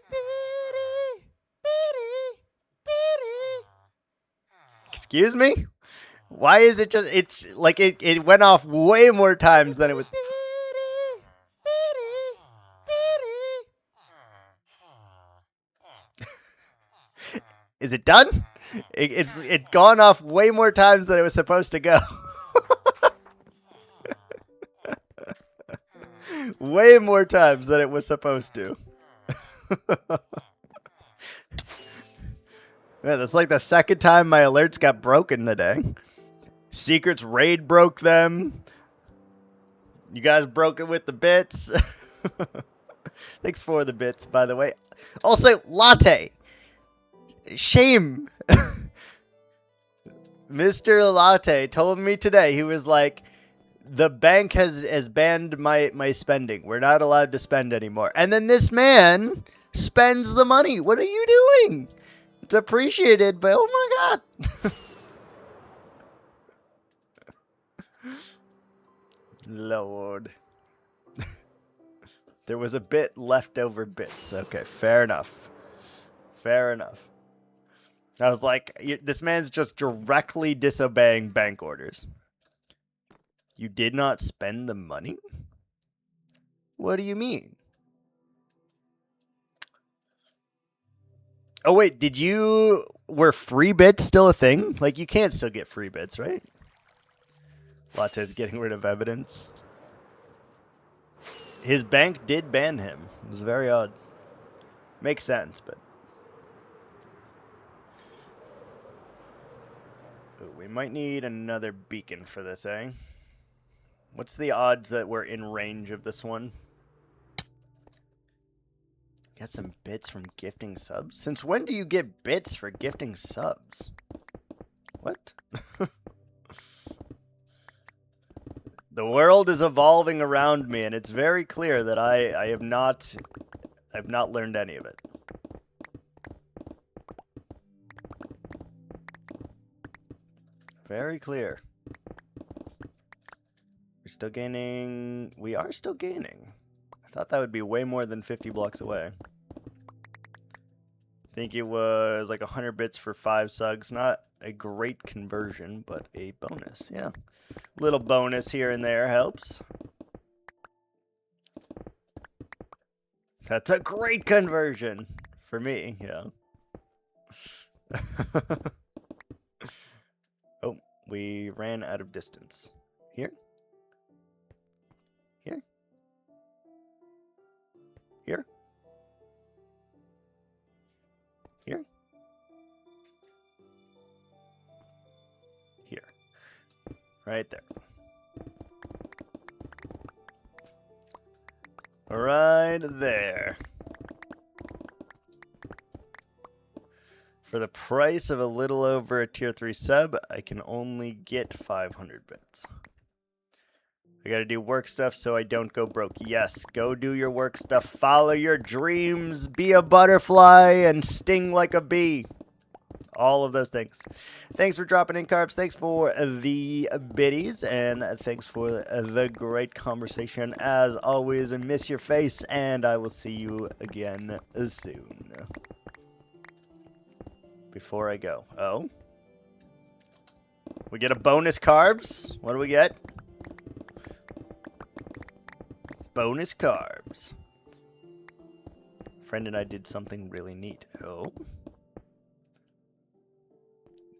Excuse me? Why is it just... It's like it went off way more times than it was... Is it done? It's gone off way more times than it was supposed to go. Way more times than it was supposed to. Man, that's like the second time my alerts got broken today. Secrets Raid broke them. You guys broke it with the bits. Thanks for the bits, by the way. Also, Latte. Shame. Mr. Latte told me today, he was like, the bank has banned my spending. We're not allowed to spend anymore. And then this man spends the money. What are you doing? It's appreciated, but oh my god. Lord. There was a bit leftover bits. Okay, fair enough. Fair enough. I was like, this man's just directly disobeying bank orders. You did not spend the money? What do you mean? Oh, wait, were free bits still a thing? Like, you can't still get free bits, right? Latte's getting rid of evidence. His bank did ban him. It was very odd. Makes sense, but... Ooh, we might need another beacon for this, eh? What's the odds that we're in range of this one? Get some bits from gifting subs? Since when do you get bits for gifting subs? What? The world is evolving around me, and it's very clear that I have not learned any of it. Very clear. We're still gaining. We are still gaining. I thought that would be way more than 50 blocks away. I think it was like 100 bits for 5 sugs. Not a great conversion, but a bonus. Yeah. Little bonus here and there helps. That's a great conversion for me, yeah. Oh, we ran out of distance. Here? Here? Here? Here? Here. Right there. Right there. For the price of a little over a tier 3 sub, I can only get 500 bits. I gotta do work stuff so I don't go broke. Yes, go do your work stuff. Follow your dreams. Be a butterfly and sting like a bee. All of those things. Thanks for dropping in, Carbs. Thanks for the biddies. And thanks for the great conversation. As always, miss your face. And I will see you again soon. Before I go. Oh? We get a bonus, Carbs. What do we get? Bonus Carbs. Friend and I did something really neat. Oh?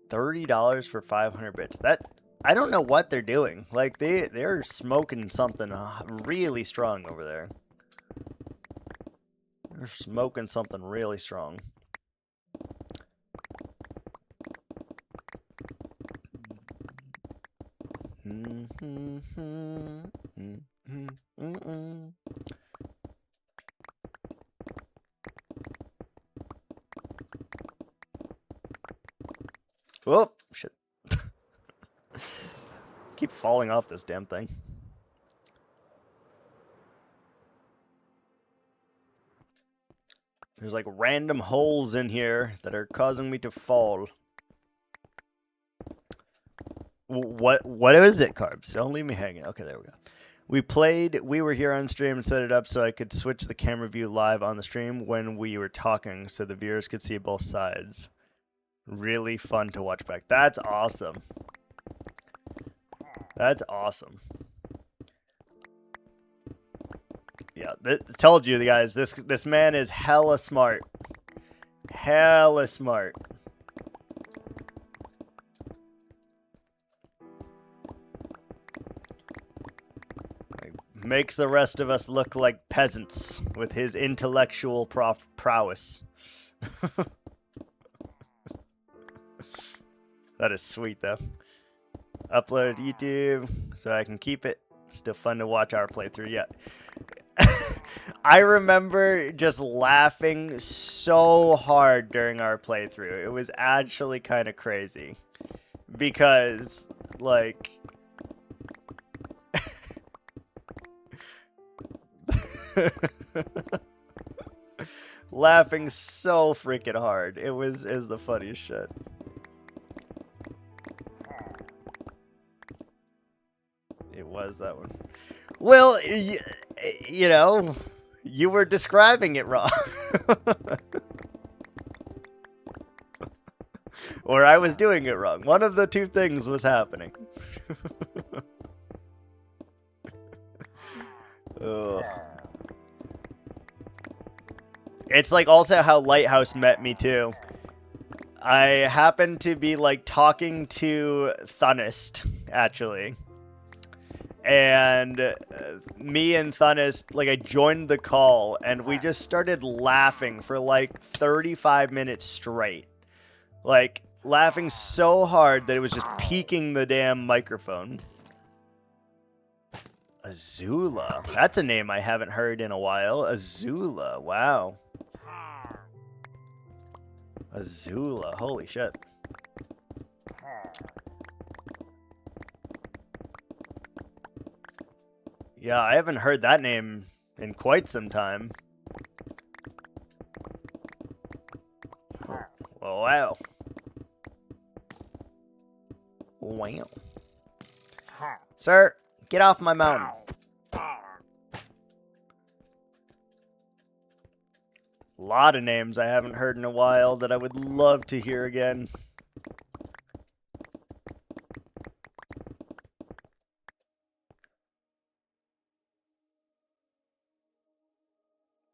$30 for 500 bits. That's, I don't know what they're doing. Like they're smoking something really strong over there. They're smoking something really strong. Oh, shit. Keep falling off this damn thing. There's like random holes in here that are causing me to fall. What is it, Carbs? Don't leave me hanging. Okay, there we go. We were here on stream and set it up so I could switch the camera view live on the stream when we were talking so the viewers could see both sides. Really fun to watch back. That's awesome. That's awesome. Yeah, told you guys, this man is hella smart. Hella smart. Makes the rest of us look like peasants with his intellectual prowess. That is sweet, though. Upload to YouTube so I can keep it. Still fun to watch our playthrough. Yeah. I remember just laughing so hard during our playthrough. It was actually kind of crazy. Because, like... laughing so freaking hard. It was the funniest shit. It was that one. Well, you know, you were describing it wrong. Or I was doing it wrong. One of the two things was happening. Ugh. It's like also how Lighthouse met me too. I happened to be like talking to Thunist, actually. And me and Thunist, like I joined the call and we just started laughing for like 35 minutes straight. Like laughing so hard that it was just peaking the damn microphone. Azula. That's a name I haven't heard in a while. Azula. Wow. Azula. Holy shit. Yeah, I haven't heard that name in quite some time. Oh, wow. Wow. Sir, get off my mountain. A lot of names I haven't heard in a while that I would love to hear again.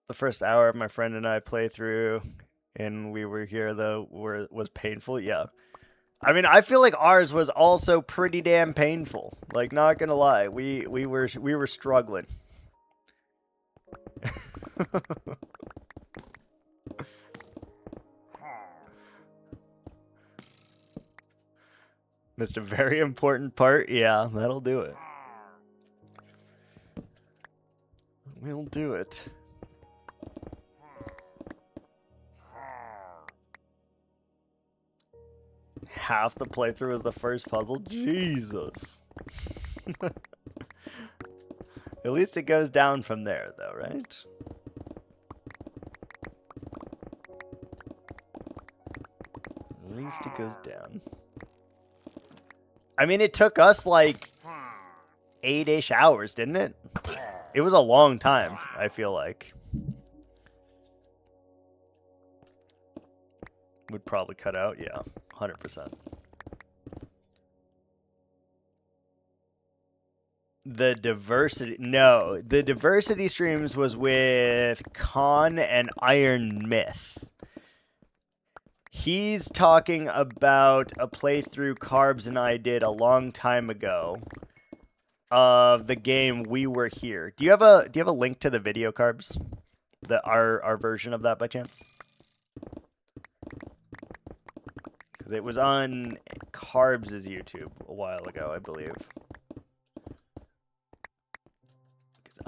The first hour of my friend and I playthrough, and we were here though, was painful. Yeah, I mean, I feel like ours was also pretty damn painful. Like, not gonna lie, we were struggling. Missed a very important part. Yeah, that'll do it. We'll do it. Half the playthrough is the first puzzle? Jesus. At least it goes down from there, though, right? At least it goes down. I mean, it took us like 8-ish hours, didn't it? It was a long time, I feel like. Would probably cut out, yeah, 100%. The diversity streams was with Khan and Iron Myth. He's talking about a playthrough Carbs and I did a long time ago of the game We Were Here. Do you have a link to the video, Carbs? Our version of that by chance? Because it was on Carbs' YouTube a while ago, I believe.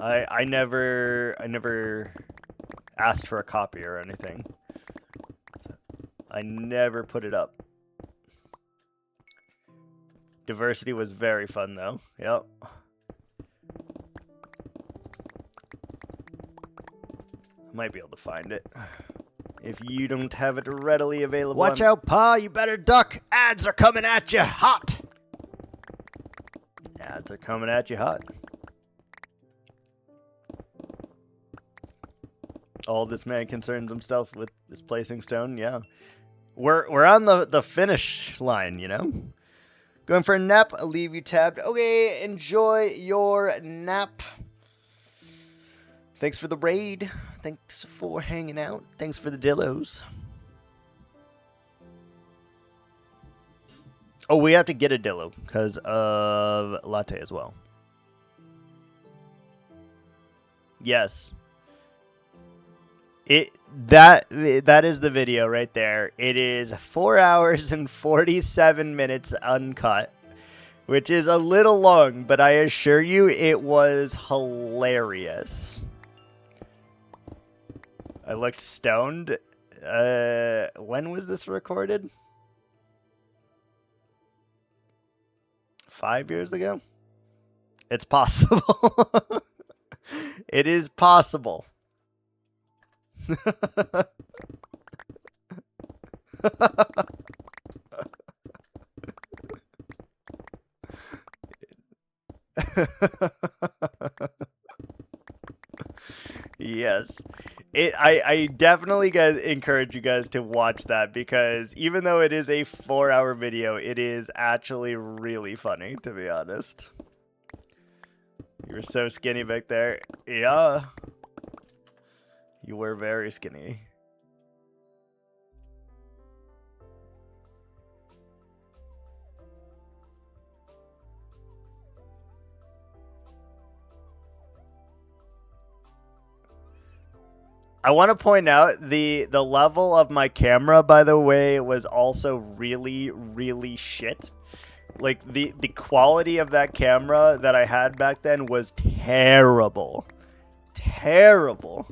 I never asked for a copy or anything. I never put it up. Diversity was very fun though. Yep. Might be able to find it. If you don't have it readily available. Watch out, Pa. You better duck. Ads are coming at you hot. Ads are coming at you hot. All this man concerns himself with displacing stone. Yeah. We're on the finish line, you know? Going for a nap. I'll leave you tabbed. Okay, enjoy your nap. Thanks for the raid. Thanks for hanging out. Thanks for the dillos. Oh, we have to get a dillo because of latte as well. Yes. That is the video right there. It is 4 hours and 47 minutes uncut, which is a little long, but I assure you it was hilarious. I looked stoned. When was this recorded? 5 years ago? It's possible. It is possible. Yes. I definitely encourage you guys to watch that because even though it is a 4-hour video, it is actually really funny, to be honest. You were so skinny back there. Yeah. You were very skinny. I want to point out the level of my camera, by the way, was also really, really shit. Like, the quality of that camera that I had back then was terrible. Terrible.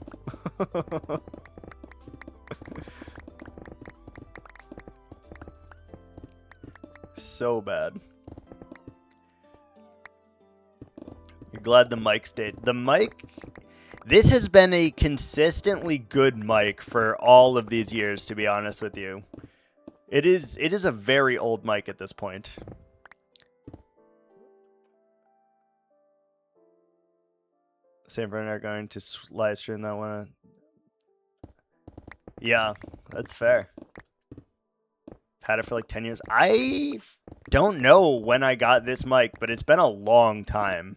So bad. You're glad the mic stayed. The mic... This has been a consistently good mic for all of these years, to be honest with you. It is a very old mic at this point. Sam Brenner going to live stream that one. Yeah, that's fair. Had it for like 10 years. I don't know when I got this mic, but it's been a long time.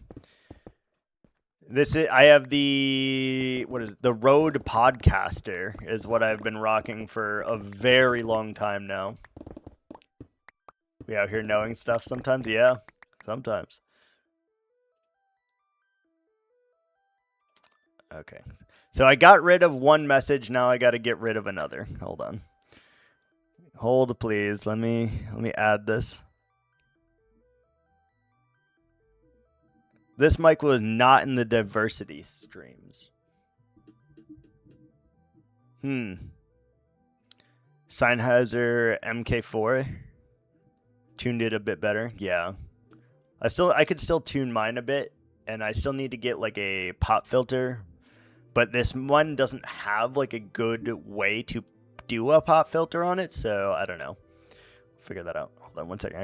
I have the Rode Podcaster is what I've been rocking for a very long time now. We out here knowing stuff sometimes? Yeah, sometimes. Okay. So I got rid of one message, now I got to get rid of another. Hold on. Hold please. Let me add this. This mic was not in the diversity streams. Sennheiser MK4 tuned it a bit better. Yeah. I could still tune mine a bit, and I still need to get like a pop filter, but this one doesn't have like a good way to do a pop filter on it, so I don't know. Figure that out. Hold on one second.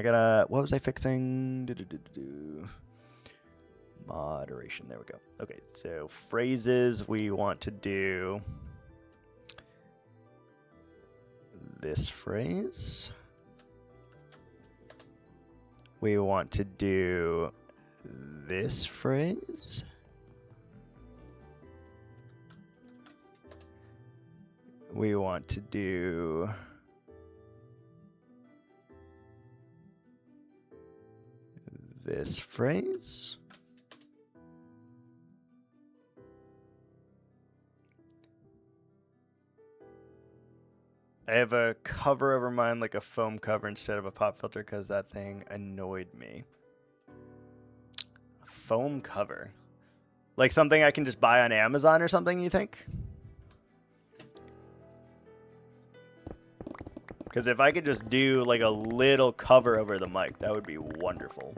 What was I fixing? Moderation. There we go. Okay, so phrases, we want to do this phrase. We want to do this phrase. We want to do this phrase. I have a cover over mine, like a foam cover instead of a pop filter, because that thing annoyed me. Foam cover. Like something I can just buy on Amazon or something, you think? Because if I could just do like a little cover over the mic, that would be wonderful.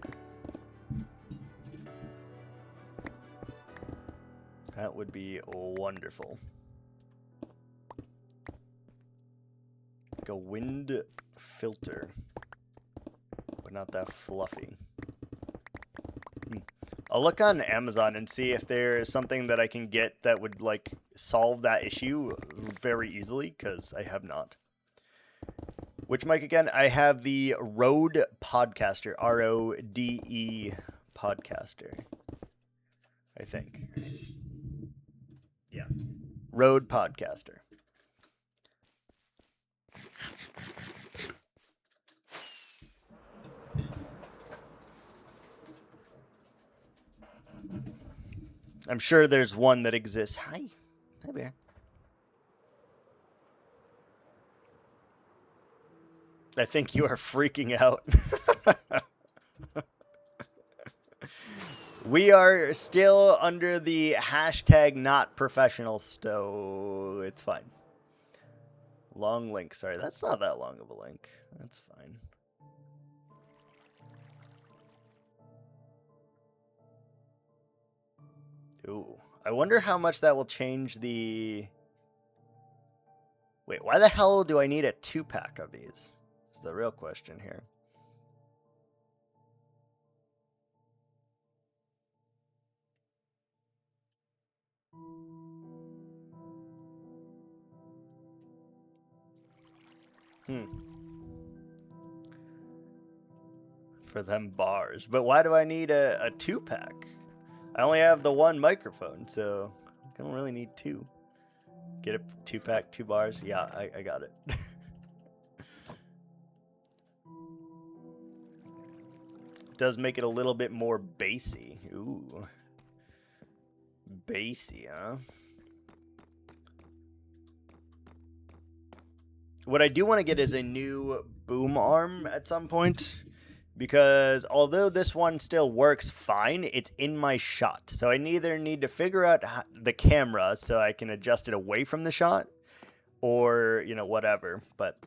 That would be wonderful. Like a wind filter, but not that fluffy. I'll look on Amazon and see if there is something that I can get that would like solve that issue very easily, because I have not. Which mic again? I have the Rode Podcaster, R-O-D-E Podcaster, I think. Yeah, Rode Podcaster. I'm sure there's one that exists. Hi. Hi, Bear. I think you are freaking out. We are still under the hashtag not professional, so it's fine. Long link. Sorry, that's not that long of a link. That's fine. Ooh, I wonder how much that will change the... Wait, why the hell do I need a 2-pack of these? Is the real question here. For them bars. But why do I need a 2-pack? I only have the one microphone, so I don't really need two. Get a 2-pack, 2 bars. Yeah, I got it. It does make it a little bit more bassy. Ooh. Bassy, huh? What I do want to get is a new boom arm at some point. Because although this one still works fine, it's in my shot. So I either need to figure out the camera so I can adjust it away from the shot, or, you know, whatever. But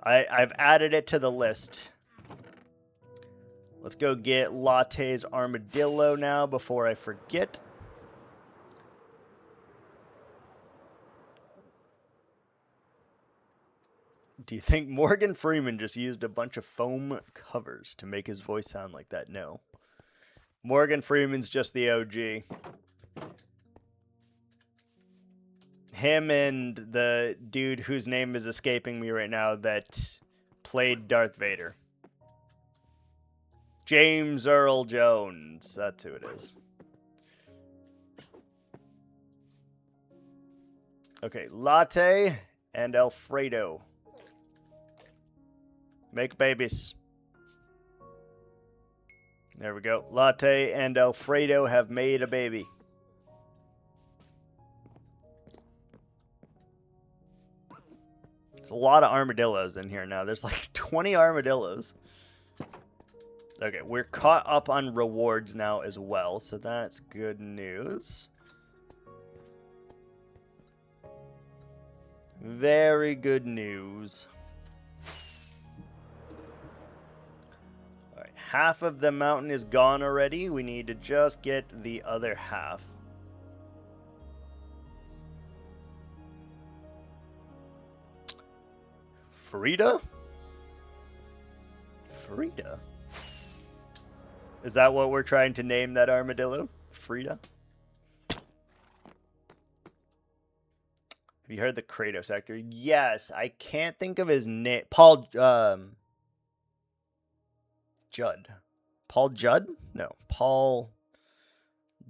I've added it to the list. Let's go get Latte's armadillo now before I forget. Do you think Morgan Freeman just used a bunch of foam covers to make his voice sound like that? No. Morgan Freeman's just the OG. Him and the dude whose name is escaping me right now that played Darth Vader. James Earl Jones. That's who it is. Okay, latte and Alfredo. Make babies. There we go. Latte and Alfredo have made a baby. There's a lot of armadillos in here now. There's like 20 armadillos. Okay, we're caught up on rewards now as well, so that's good news. Very good news. Alright, half of the mountain is gone already. We need to just get the other half. Frida? Frida? Is that what we're trying to name that armadillo? Frida? Have you heard the Kratos actor? Yes, I can't think of his name. Judd. Paul Judd? No, Paul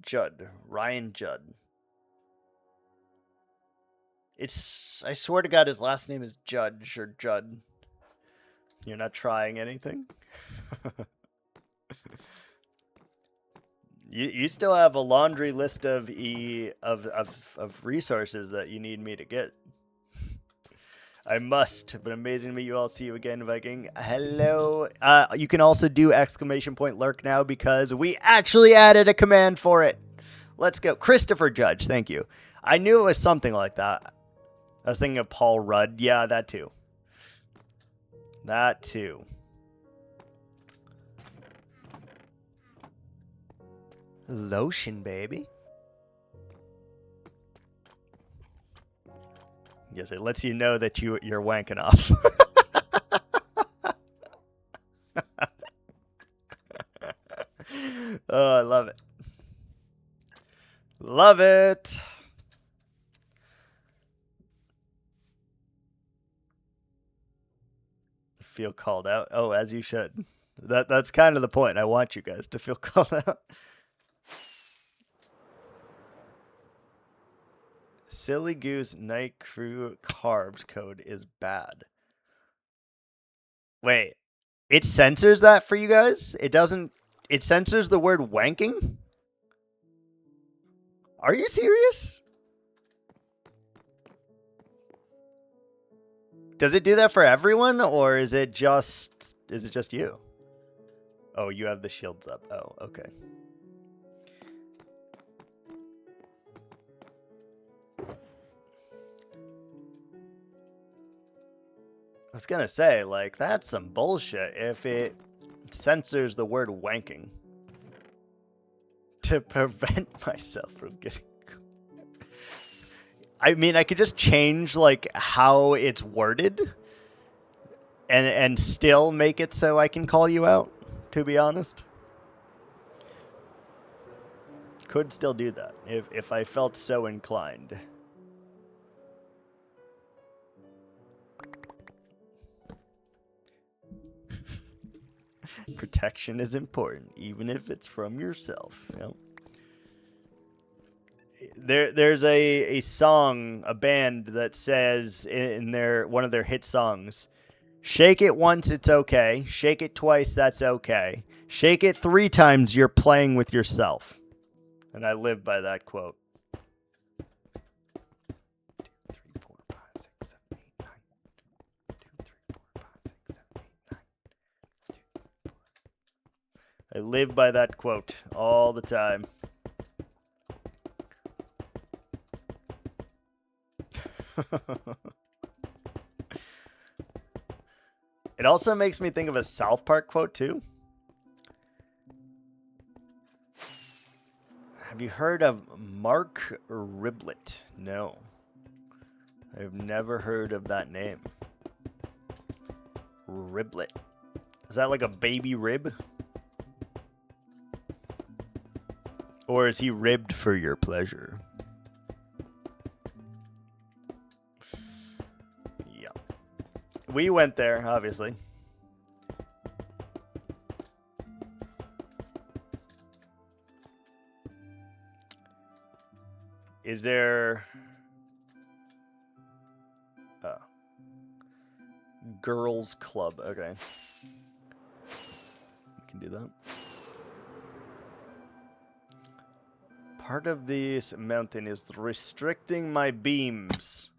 Judd. Ryan Judd. I swear to God, his last name is Judge or Judd. You're not trying anything? You still have a laundry list of resources that you need me to get. I must, but amazing to meet you all. See you again, Viking. Hello. You can also do ! Lurk now because we actually added a command for it. Let's go. Christopher Judge, thank you. I knew it was something like that. I was thinking of Paul Rudd. Yeah, that too. That too. Lotion, baby. Yes, it lets you know that you're wanking off. Oh, I love it. Love it. Feel called out. Oh, as you should. That's kind of the point. I want you guys to feel called out. Silly Goose Night Crew carbs code is bad. Wait, it censors that for you guys? It doesn't. It censors the word wanking? Are you serious? Does it do that for everyone, or is it just you? Oh, you have the shields up. Oh, okay. I was gonna say, like, that's some bullshit if it censors the word wanking to prevent myself from getting. I mean, I could just change like how it's worded and still make it so I can call you out, to be honest. Could still do that if I felt so inclined. Protection is important, even if it's from yourself. You know? There's a song, a band that says in one of their hit songs, shake it once, it's okay. Shake it twice, that's okay. Shake it 3 times, you're playing with yourself. And I live by that quote. 2, 3, 4, 5, 6, 7, 8, 9. 2, 3, 4, 5, 6, 7, 8, 9. 2, 4. I live by that quote all the time. It also makes me think of a South Park quote too. Have you heard of Mark Riblet? No. I've never heard of that name. Riblet. Is that like a baby rib? Or is he ribbed for your pleasure? Yeah. We went there, obviously. Is there... Girls Club. Okay. We can do that. Part of this mountain is restricting my beams.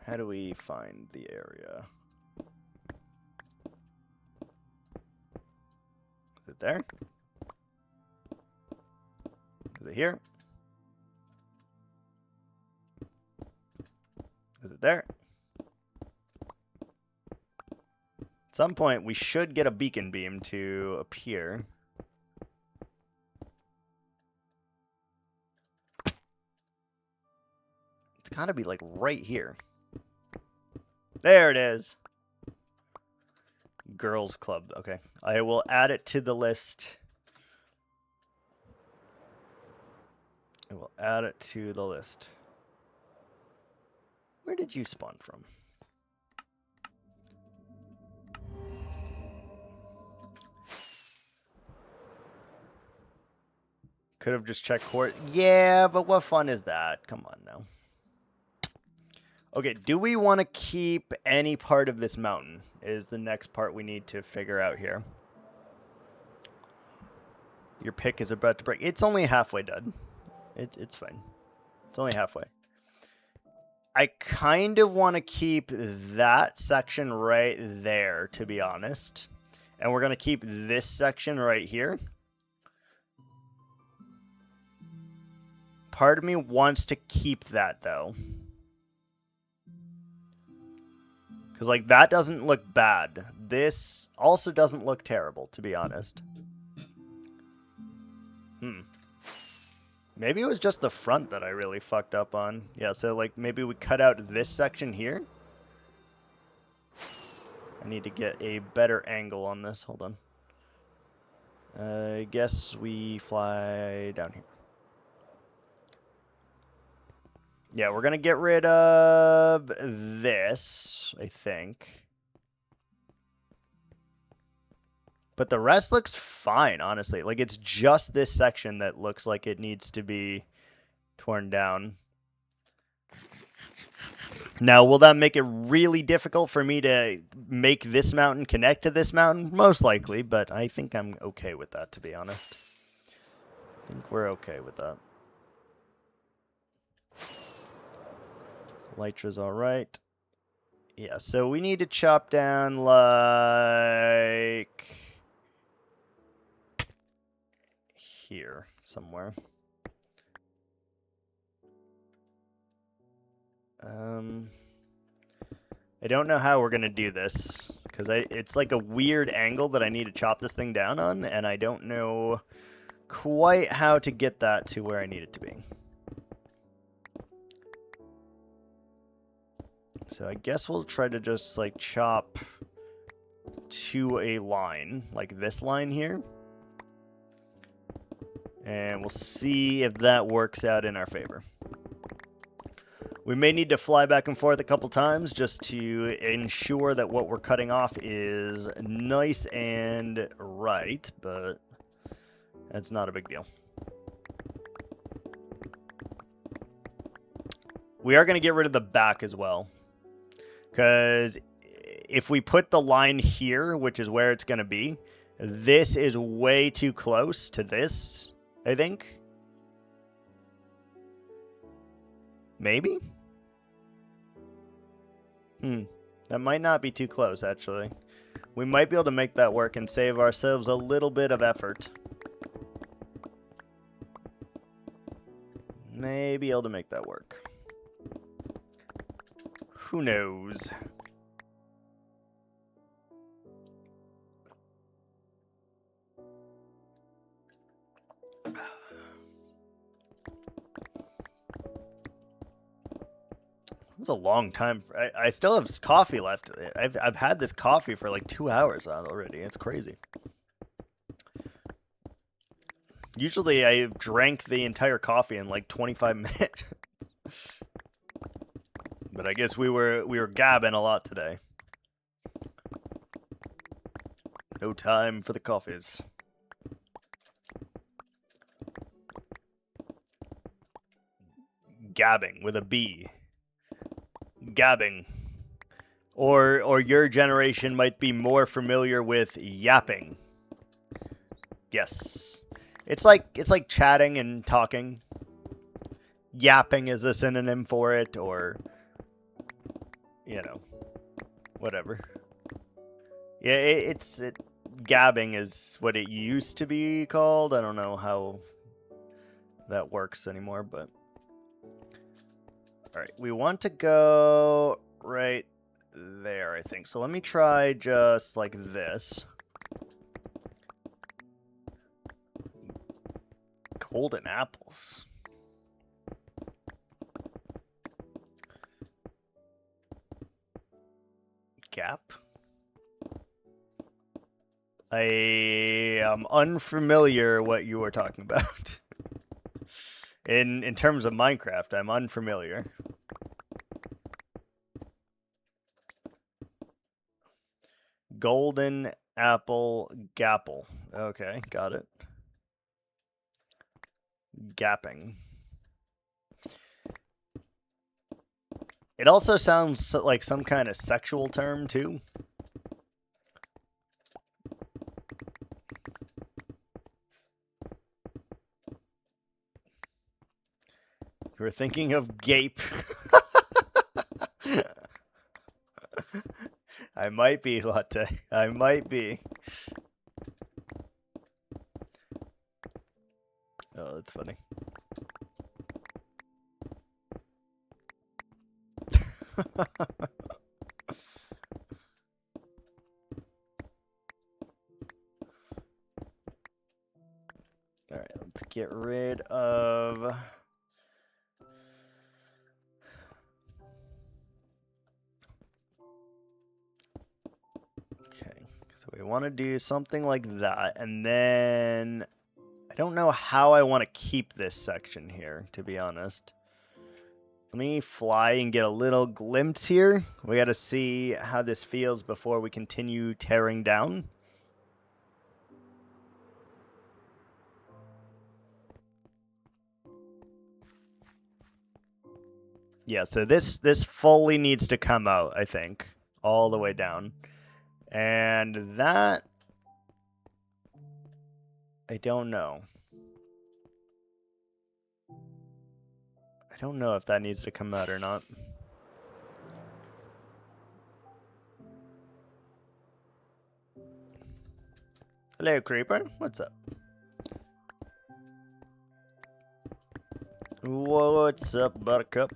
How do we find the area? Is it there? Is it here? Is it there? At some point, we should get a beacon beam to appear. It's gotta be like right here. There it is. Girls Club. Okay. I will add it to the list. I will add it to the list. Where did you spawn from? Could have just checked court. Yeah, but what fun is that? Come on now. Okay, do we want to keep any part of this mountain? Is the next part we need to figure out here. Your pick is about to break. It's only halfway done. It's fine. It's only halfway. I kind of want to keep that section right there, to be honest. And we're going to keep this section right here. Part of me wants to keep that, though. Because, like, that doesn't look bad. This also doesn't look terrible, to be honest. Maybe it was just the front that I really fucked up on. Yeah, so, like, maybe we cut out this section here. I need to get a better angle on this. Hold on. I guess we fly down here. Yeah, we're going to get rid of this, I think. But the rest looks fine, honestly. Like, it's just this section that looks like it needs to be torn down. Now, will that make it really difficult for me to make this mountain connect to this mountain? Most likely, but I think I'm okay with that, to be honest. I think we're okay with that. Lytra's alright. Yeah, so we need to chop down, like... here, somewhere. I don't know how we're going to do this, because it's like a weird angle that I need to chop this thing down on, and I don't know quite how to get that to where I need it to be. So I guess we'll try to just, like, chop to a line, like this line here. And we'll see if that works out in our favor. We may need to fly back and forth a couple times just to ensure that what we're cutting off is nice and right, but that's not a big deal. We are going to get rid of the back as well, because if we put the line here, which is where it's going to be, this is way too close to this, I think. Maybe? That might not be too close, actually. We might be able to make that work and save ourselves a little bit of effort. Maybe able to make that work. Who knows? It was a long time. I still have coffee left. I've had this coffee for like 2 hours already. It's crazy. Usually I drank the entire coffee in like 25 minutes. But I guess we were gabbing a lot today. No time for the coffees. Gabbing with a B. Gabbing. Or your generation might be more familiar with yapping. Yes. It's like chatting and talking. Yapping is a synonym for it, or you know, whatever. Yeah, gabbing is what it used to be called. I don't know how that works anymore, but all right, we want to go right there, I think. So let me try just like this. Golden apples. Gap. I am unfamiliar what you are talking about. In terms of Minecraft, I'm unfamiliar. Golden apple gapple. Okay, got it. Gapping. It also sounds like some kind of sexual term, too. We're thinking of gape. I might be, Latte. I might be. Oh, that's funny. Alright, let's get rid of... Okay, so we want to do something like that, and then... I don't know how I want to keep this section here, to be honest. Let me fly and get a little glimpse here. We got to see how this feels before we continue tearing down. Yeah, so this fully needs to come out, I think, all the way down. And that... I don't know. I don't know if that needs to come out or not. Hello, Creeper. What's up? What's up, Buttercup?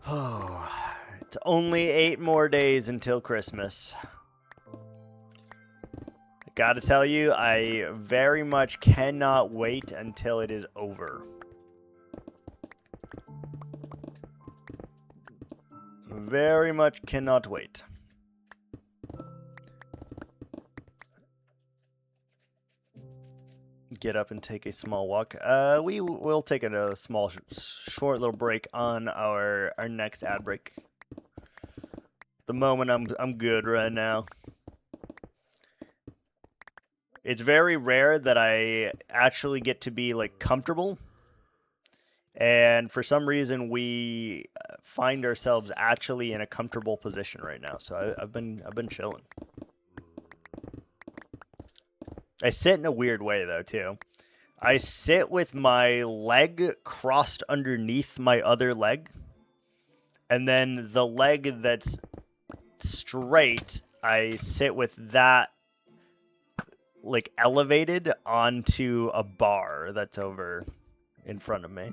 Oh, it's only 8 more days until Christmas. Gotta tell you, I very much cannot wait until it is over. Very much cannot wait. Get up and take a small walk. We will take a small, short little break on our next ad break. At the moment, I'm good right now. It's very rare that I actually get to be like comfortable, and for some reason we find ourselves actually in a comfortable position right now. So I've been chilling. I sit in a weird way though too. I sit with my leg crossed underneath my other leg, and then the leg that's straight, I sit with that like elevated onto a bar that's over in front of me.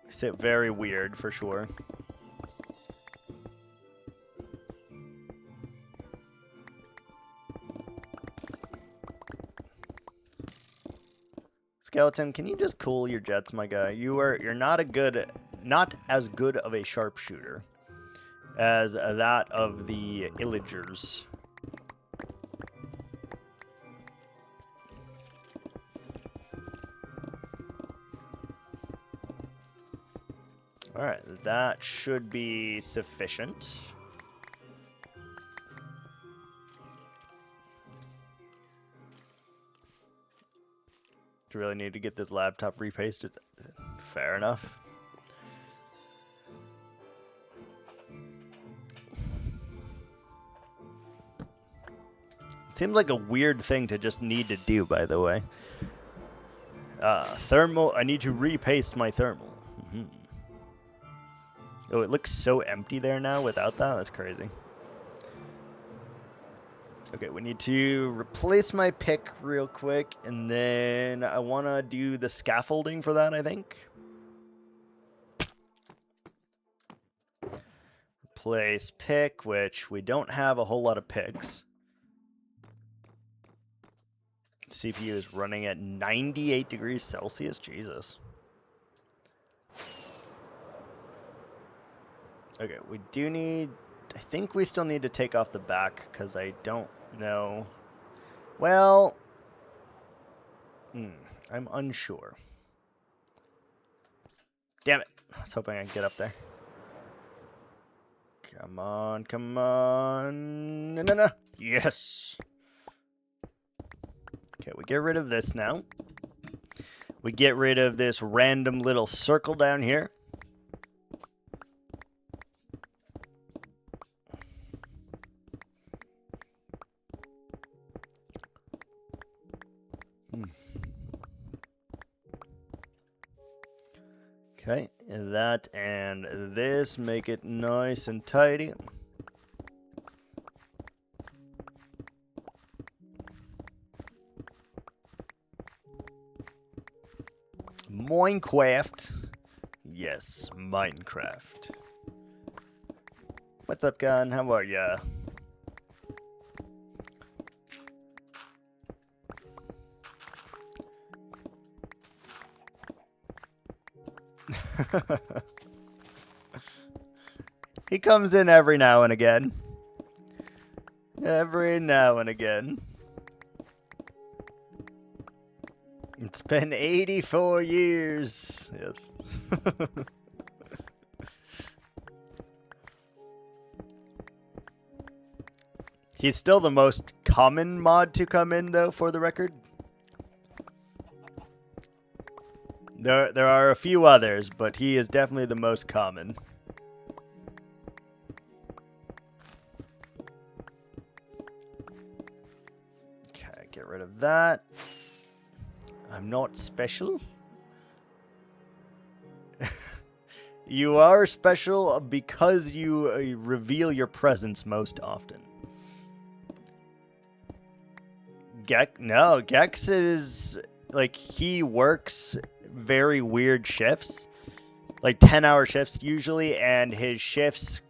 I sit very weird for sure. Skeleton, can you just cool your jets, my guy? You're not as good of a sharpshooter as that of the Illagers. Alright, that should be sufficient. Do really need to get this laptop repasted? Fair enough. Seems like a weird thing to just need to do, by the way. Thermal. I need to repaste my thermal. Mm-hmm. Oh, it looks so empty there now without that. That's crazy. Okay, we need to replace my pick real quick, and then I want to do the scaffolding for that, I think. Replace pick, which we don't have a whole lot of picks. CPU is running at 98 degrees Celsius. Jesus. Okay, we do need... I think we still need to take off the back, because I don't know... Well... I'm unsure. Damn it. I was hoping I'd get up there. Come on, come on. No, no, no. Yes. Okay, we get rid of this now. We get rid of this random little circle down here. Okay, that and this, make it nice and tidy. Minecraft. Yes, Minecraft. What's up, Gun? How are ya? He comes in every now and again. Every now and again. It's been 84 years. Yes. He's still the most common mod to come in, though, for the record. There are a few others, but he is definitely the most common. Okay, get rid of that. I'm not special. You are special because you reveal your presence most often. Gex is, like, he works very weird shifts. Like 10-hour shifts usually, and his shifts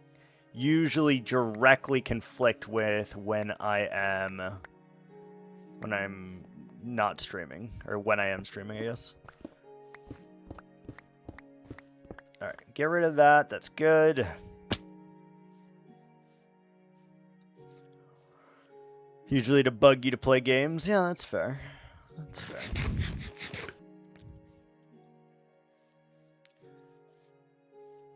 usually directly conflict with when I'm not streaming, or when I am streaming, I guess. Alright, get rid of that. That's good. Usually to bug you to play games. Yeah, that's fair. That's fair.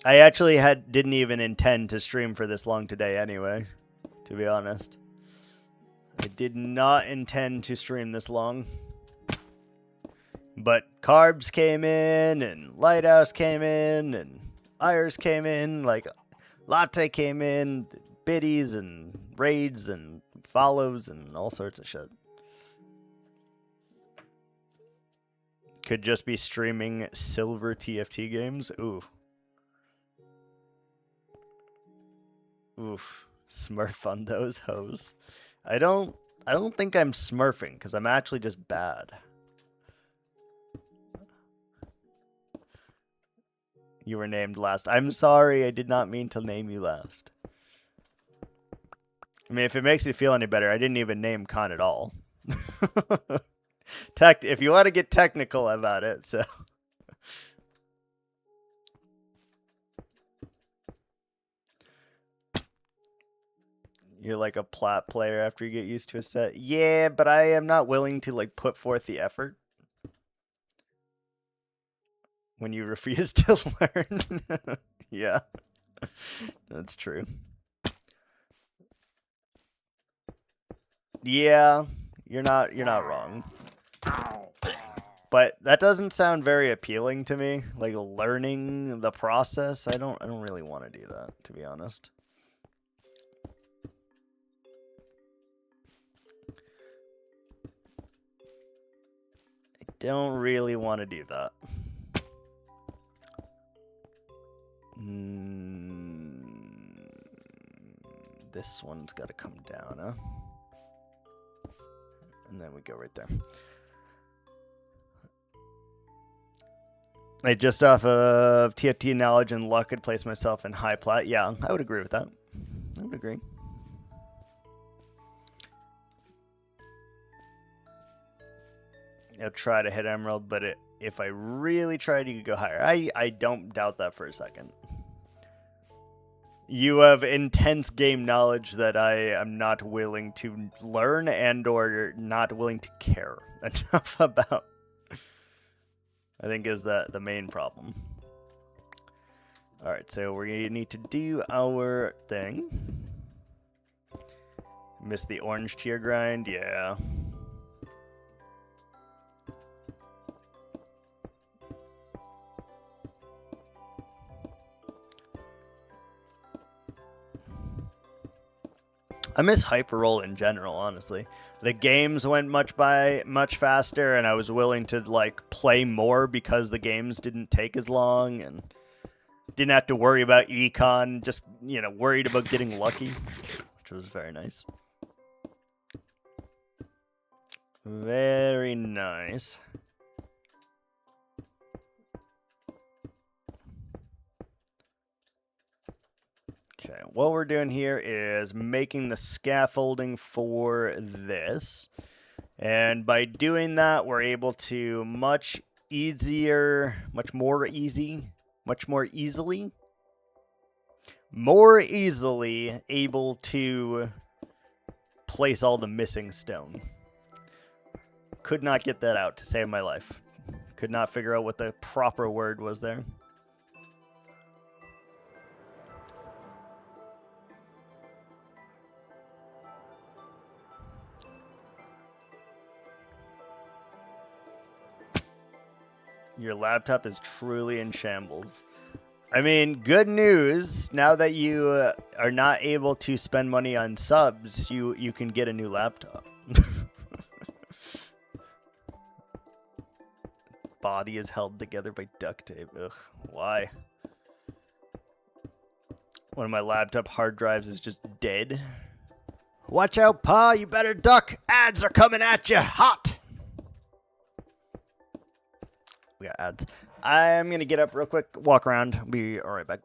I actually didn't even intend to stream for this long today anyway, to be honest. I did not intend to stream this long. But Carbs came in, and Lighthouse came in, and Ayers came in, like Latte came in, biddies and raids and follows and all sorts of shit. Could just be streaming silver TFT games. Ooh. Oof. Smurf on those hoes. I don't think I'm smurfing, because I'm actually just bad. You were named last. I'm sorry, I did not mean to name you last. I mean, if it makes you feel any better, I didn't even name Khan at all. If you want to get technical about it, so. You're like a plat player after you get used to a set. Yeah, but I am not willing to like put forth the effort when you refuse to learn. Yeah, that's true. Yeah, you're not wrong. But that doesn't sound very appealing to me. Like learning the process, I don't really want to do that, to be honest. Don't really want to do that. This one's got to come down, huh? And then we go right there. I just off of TFT knowledge and luck could place myself in high plat. Yeah, I would agree with that. I would agree. I'll try to hit Emerald, but if I really tried, you could go higher. I don't doubt that for a second. You have intense game knowledge that I am not willing to learn and or not willing to care enough about. I think is the main problem. Alright, so we're going to need to do our thing. Miss the orange tier grind? Yeah. I miss Hyper Roll in general, honestly. The games went much faster, and I was willing to like play more because the games didn't take as long and didn't have to worry about econ, just, you know, worried about getting lucky, which was very nice. Very nice. Okay, what we're doing here is making the scaffolding for this. And by doing that, we're able to much more easily able to place all the missing stone. Could not get that out to save my life. Could not figure out what the proper word was there. Your laptop is truly in shambles. I mean, good news. Now that you are not able to spend money on subs, you can get a new laptop. Body is held together by duct tape. Ugh, why? One of my laptop hard drives is just dead. Watch out, Pa. You better duck. Ads are coming at you hot. We got ads. I'm going to get up real quick, walk around. I'll be all right back.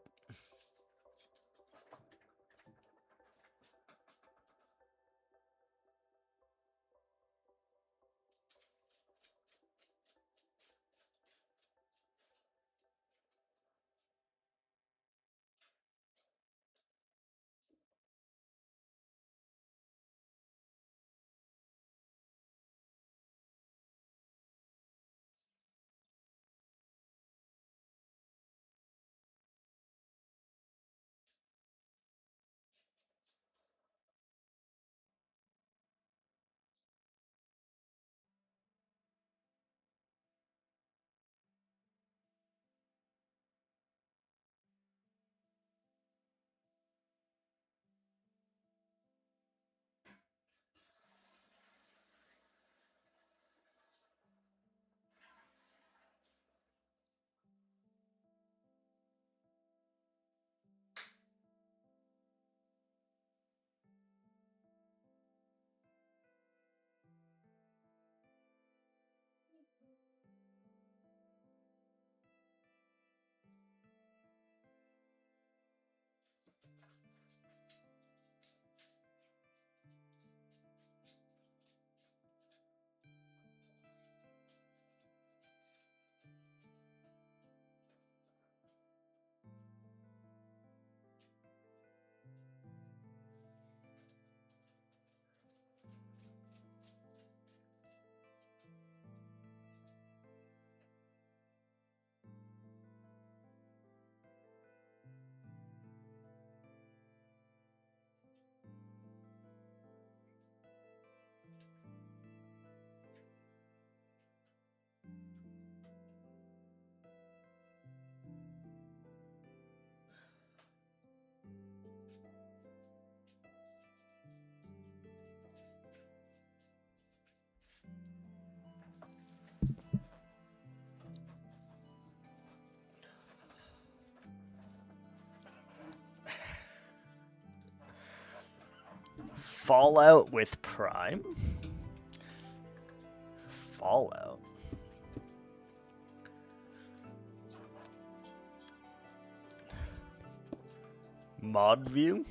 Fallout with Prime? Fallout. Mod view?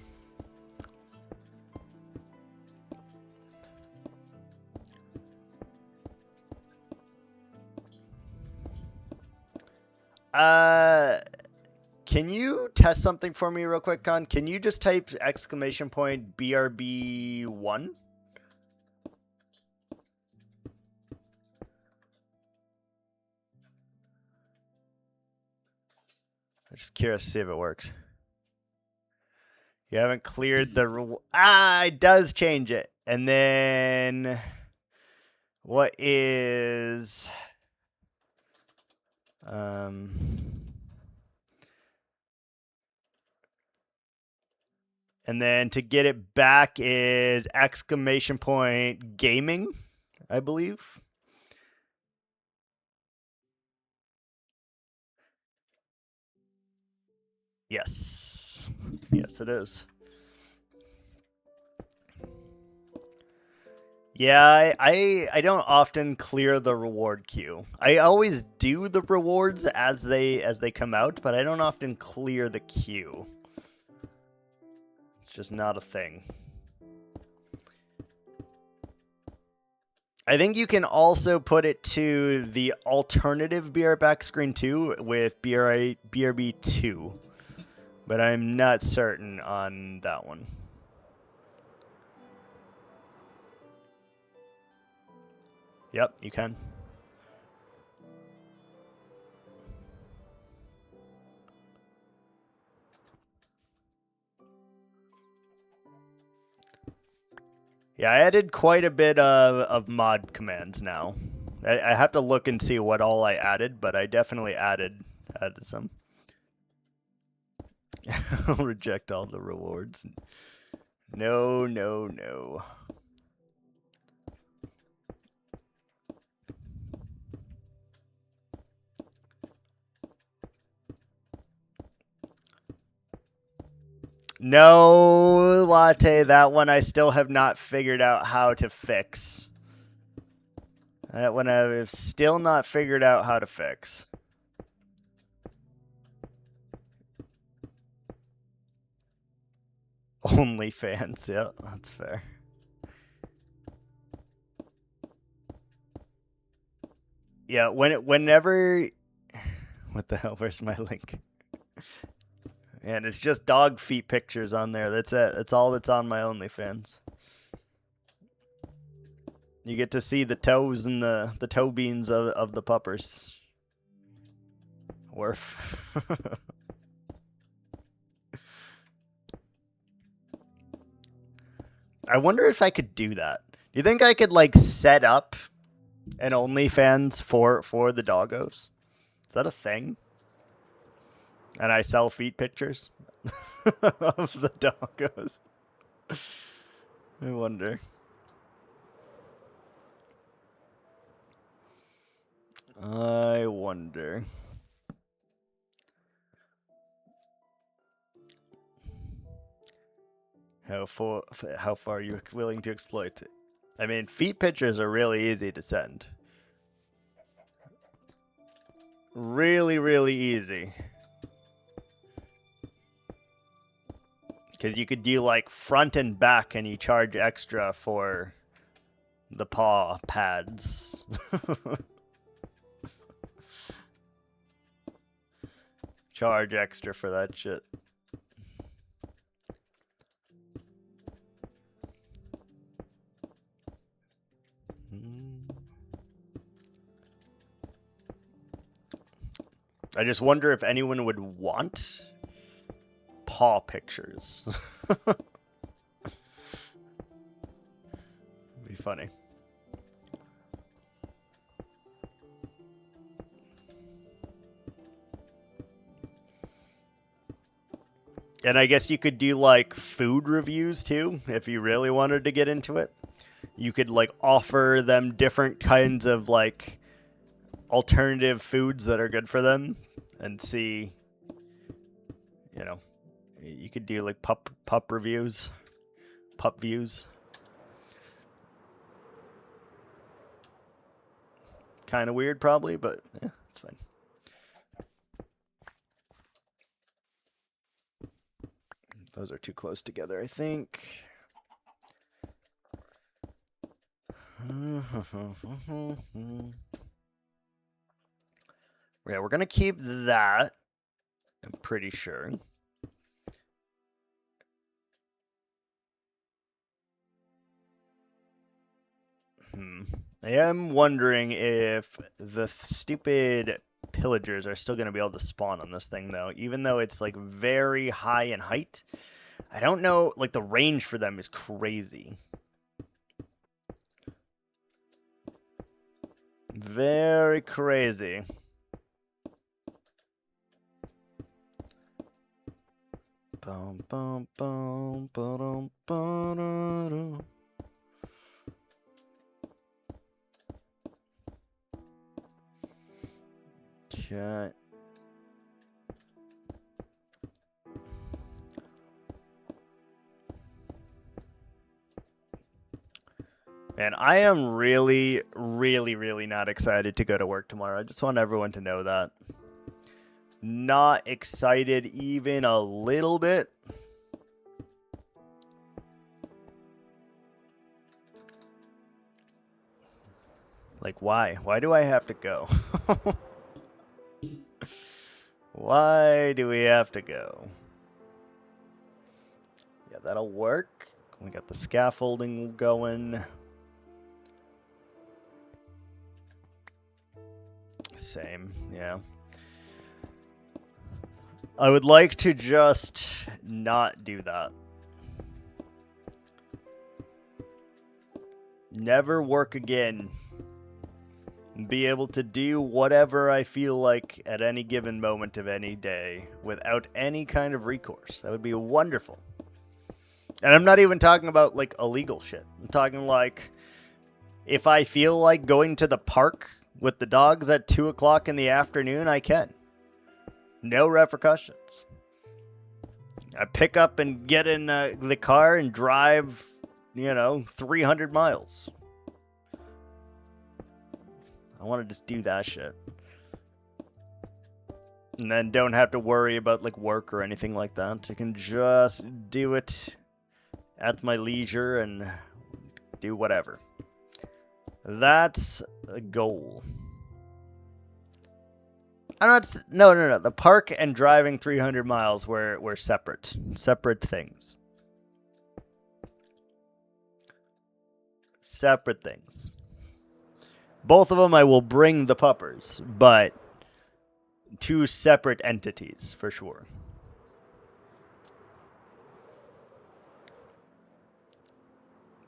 Can you test something for me real quick, Con? Can you just type !BRB1? I'm just curious to see if it works. You haven't cleared the... it does change it. And then... What is... And then to get it back is !gaming, I believe. Yes. Yes, it is. Yeah, I don't often clear the reward queue. I always do the rewards as they come out, but I don't often clear the queue. It's just not a thing. I think you can also put it to the alternative BR back screen too with BRB 2, but I'm not certain on that one. Yep, you can. Yeah, I added quite a bit of mod commands now. I have to look and see what all I added, but I definitely added some. I'll reject all the rewards. No, no, no. No, Latte, that one I still have not figured out how to fix. That one I've still not figured out how to fix. OnlyFans, yeah, that's fair. Yeah, whenever... What the hell, where's my link? And it's just dog feet pictures on there. That's it. That's all that's on my OnlyFans. You get to see the toes and the toe beans of the puppers. Worf. I wonder if I could do that. Do you think I could like set up an OnlyFans for the doggos? Is that a thing? And I sell feet pictures of the doggos. I wonder. I wonder. How far are you willing to exploit it? I mean, feet pictures are really easy to send. Really, really easy. Because you could do like front and back and you charge extra for the paw pads. Charge extra for that shit. I just wonder if anyone would want paw pictures. Be funny. And I guess you could do like food reviews too, if you really wanted to get into it. You could like offer them different kinds of like alternative foods that are good for them and see, you know, you could do like pup reviews, pup views. Kind of weird probably, but yeah, it's fine. Those are too close together, I think. Yeah, we're going to keep that, I'm pretty sure. I am wondering if the stupid pillagers are still going to be able to spawn on this thing, though, even though it's like very high in height. I don't know, like the range for them is crazy. Very crazy. Bum, bum, bum, ba-dum, ba-da-dum. Okay. And I am really, really, really not excited to go to work tomorrow. I just want everyone to know that. Not excited even a little bit. Like, why? Why do I have to go? Why do we have to go? Yeah, that'll work. We got the scaffolding going. Same, yeah. I would like to just not do that. Never work again. Be able to do whatever I feel like at any given moment of any day without any kind of recourse. That would be wonderful. And I'm not even talking about like illegal shit. I'm talking like if I feel like going to the park with the dogs at 2 o'clock in the afternoon, I can. No repercussions. I pick up and get in the car and drive, 300 miles. I want to just do that shit. And then don't have to worry about like work or anything like that. I can just do it at my leisure and do whatever. That's a goal. No. The park and driving 300 miles were separate. Separate things. Separate things. Both of them I will bring the puppers, but two separate entities for sure.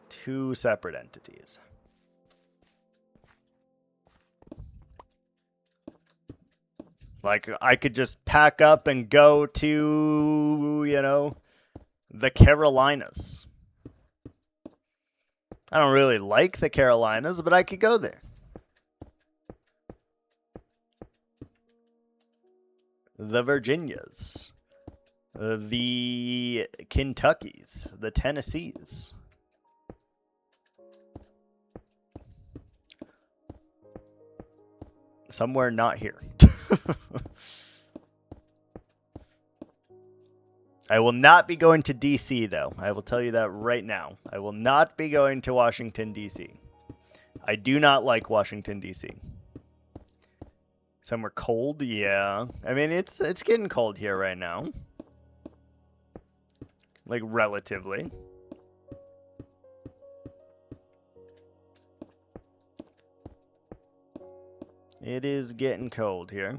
Two separate entities. Like, I could just pack up and go to, the Carolinas. I don't really like the Carolinas, but I could go there. The Virginias. The Kentuckys. The Tennessees. Somewhere not here. I will not be going to D.C., though. I will tell you that right now. I will not be going to Washington, D.C. I do not like Washington, D.C. Somewhere cold? Yeah. I mean, it's getting cold here right now. Like, relatively. It is getting cold here.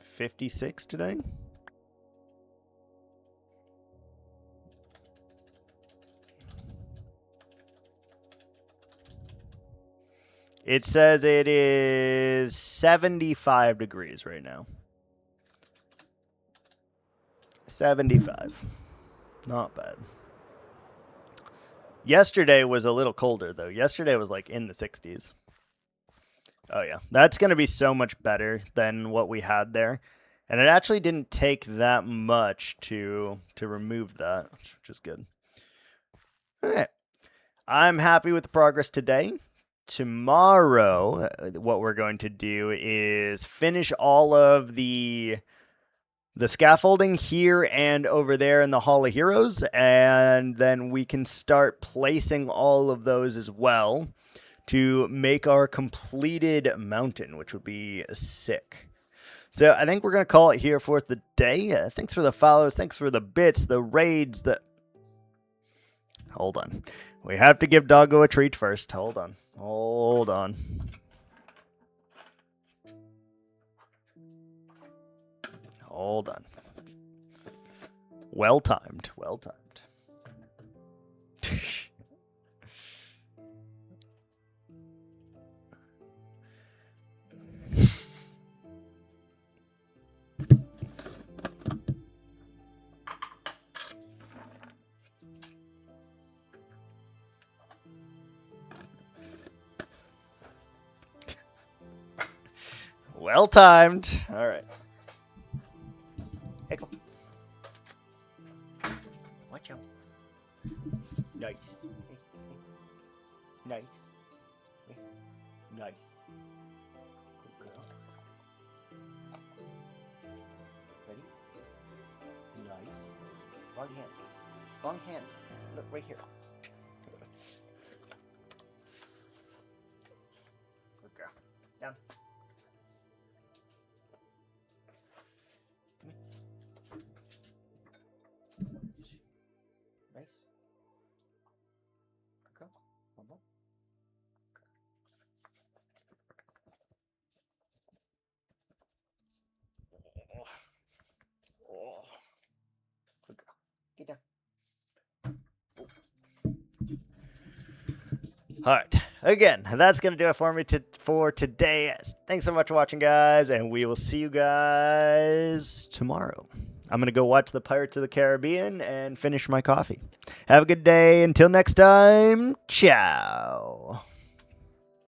56 today? It says it is 75 degrees right now. 75. Not bad. Yesterday was a little colder, though. Yesterday was like in the 60s. Oh, yeah. That's going to be so much better than what we had there. And it actually didn't take that much to remove that, which is good. All right. I'm happy with the progress today. Tomorrow, what we're going to do is finish all of the scaffolding here and over there in the Hall of Heroes, and then we can start placing all of those as well to make our completed mountain, which would be sick. So I think we're going to call it here for the day. Thanks for the follows. Thanks for the bits, the raids, Hold on. We have to give Doggo a treat first. Hold on. Hold on. Hold on. Well timed. Well timed. Well timed. All right. Hey, come. Watch out. Nice. Nice. Nice. Good girl. Ready? Nice. Wrong hand. Wrong hand. Look right here. Down. Nice. Go. One more. Oh. Good girl. Get down. All right. Again, that's going to do it for me for today. Thanks so much for watching, guys, and we will see you guys tomorrow. I'm going to go watch the Pirates of the Caribbean and finish my coffee. Have a good day. Until next time, ciao.